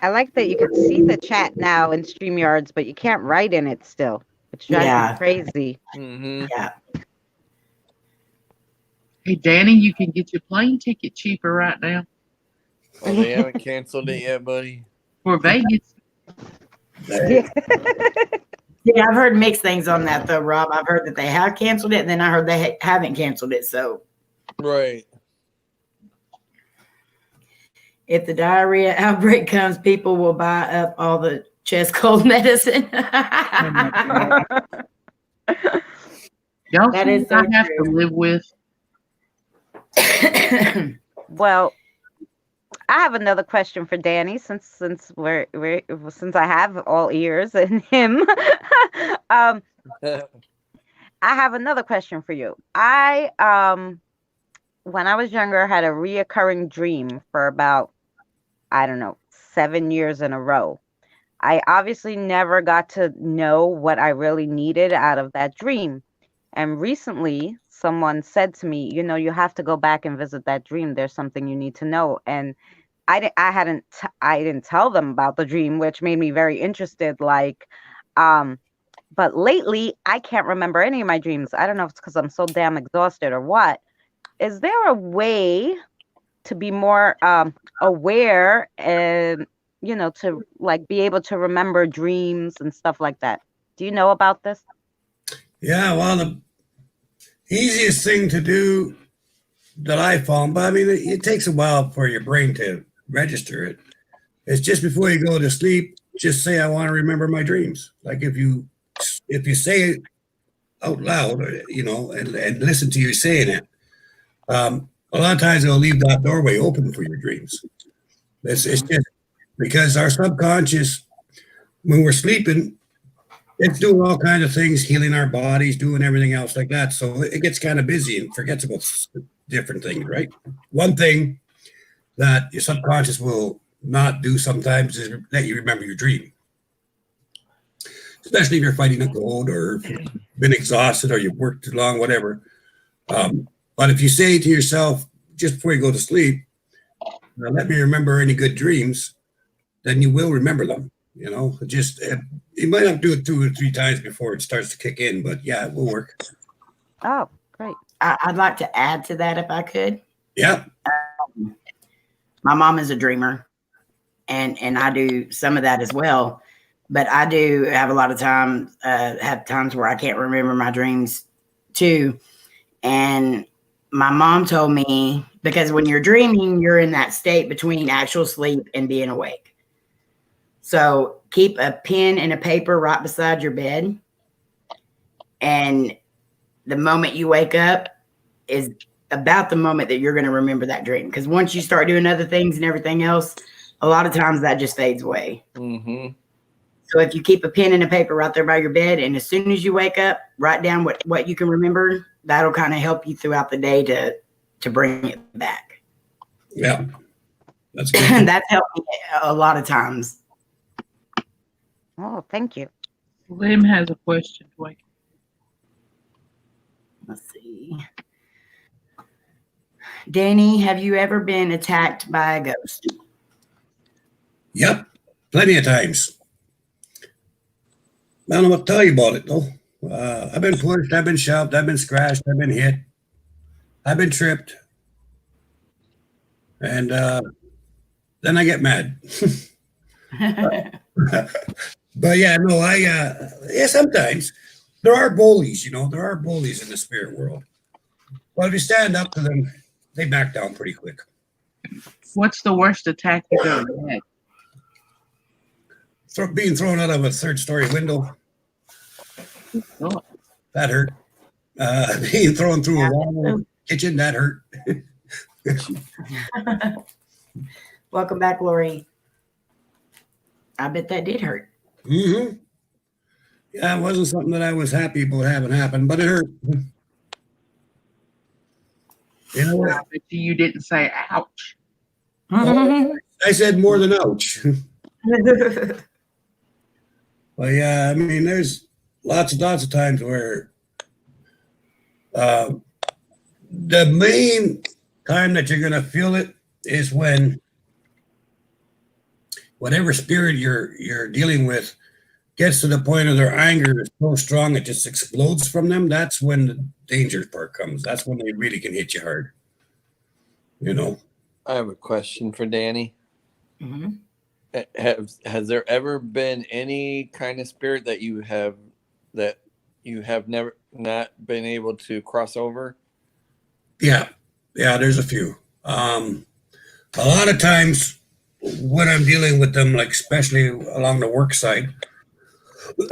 I like that you could see the chat now in StreamYards, but you can't write in it still, which drives Yeah. me crazy. Mm-hmm. Yeah. Hey, Danny, you can get your plane ticket cheaper right now Oh, they haven't canceled it yet, buddy. for Vegas. Yeah, I've heard mixed things on that though, Rob. I've heard that they have canceled it, and then I heard they haven't canceled it. So Right. if the diarrhea outbreak comes, people will buy up all the chest cold medicine. Y'all That see is what so I have true. to live with? Well, I have another question for Danny since I have all ears and him. I have another question for you. I when I was younger had a reoccurring dream for about, I don't know, 7 years in a row. I obviously never got to know what I really needed out of that dream. And recently someone said to me, you know, you have to go back and visit that dream. There's something you need to know. And I didn't tell them about the dream, which made me very interested. But lately I can't remember any of my dreams. I don't know if it's because I'm so damn exhausted or what. Is there a way to be more aware and, you know, to like be able to remember dreams and stuff like that? Do you know about this? Yeah, well, the easiest thing to do that I found, but I mean, it takes a while for your brain to register it. It's just before you go to sleep, just say, "I want to remember my dreams." Like if you say it out loud, you know, and listen to you saying it, a lot of times it'll leave that doorway open for your dreams. It's just because our subconscious, when we're sleeping, it's doing all kinds of things, healing our bodies, doing everything else like that. So it gets kind of busy and forgets about different things, right? One thing that your subconscious will not do sometimes is let you remember your dream. Especially if you're fighting a cold or if you've been exhausted or you've worked too long, whatever. But if you say to yourself, just before you go to sleep, let me remember any good dreams, then you will remember them. You know, you might have to do it 2 or 3 times before it starts to kick in, but yeah, it will work. Oh, great. I'd like to add to that if I could. Yeah. My mom is a dreamer, and I do some of that as well. But I do have a lot of have times where I can't remember my dreams too. And my mom told me, because when you're dreaming, you're in that state between actual sleep and being awake. So keep a pen and a paper right beside your bed. And the moment you wake up is about the moment that you're going to remember that dream. Because once you start doing other things and everything else, a lot of times that just fades away. Mm-hmm. So if you keep a pen and a paper right there by your bed, and as soon as you wake up, write down what you can remember, that'll kind of help you throughout the day to bring it back. Yeah. That's good. That's helped me a lot of times. Oh, thank you. Lim has a question. Wait. Let's see. Danny, have you ever been attacked by a ghost? Yep. Plenty of times. I don't know what to tell you about it, though. I've been pushed, I've been shoved, I've been scratched, I've been hit, I've been tripped. And then I get mad. But yeah, no, yeah, sometimes there are bullies, you know, there are bullies in the spirit world. But if you stand up to them, they back down pretty quick. What's the worst attack you've ever had? Being thrown out of a 3rd-story window. Oh. That hurt. Being thrown through a wall kitchen, that hurt. Welcome back, Lori. I bet that did hurt. Mm-hmm. Yeah, it wasn't something that I was happy about having happen, but it hurt. You know what? I bet you didn't say ouch. Oh, I said more than ouch. Well, yeah, I mean, there's lots of times where the main time that you're gonna feel it is when whatever spirit you're dealing with gets to the point of their anger is so strong it just explodes from them. That's when the danger part comes. That's when they really can hit you hard. You know. I have a question for Danny. Mhm. Has there ever been any kind of spirit that you have never not been able to cross over? Yeah, there's a few. A lot of times when I'm dealing with them, like especially along the work side,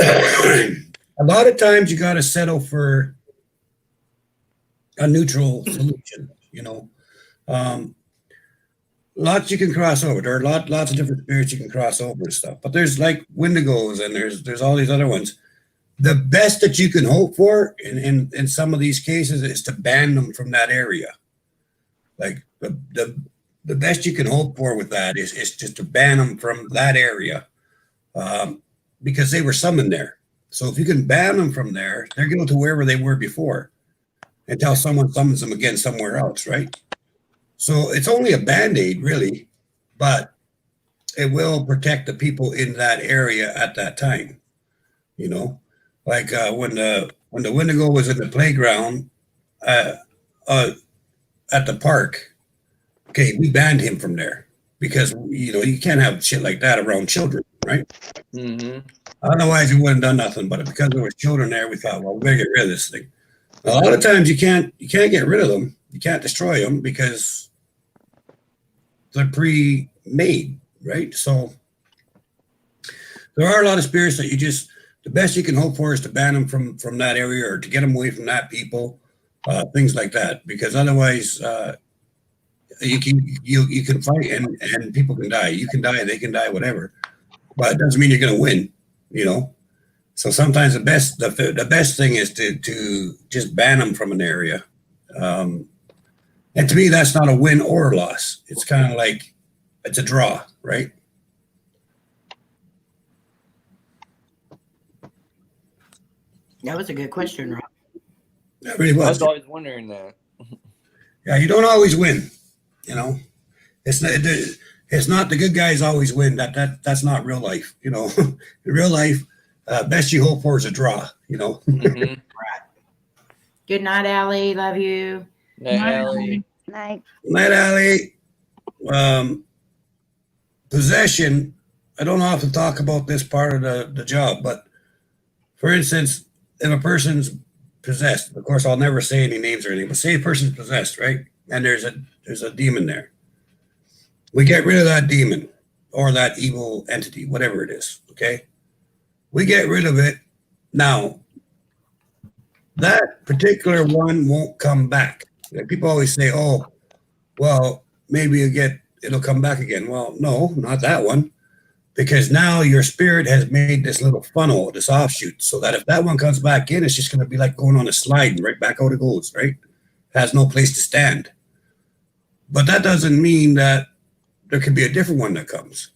a lot of times you got to settle for a neutral solution. You know, lots you can cross over. There are lots of different spirits you can cross over and stuff. But there's like Wendigos and there's all these other ones. The best that you can hope for in some of these cases is to ban them from that area. Like the best you can hope for with that is just to ban them from that area, because they were summoned there. So if you can ban them from there, they're going to wherever they were before until someone summons them again somewhere else, right? So it's only a band-aid, really, but it will protect the people in that area at that time. You know, like when the Wendigo was in the playground at the park. Okay, we banned him from there because you can't have shit like that around children, right? Mm-hmm. Otherwise, we wouldn't have done nothing. But because there was children there, we thought, well, we better get rid of this thing. A lot of times, you can't get rid of them. You can't destroy them because they're pre-made, right? So there are a lot of spirits that the best you can hope for is to ban them from that area or to get them away from that people, things like that. Because otherwise, you can fight and people can die. You can die, they can die, whatever. But it doesn't mean you're going to win, you know. So sometimes the best thing is to just ban them from an area. And to me, that's not a win or a loss. It's kind of like it's a draw, right? That was a good question, Rob. That really was. I was always wondering that. Yeah, you don't always win, you know. It's not the good guys always win. That's not real life, you know. In real life, best you hope for is a draw, you know. Mm-hmm. Right. Good night, Allie. Love you. Night, Allie. Night. Night, Allie. Possession. I don't often talk about this part of the job, but for instance, if a person's possessed, of course, I'll never say any names or anything, but say a person's possessed, right? And there's a demon there. We get rid of that demon or that evil entity, whatever it is, okay? We get rid of it. Now, that particular one won't come back. Like people always say, oh, well, maybe it'll come back again. Well, no, not that one. Because now your spirit has made this little funnel, this offshoot, so that if that one comes back in, it's just going to be like going on a slide and right back out it goes, right? It has no place to stand. But that doesn't mean that there could be a different one that comes,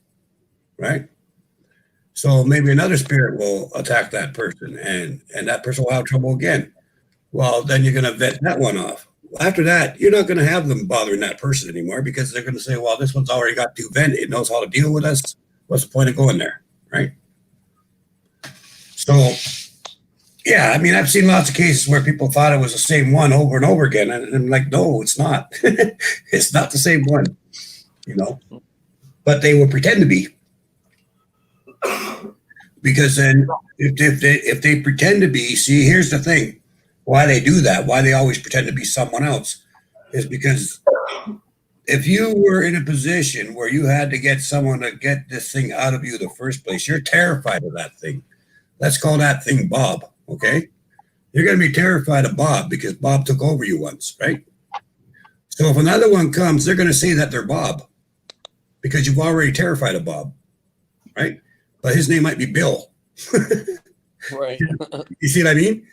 right? So maybe another spirit will attack that person and that person will have trouble again. Well, then you're going to vet that one off. After that, you're not going to have them bothering that person anymore because they're going to say, well, this one's already got two vent. It knows how to deal with us. What's the point of going there, right? So, yeah, I mean, I've seen lots of cases where people thought it was the same one over and over again. And I'm like, no, it's not. It's not the same one, you know. But they will pretend to be. Because then if they pretend to be, see, here's the thing. Why they do that, why they always pretend to be someone else, is because if you were in a position where you had to get someone to get this thing out of you in the first place, you're terrified of that thing. Let's call that thing Bob, okay? You're going to be terrified of Bob because Bob took over you once, right? So if another one comes, they're going to say that they're Bob because you've already terrified of Bob, right? But his name might be Bill. Right. You see what I mean?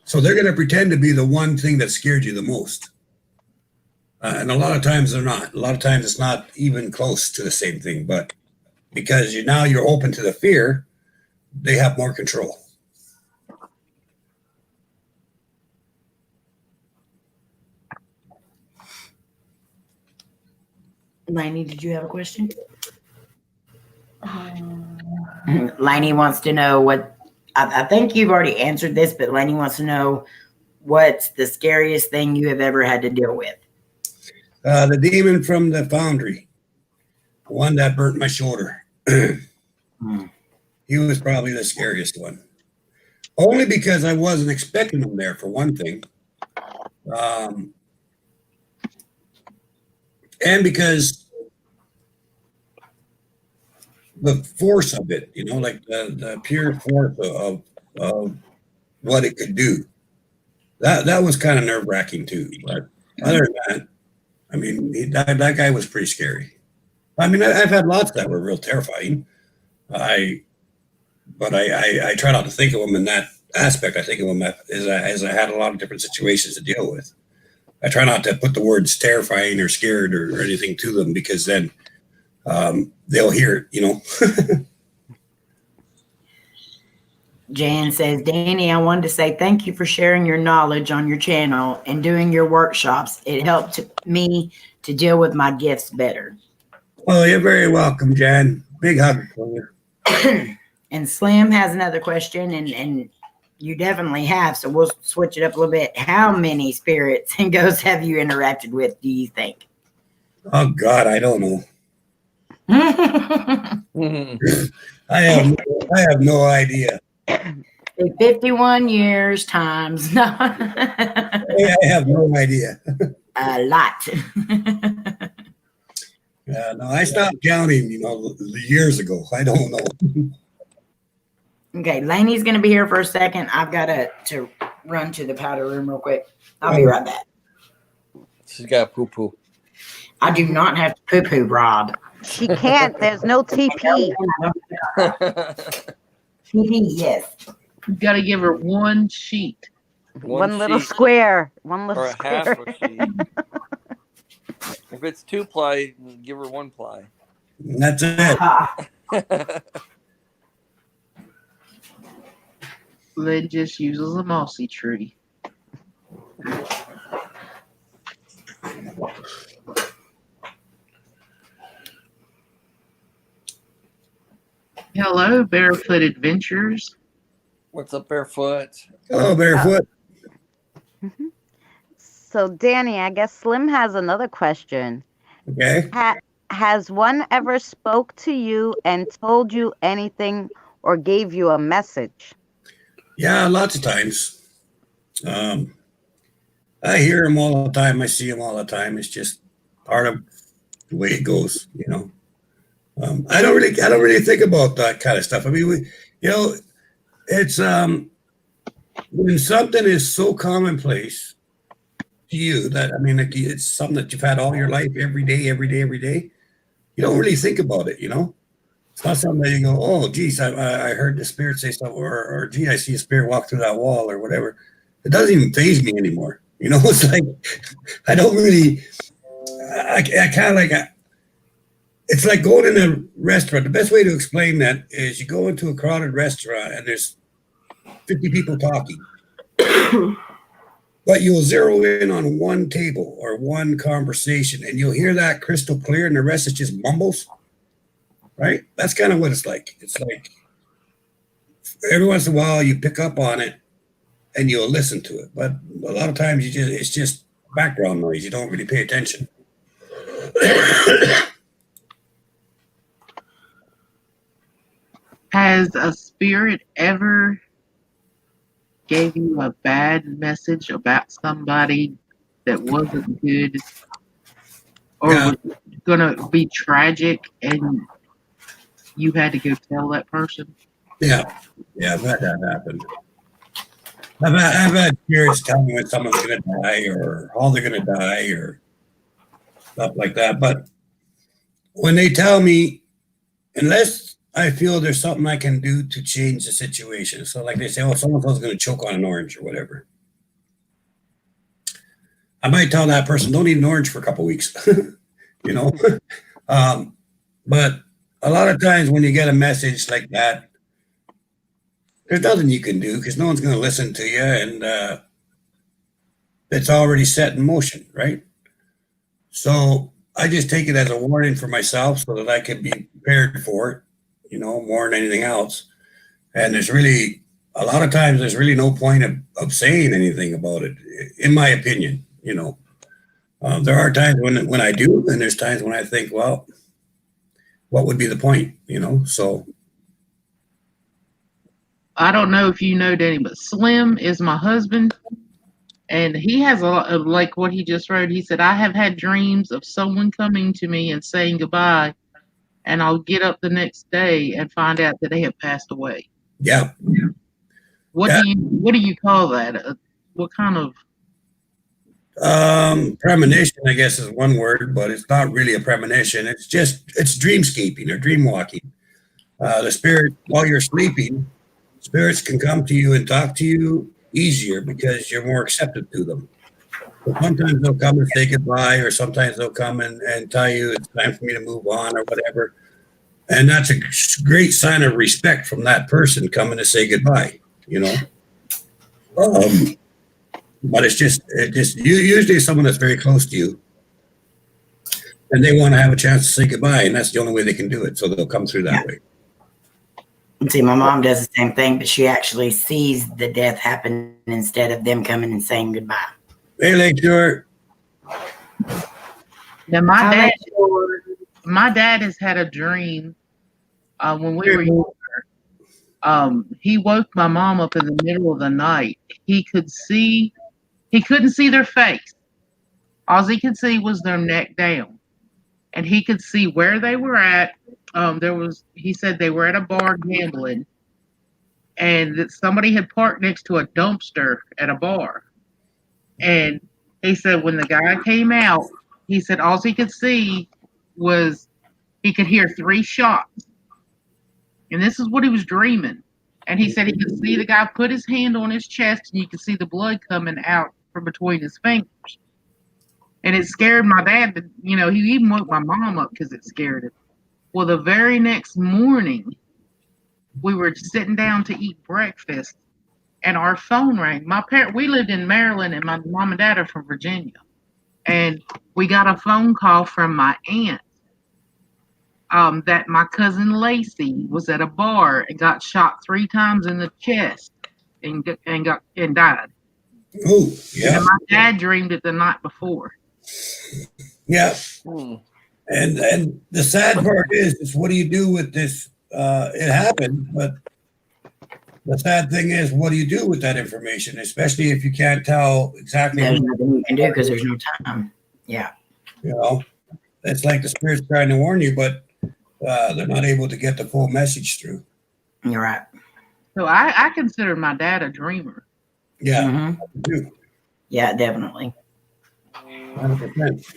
So they're going to pretend to be the one thing that scared you the most. And a lot of times they're not. A lot of times it's not even close to the same thing. But because you're open to the fear, they have more control. Lainey, did you have a question? Lainey wants to know what, I think you've already answered this, but Lainey wants to know what's the scariest thing you have ever had to deal with? The demon from the foundry, the one that burnt my shoulder. He was probably the scariest one. Only because I wasn't expecting him there, for one thing. And because the force of it, like the pure force of what it could do. That was kind of nerve-wracking too. But other than that, I mean, that guy was pretty scary. I mean, I've had lots that were real terrifying. I try not to think of them in that aspect. I think of them as I had a lot of different situations to deal with. I try not to put the words terrifying or scared or anything to them, because then they'll hear it, Jan says, Danny, I wanted to say thank you for sharing your knowledge on your channel and doing your workshops. It helped me to deal with my gifts better. Well, you're very welcome, Jan. Big hug for you. And Slim has another question, and you definitely have, so we'll switch it up a little bit. How many spirits and ghosts have you interacted with, do you think? Oh, God, I don't know. I have no idea. 51 years times. No. I have no idea. A lot. Yeah, no, I stopped counting, years ago. I don't know. Okay, Lainey's going to be here for a second. I've got to run to the powder room real quick. I'll be right back. She's got poo-poo. I do not have to poo-poo, Rod. She can't. There's no TP. TP, yes. You got to give her one sheet. One little sheet. square. One little Or a square. half a sheet. If it's 2-ply, give her 1-ply. That's it. Lynn just uses a mossy tree. Hello, Barefoot Adventures. What's up, Barefoot? Hello, Barefoot. So, Danny, I guess Slim has another question. Okay. Has one ever spoke to you and told you anything or gave you a message? Yeah, lots of times. I hear them all the time. I see them all the time. It's just part of the way it goes, I don't really think about that kind of stuff. I mean, it's when something is so commonplace to you that, I mean, it's something that you've had all your life, every day. You don't really think about it, It's not something that you go, oh, geez, I heard the spirit say something, or gee, I see a spirit walk through that wall or whatever. It doesn't even faze me anymore. It's like, I don't really, I kind of like, it's like going in a restaurant. The best way to explain that is you go into a crowded restaurant and there's 50 people talking. But you'll zero in on one table or one conversation and you'll hear that crystal clear and the rest is just mumbles. Right? That's kind of what it's like. It's like every once in a while you pick up on it and you'll listen to it. But a lot of times it's just background noise. You don't really pay attention. Has a spirit ever gave you a bad message about somebody that wasn't good or was going to be tragic and you had to go tell that person? Yeah, I've had that happen. I've had spirits tell me when someone's going to die or how they're going to die or stuff like that. But when they tell me, unless I feel there's something I can do to change the situation. So, like they say, oh, someone's going to choke on an orange or whatever. I might tell that person, don't eat an orange for a couple weeks, you know. But a lot of times when you get a message like that, there's nothing you can do because no one's going to listen to you, and it's already set in motion, right? So I just take it as a warning for myself so that I can be prepared for it, you know, more than anything else. And there's really, a lot of times, there's really no point of saying anything about it, in my opinion, you know. There are times when I do, and there's times when I think, well, what would be the point, you know? So I don't know if you know, Danny, but Slim is my husband, and he has a lot of, like what he just wrote. He said, I have had dreams of someone coming to me and saying goodbye, and I'll get up the next day and find out that they have passed away. yeah. What Yeah. what do you call that? What kind of Premonition, I guess, is one word, but it's not really a premonition. It's dreamscaping or dream walking. The spirit, while you're sleeping, spirits can come to you and talk to you easier because you're more accepted to them. So sometimes they'll come and say goodbye, or sometimes they'll come and tell you it's time for me to move on or whatever. And that's a great sign of respect from that person coming to say goodbye, you know. But it's just usually someone that's very close to you, and they want to have a chance to say goodbye, and that's the only way they can do it. So they'll come through that way. See, my mom does the same thing, but she actually sees the death happen instead of them coming and saying goodbye. Hey, Lakeshore. Now my dad has had a dream when we were younger. He woke my mom up in the middle of the night. He couldn't see their face. All he could see was their neck down, and he could see where they were at. He said they were at a bar gambling, and that somebody had parked next to a dumpster at a bar. And he said when the guy came out, he said all he could see was he could hear 3 shots. And this is what he was dreaming. And he said he could see the guy put his hand on his chest, and you could see the blood coming out from between his fingers. And it scared my dad. He even woke my mom up because it scared him. Well, the very next morning, we were sitting down to eat breakfast, and our phone rang. We lived in Maryland, and my mom and dad are from Virginia. And we got a phone call from my aunt that my cousin Lacey was at a bar and got shot 3 times in the chest and died. Oh, yeah. And my dad dreamed it the night before. Yeah. And the sad part is what do you do with this? It happened, but the sad thing is, what do you do with that information, especially if you can't tell exactly? There's nothing you can do because there's no time. Yeah. You know, it's like the spirit's trying to warn you, but they're not able to get the full message through. You're right. So I consider my dad a dreamer. Yeah. Mm-hmm. Yeah, definitely. 100%.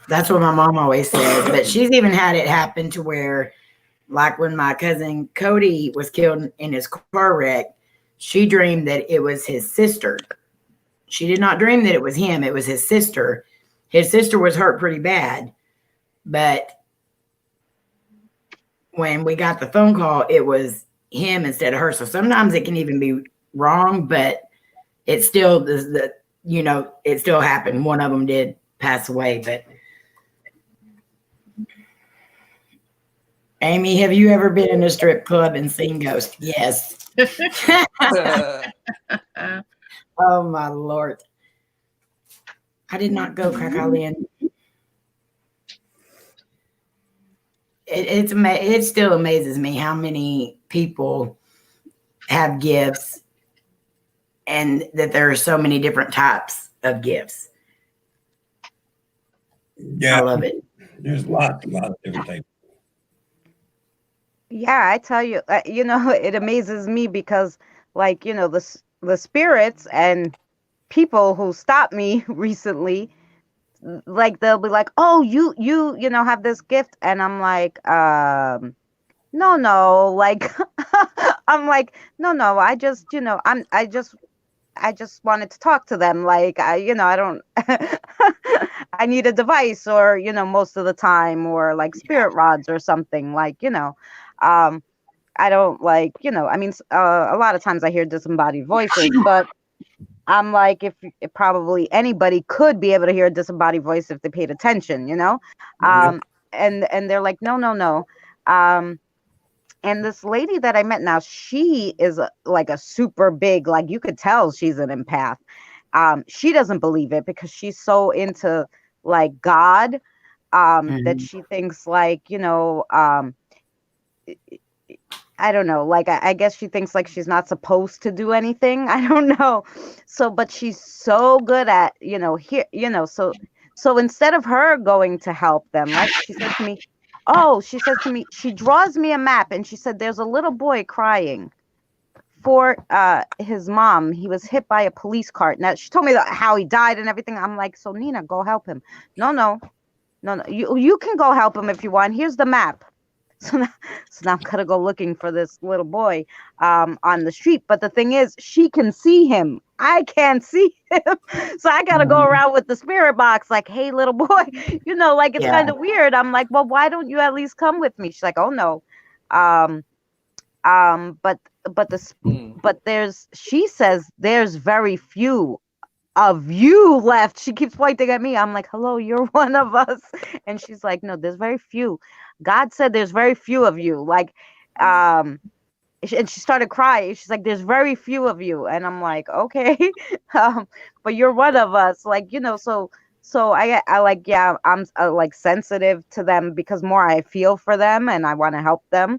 That's what my mom always says. But she's even had it happen to where, like when my cousin Cody was killed in his car wreck, she dreamed that it was his sister. She did not dream that it was him. It was his sister. His sister was hurt pretty bad. But when we got the phone call, it was him instead of her. So sometimes it can even be wrong, but it still it still happened. One of them did pass away, but Amy, have you ever been in a strip club and seen ghosts? Yes. Oh my Lord. I did not go, Krakow. It still amazes me how many people have gifts and that there are so many different types of gifts. Yeah. I love it. There's a lot of different types. Yeah, I tell you, it amazes me because, like, the spirits and people who stopped me recently, like they'll be like, "Oh, you have this gift," and I'm like, no, like I'm like, no, I just, I just wanted to talk to them. Like, I don't, I need a device, or, most of the time, or like spirit rods or something, like, I don't like, I mean, a lot of times I hear disembodied voices, but I'm like, if probably anybody could be able to hear a disembodied voice if they paid attention, and they're like, no. And this lady that I met now, she is like a super big, like you could tell she's an empath. She doesn't believe it because she's so into like God, that she thinks like, I don't know, like I guess she thinks like she's not supposed to do anything. I don't know. So, but she's so good at, here, so instead of her going to help them, right? She said to me, she says to me, she draws me a map and she said, there's a little boy crying for his mom. He was hit by a police cart. Now she told me how he died and everything. I'm like, so Nina, go help him. No. You can go help him if you want. Here's the map. So now I'm gonna go looking for this little boy on the street. But the thing is, she can see him. I can't see him. So I gotta go around with the spirit box, like, hey, little boy, like it's kind of weird. I'm like, well, why don't you at least come with me? She's like, oh no. But she says there's very few of you left. She keeps pointing at me. I'm like, hello, you're one of us. And she's like, no, there's very few. God said there's very few of you. Like, and she started crying. She's like, there's very few of you. And I'm like, okay, but you're one of us. Like, so I like, yeah, I'm like sensitive to them because more I feel for them and I want to help them.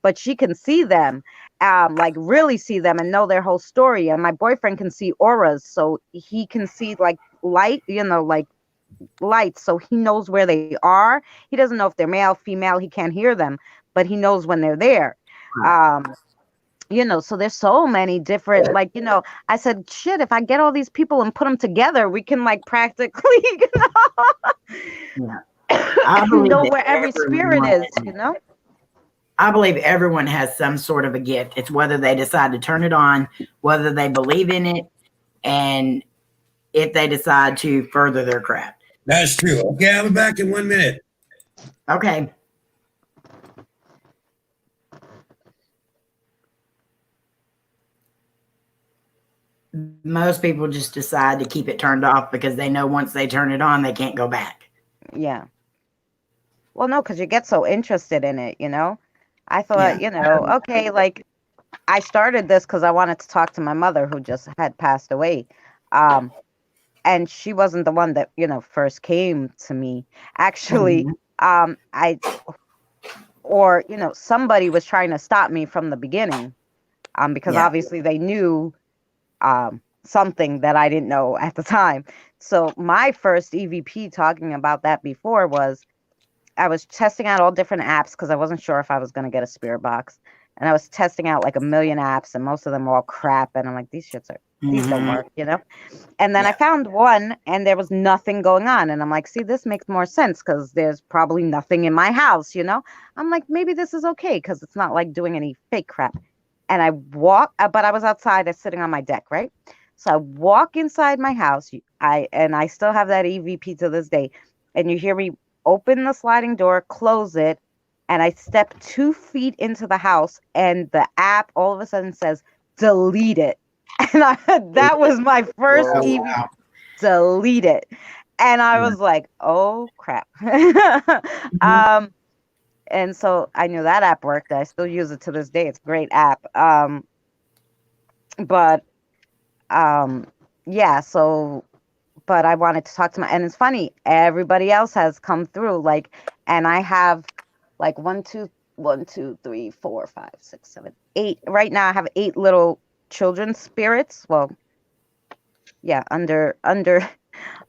But she can see them. Like really see them and know their whole story. And my boyfriend can see auras, so he can see like light, like lights, so he knows where they are. He doesn't know if they're male, female, he can't hear them, but he knows when they're there. So there's so many different, like, I said, shit, if I get all these people and put them together, we can like practically, know where every spirit is, I believe everyone has some sort of a gift. It's whether they decide to turn it on, whether they believe in it, and if they decide to further their craft. That's true. Okay, I'll be back in 1 minute. Okay. Most people just decide to keep it turned off because they know once they turn it on, they can't go back. Yeah. Well, no, because you get so interested in it, I thought, okay, like I started this because I wanted to talk to my mother who just had passed away. And she wasn't the one that, first came to me. Actually, somebody was trying to stop me from the beginning. Because obviously they knew something that I didn't know at the time. So my first EVP talking about that before was I was testing out all different apps because I wasn't sure if I was going to get a spirit box. And I was testing out like a million apps and most of them were all crap. And I'm like, these don't work, And then I found one and there was nothing going on. And I'm like, see, this makes more sense because there's probably nothing in my house, I'm like, maybe this is okay because it's not like doing any fake crap. And I walk, but I was outside, I was sitting on my deck, right? So I walk inside my house. I still have that EVP to this day. And you hear me open the sliding door, close it, and I step 2 feet into the house, and the app all of a sudden says, delete it. And that was my first EVP. Delete it. And I was like, oh, crap. And so I knew that app worked. I still use it to this day. It's a great app. But I wanted to talk to and it's funny, everybody else has come through, like, and I have like 1, 2, 3, 4, 5, 6, 7, 8. Right now I have 8 little children spirits. Well, yeah, under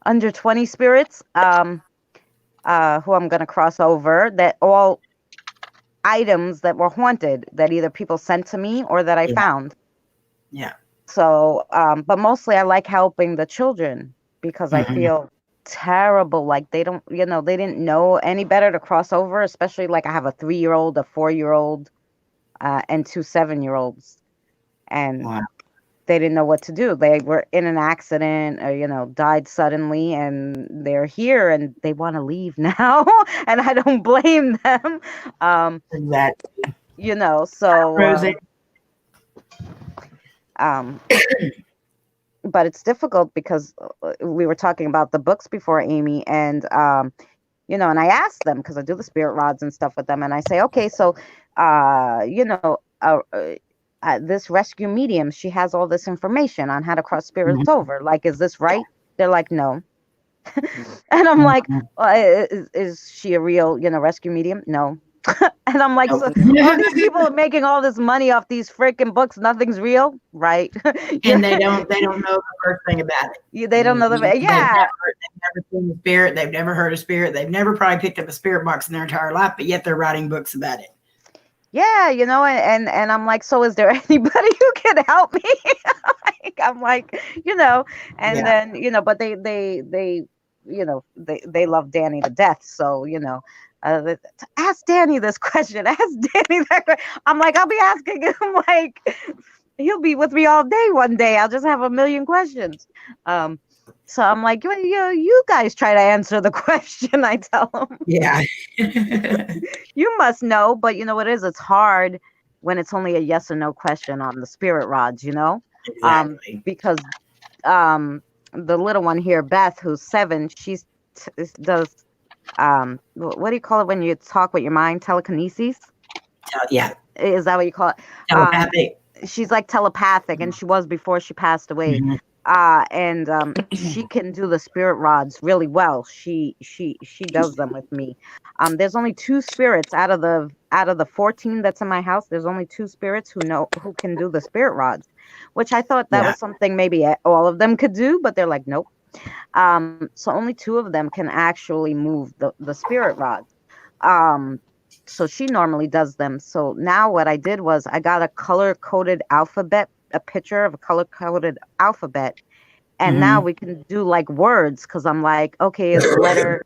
20 spirits, who I'm gonna cross over, that all items that were haunted that either people sent to me or that I found. Yeah. So, but mostly I like helping the children because I feel terrible. Like they don't, they didn't know any better to cross over, especially like I have a 3-year-old, a 4-year-old, and 2 7-year-olds. And Wow. they didn't know what to do. They were in an accident or, died suddenly, and they're here and they want to leave now. And I don't blame them. Exactly. So, Rosie. but it's difficult because we were talking about the books before, Amy, and and I ask them because I do the spirit rods and stuff with them, and I say, okay, so this rescue medium, she has all this information on how to cross spirits over. Like, is this right? They're like, no. And I'm like, is she a real rescue medium? No. And I'm like, so all these people are making all this money off these freaking books. Nothing's real, right? And they don't know the first thing about it. They don't know the They've yeah. never seen a spirit. They've never heard a spirit. They've never probably picked up a spirit box in their entire life, but yet they're writing books about it. Yeah, and I'm like, so is there anybody who can help me? I'm like, and then but they love Danny to death, so ask Danny this question, ask Danny that question. I'm like, I'll be asking him, like, he'll be with me all day one day. I'll just have a million questions. So I'm like, you guys try to answer the question. I tell them. Yeah. You must know, but what it is, it's hard when it's only a yes or no question on the spirit rods, Exactly. because the little one here, Beth, who's 7, she does what do you call it when you talk with your mind? Telekinesis? Yeah. Is that what you call it? Telepathic. She's like telepathic, and she was before she passed away. And she can do the spirit rods really well. She does them with me. There's only 2 spirits out of the 14 that's in my house. There's only 2 spirits who can do the spirit rods, which I thought that was something maybe all of them could do, but they're like, nope. So only 2 of them can actually move the spirit rods. So she normally does them. So now what I did was I got a color-coded alphabet, a picture of a color-coded alphabet, and now we can do like words, because I'm like, okay, is the letter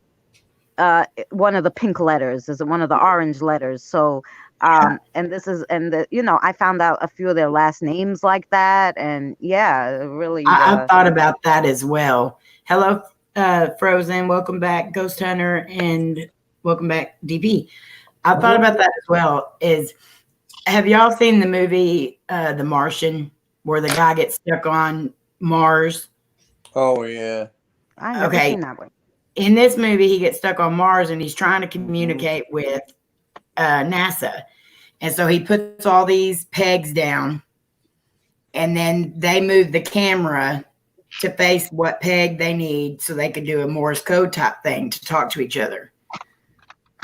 one of the pink letters? Is it one of the orange letters? So and this is, and I found out a few of their last names like that, and really I thought about that as well. Hello, Frozen, welcome back, Ghost Hunter, and welcome back, DP. I thought about that as well. Have y'all seen the movie The Martian, where the guy gets stuck on Mars? Oh yeah. I never seen that one. In this movie, he gets stuck on Mars and he's trying to communicate with NASA. And so he puts all these pegs down, and then they move the camera to face what peg they need so they could do a Morse code type thing to talk to each other.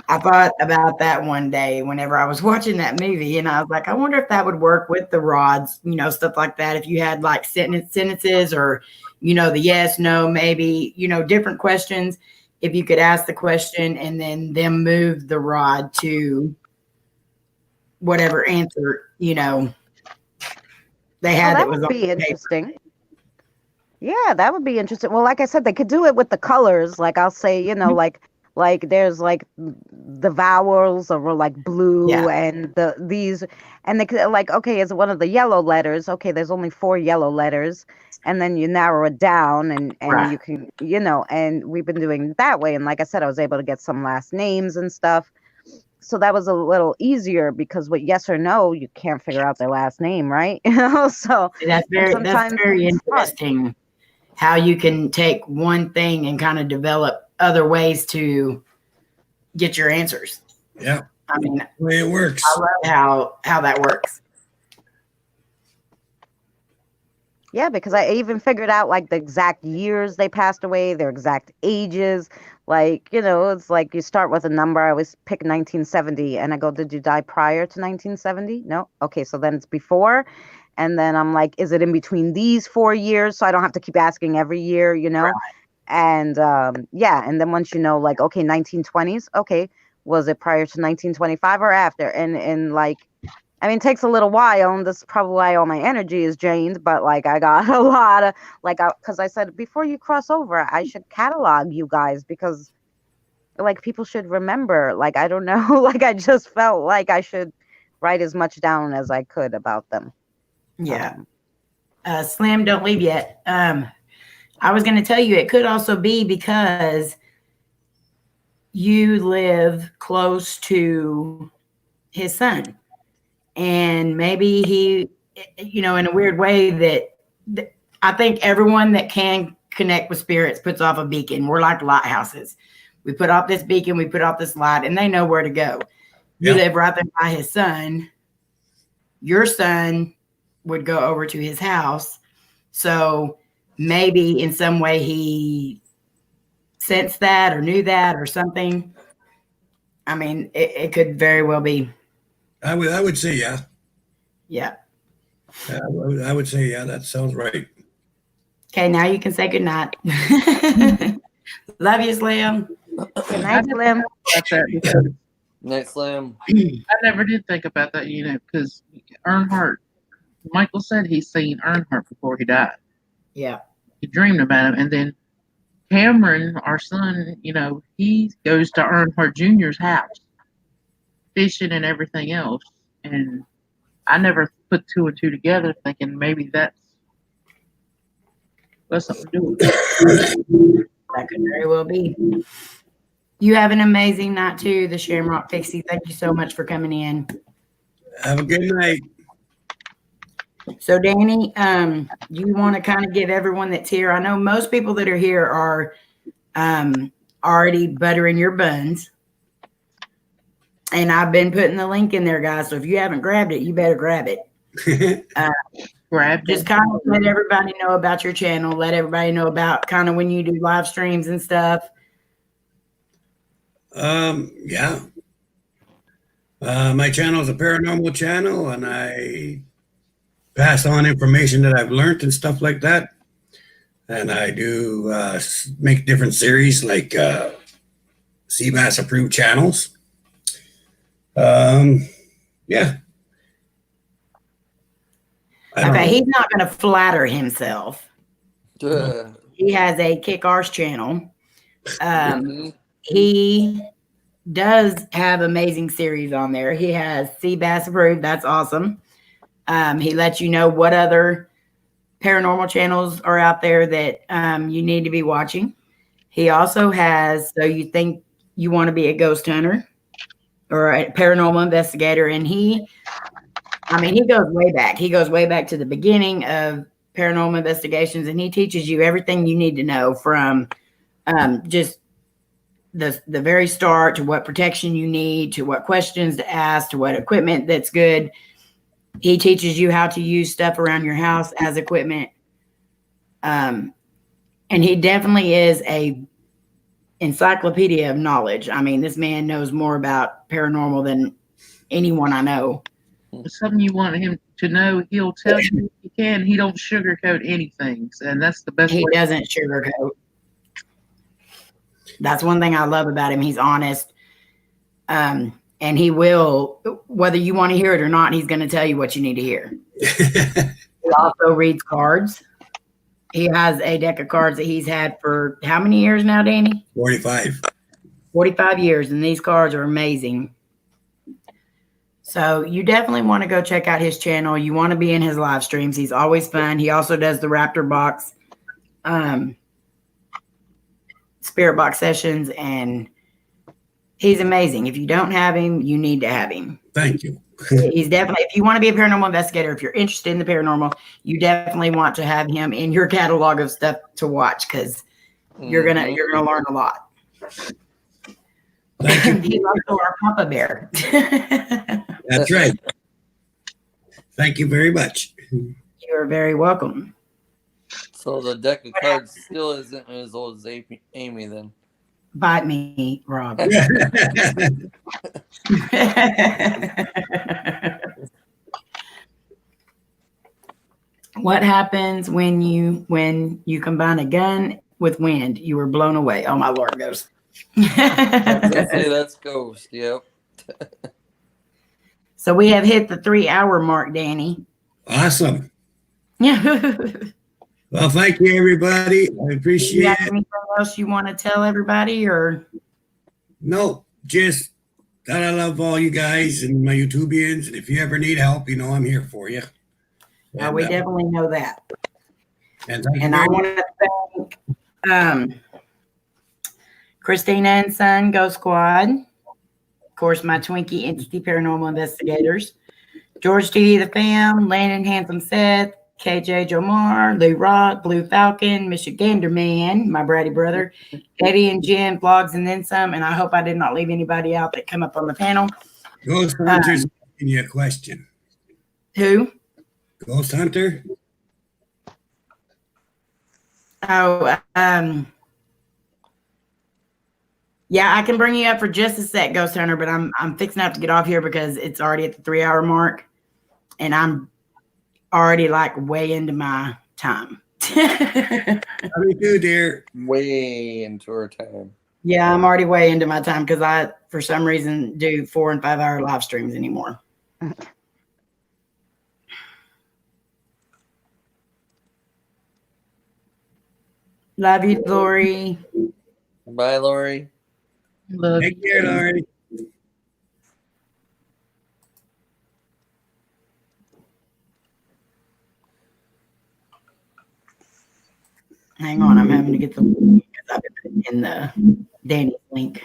I thought about that one day whenever I was watching that movie, and I was like, I wonder if that would work with the rods, stuff like that. If you had like sentences or, the yes, no, maybe, different questions, if you could ask the question and then them move the rod to whatever answer, they had. That would be interesting. Yeah, that would be interesting. Well, like I said, they could do it with the colors. Like I'll say, like there's like the vowels or like blue and these, and they could like, okay, is it one of the yellow letters? Okay, there's only 4 yellow letters, and then you narrow it down, and you can, and we've been doing it that way. And like I said, I was able to get some last names and stuff. So that was a little easier, because with yes or no, you can't figure out their last name, right? So that's very interesting how you can take one thing and kind of develop other ways to get your answers. Yeah. I mean, the way it works. I love how that works. Yeah, because I even figured out like the exact years they passed away, their exact ages. Like, it's like you start with a number. I always pick 1970, and I go, did you die prior to 1970? No. Okay, so then it's before. And then I'm like, is it in between these 4 years? So I don't have to keep asking every year, Right. And and then once like, okay, 1920s, okay, was it prior to 1925 or after? And like, I mean, it takes a little while, and this is probably why all my energy is drained. But like, I got a lot of because I said before you cross over, I should catalog you guys because like people should remember. Like, I don't know, like I just felt like I should write as much down as I could about them. Yeah. Slim, don't leave yet. I was going to tell you it could also be because you live close to his son, and maybe he, in a weird way that I think everyone that can connect with spirits puts off a beacon. We're like lighthouses. We put off this beacon, we put off this light, and they know where to go. You live right there by his son. Your son would go over to his house. So maybe in some way he sensed that or knew that or something. I mean, it could very well be. I would say, yeah. Yeah. I would say, yeah, that sounds right. Okay, now you can say goodnight. Love you, Slim. Good night, Slim. Night, Slim. I never did think about that, because Earnhardt, Michael said he's seen Earnhardt before he died. Yeah. He dreamed about him. And then Cameron, our son, he goes to Earnhardt Jr.'s house, fishing and everything else. And I never put two and two together, thinking maybe that's something to do with it. That could very well be. You have an amazing night too, the Shamrock Pixie. Thank you so much for coming in. Have a good night. So Danny, you want to kind of give everyone that's here, I know most people that are here are already buttering your buns. And I've been putting the link in there, guys. So if you haven't grabbed it, you better grab it. Just kind of let everybody know about your channel. Let everybody know about kind of when you do live streams and stuff. Yeah. My channel is a paranormal channel, and I pass on information that I've learned and stuff like that. And I do make different series like CBAS approved channels. Yeah. Okay, he's not going to flatter himself. He has a Kick Arse channel. He does have amazing series on there. He has Seabass approved. That's awesome. He lets you know what other paranormal channels are out there that you need to be watching. He also has, so you think you want to be a ghost hunter or a paranormal investigator, and he goes way back. He goes way back to the beginning of paranormal investigations, and he teaches you everything you need to know from just the very start to what protection you need, to what questions to ask, to what equipment that's good. He teaches you how to use stuff around your house as equipment. And he definitely is a encyclopedia of knowledge. I mean, this man knows more about paranormal than anyone I know. If something you want him to know, he'll tell you if he can. He don't sugarcoat anything, and that's the best. He doesn't sugarcoat. That's one thing I love about him. He's honest. And he will, whether you want to hear it or not, he's going to tell you what you need to hear. He also reads cards. He has a deck of cards that he's had for how many years now, Danny? 45. 45 years, and these cards are amazing. So you definitely want to go check out his channel. You want to be in his live streams. He's always fun. He also does the Raptor Box, Spirit Box sessions, and he's amazing. If you don't have him, you need to have him. Thank you. He's definitely, if you want to be a paranormal investigator, if you're interested in the paranormal, you definitely want to have him in your catalog of stuff to watch, because you're gonna learn a lot. He's also our Papa Bear. That's right. Thank you very much. You're very welcome. So the deck of cards still isn't as old as Amy then. Bite me, Rob. What happens when you combine a gun with wind? You were blown away. Oh my Lord, Ghost. Let's say that's Ghost. Yep. So we have hit the 3-hour mark, Danny. Awesome. Yeah. Well, thank you, everybody. I appreciate You got it. anything else you want to tell everybody, or? No, just that I love all you guys and my YouTubians. And if you ever need help, you know I'm here for you. We definitely know that. And thank you And I very much. want to thank Christina and Son Go Squad. Of course, my Twinkie Entity Paranormal Investigators. George T. The Fam, Landon Handsome Seth, KJ Jomar, Lou Rock, Blue Falcon, Michigander Man, my bratty brother, Eddie and Jen, Vlogs and Then Some. And I hope I did not leave anybody out that come up on the panel. Ghost Hunter's asking you a question. Who? Ghost Hunter? Oh, yeah, I can bring you up for just a sec, Ghost Hunter, but I'm fixing to have to get off here because it's already at the 3-hour mark, and I'm already like way into my time. How do you do, dear? Way into our time. Yeah, I'm already way into my time because I, for some reason, do 4 and 5 hour live streams anymore. Love you, Lori. Bye, Lori. Love Take care, Lori. Hang on, I'm having to get the link because I've been in the Danny's link.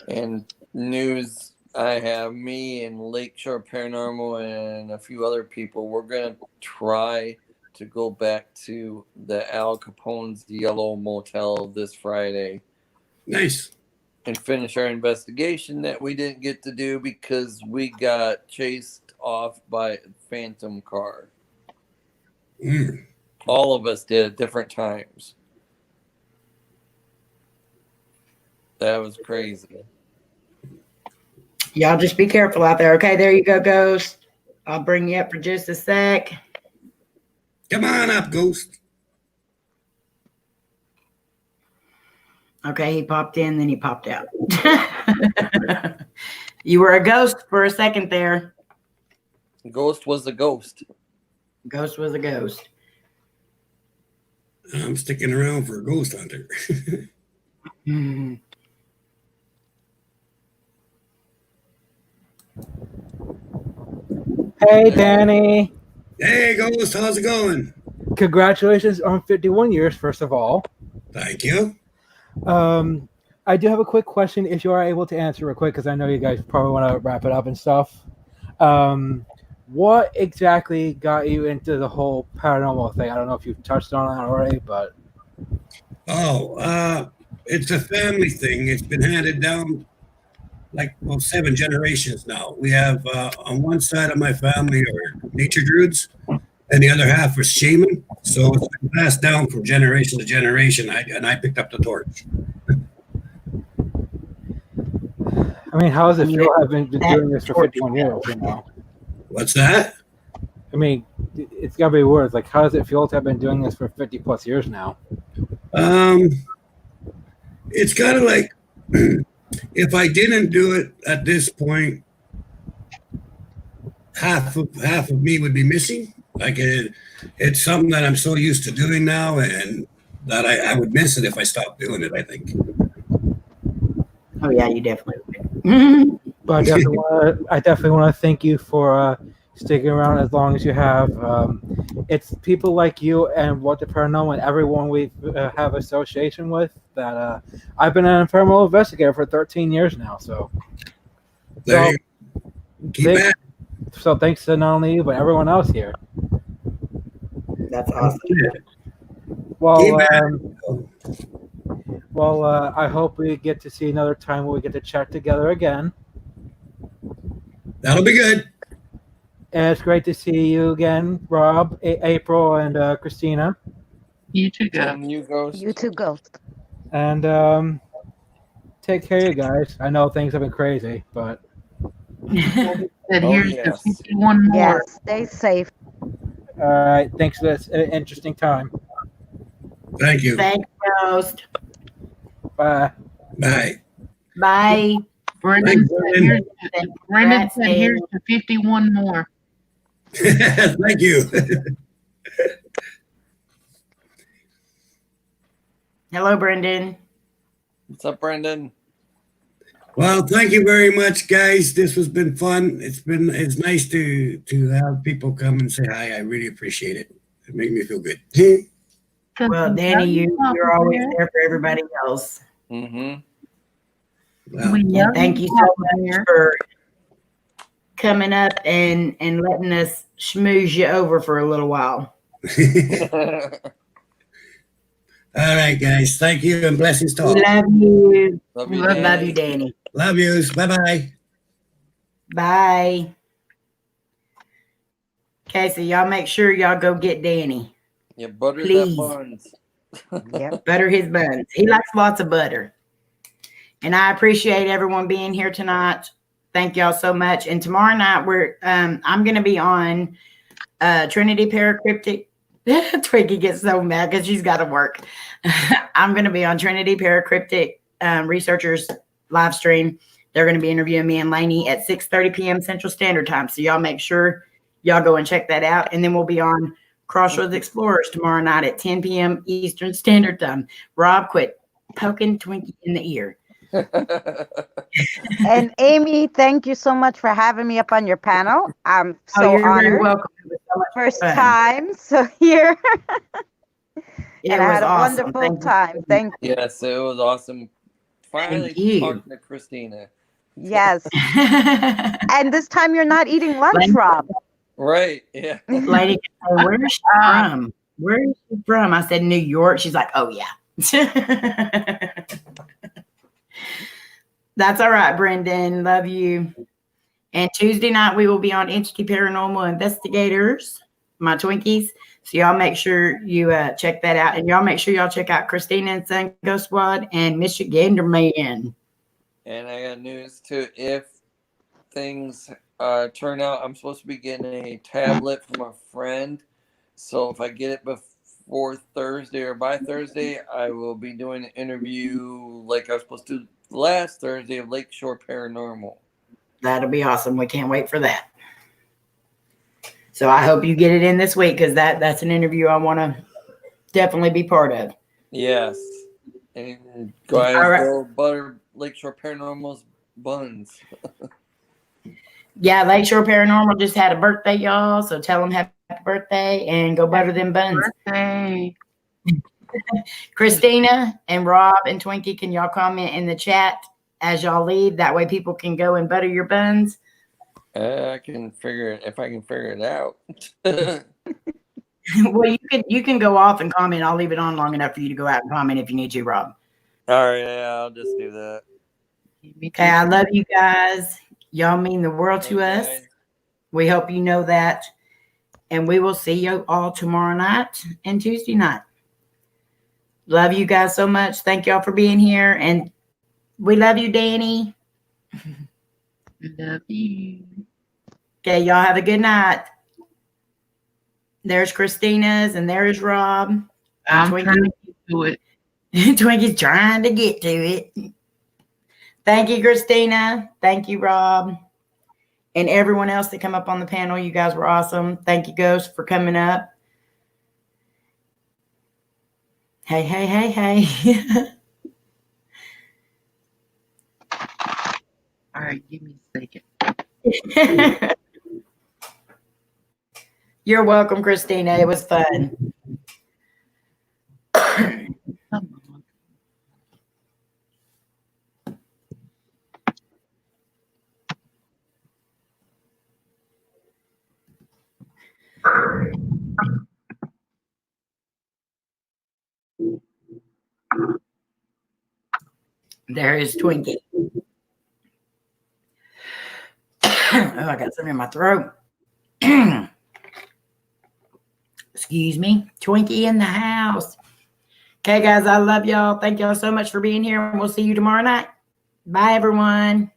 And news, I have me and Lakeshore Paranormal and a few other people. We're going to try to go back to the Al Capone's Yellow Motel this Friday. Nice. And finish our investigation that we didn't get to do because we got chased off by a phantom car. Mm. All of us did at different times. That was crazy. Y'all just be careful out there. Okay, there you go, Ghost. I'll bring you up for just a sec. Come on up, Ghost. Okay, he popped in, then he popped out. You were a ghost for a second there. Ghost was a ghost. Ghost was a ghost. I'm sticking around for a Ghost Hunter. Hey, Danny. Hey, Ghost, how's it going? Congratulations on 51 years, first of all. Thank you. I do have a quick question if you are able to answer real quick, because I know you guys probably want to wrap it up and stuff. What exactly got you into the whole paranormal thing? I don't know if you've touched on that already, but... It's a family thing. It's been handed down like 7 generations now. We have on one side of my family are nature druids, and the other half are shaman. So it's been passed down from generation to generation. I picked up the torch. I mean, how does it feel having been doing this for 51 years, you know? What's that? I mean, it's got to be words. Like, how does it feel to have been doing this for 50 plus years now? It's kind of like if I didn't do it at this point, half of me would be missing. Like it's something that I'm so used to doing now, and that I would miss it if I stopped doing it, I think. Oh yeah, you definitely would. But I definitely want to thank you for sticking around as long as you have. It's people like you and What the Paranormal and everyone we have association with that I've been an paranormal investigator for 13 years now. So thanks to not only you but everyone else here. That's awesome. Well, I hope we get to see another time where we get to chat together again. That'll be good. And it's great to see you again, Rob, April, and Christina. You too, Ghost. You too, Ghost. And take care, you guys. I know things have been crazy, but here's the 51 more. Yes, stay safe. All right. Thanks for this interesting time. Thank you. Thanks, Ghost. Bye. Bye. Bye. Brendan Thanks, Brendan said, Danny. here's the 51 more. Thank you. Hello, Brendan. What's up, Brendan? Well, thank you very much, guys. This has been fun. It's nice to have people come and say hi. I really appreciate it. It makes me feel good. Well, Danny, you're always there for everybody else. Mm-hmm. Well, And thank you so much for coming up and letting us schmooze you over for a little while. all right, guys. Thank you and blessings to all. We love you. Love you, Love you, Danny. Love yous. Bye-bye. Bye. Okay, so y'all make sure y'all go get Danny. Yeah, butter Please. that buns. Yep, butter his buns. He likes lots of butter. And I appreciate everyone being here tonight. Thank y'all so much. And tomorrow night I'm going to be on Trinity Paracryptic. Twiggy gets so mad because she's got to work. I'm going to be on Trinity Paracryptic Researchers live stream. They're going to be interviewing me and Lainey at 6:30 p.m. Central Standard Time. So y'all make sure y'all go and check that out. And then we'll be on Crossroads Explorers tomorrow night at 10 p.m. Eastern Standard Time. Rob, quit poking Twinkie in the ear. And Amy, thank you so much for having me up on your panel. I'm so you're honored. very welcome. It was so much First fun. time, so here. It And I had was a awesome. wonderful Thank you. time. Thank you. Yes, it was awesome. Finally you. talking to Christina. Yes. And this time you're not eating lunch, Rob. Right, yeah. Lady, where is she from? Where is she from? I said New York. She's like, oh yeah. That's all right, Brendan. Love you. And Tuesday night we will be on Entity Paranormal Investigators, my Twinkies. So y'all make sure you check that out, and y'all make sure y'all check out Christina and Son Ghost Squad and Michigander Man. And I got news too. If things turn out, I'm supposed to be getting a tablet from a friend. So if I get it before Thursday or by Thursday, I will be doing an interview like I was supposed to last Thursday of Lakeshore Paranormal. That'll be awesome. We can't wait for that. So I hope you get it in this week because that's an interview I want to definitely be part of. Yes. And guys, go butter Lakeshore Paranormal's buns. Yeah, Lakeshore Paranormal just had a birthday, y'all. So tell them happy birthday and go butter them buns. Birthday. Christina and Rob and Twinkie, can y'all comment in the chat as y'all leave? That way people can go and butter your buns. I can figure it if I can figure it out. Well, you can go off and comment. I'll leave it on long enough for you to go out and comment if you need to, Rob. All right, yeah, I'll just do that. Okay, I love you guys. Y'all mean the world to us. We hope you know that. And we will see you all tomorrow night and Tuesday night. Love you guys so much. Thank y'all for being here. And we love you, Danny. Love you. Okay, y'all have a good night. There's Christina's and there's Rob. I'm trying to get to it. Twinkie's trying to get to it. Thank you, Christina. Thank you, Rob. And everyone else that come up on the panel. You guys were awesome. Thank you, Ghost, for coming up. Hey, hey, hey, hey. All right, give me a second. You're welcome, Christina. It was fun. Come on. There is Twinkie. Oh, I got something in my throat. Excuse me. Twinkie in the house. Okay, guys, I love y'all. Thank y'all so much for being here, and we'll see you tomorrow night. Bye, everyone.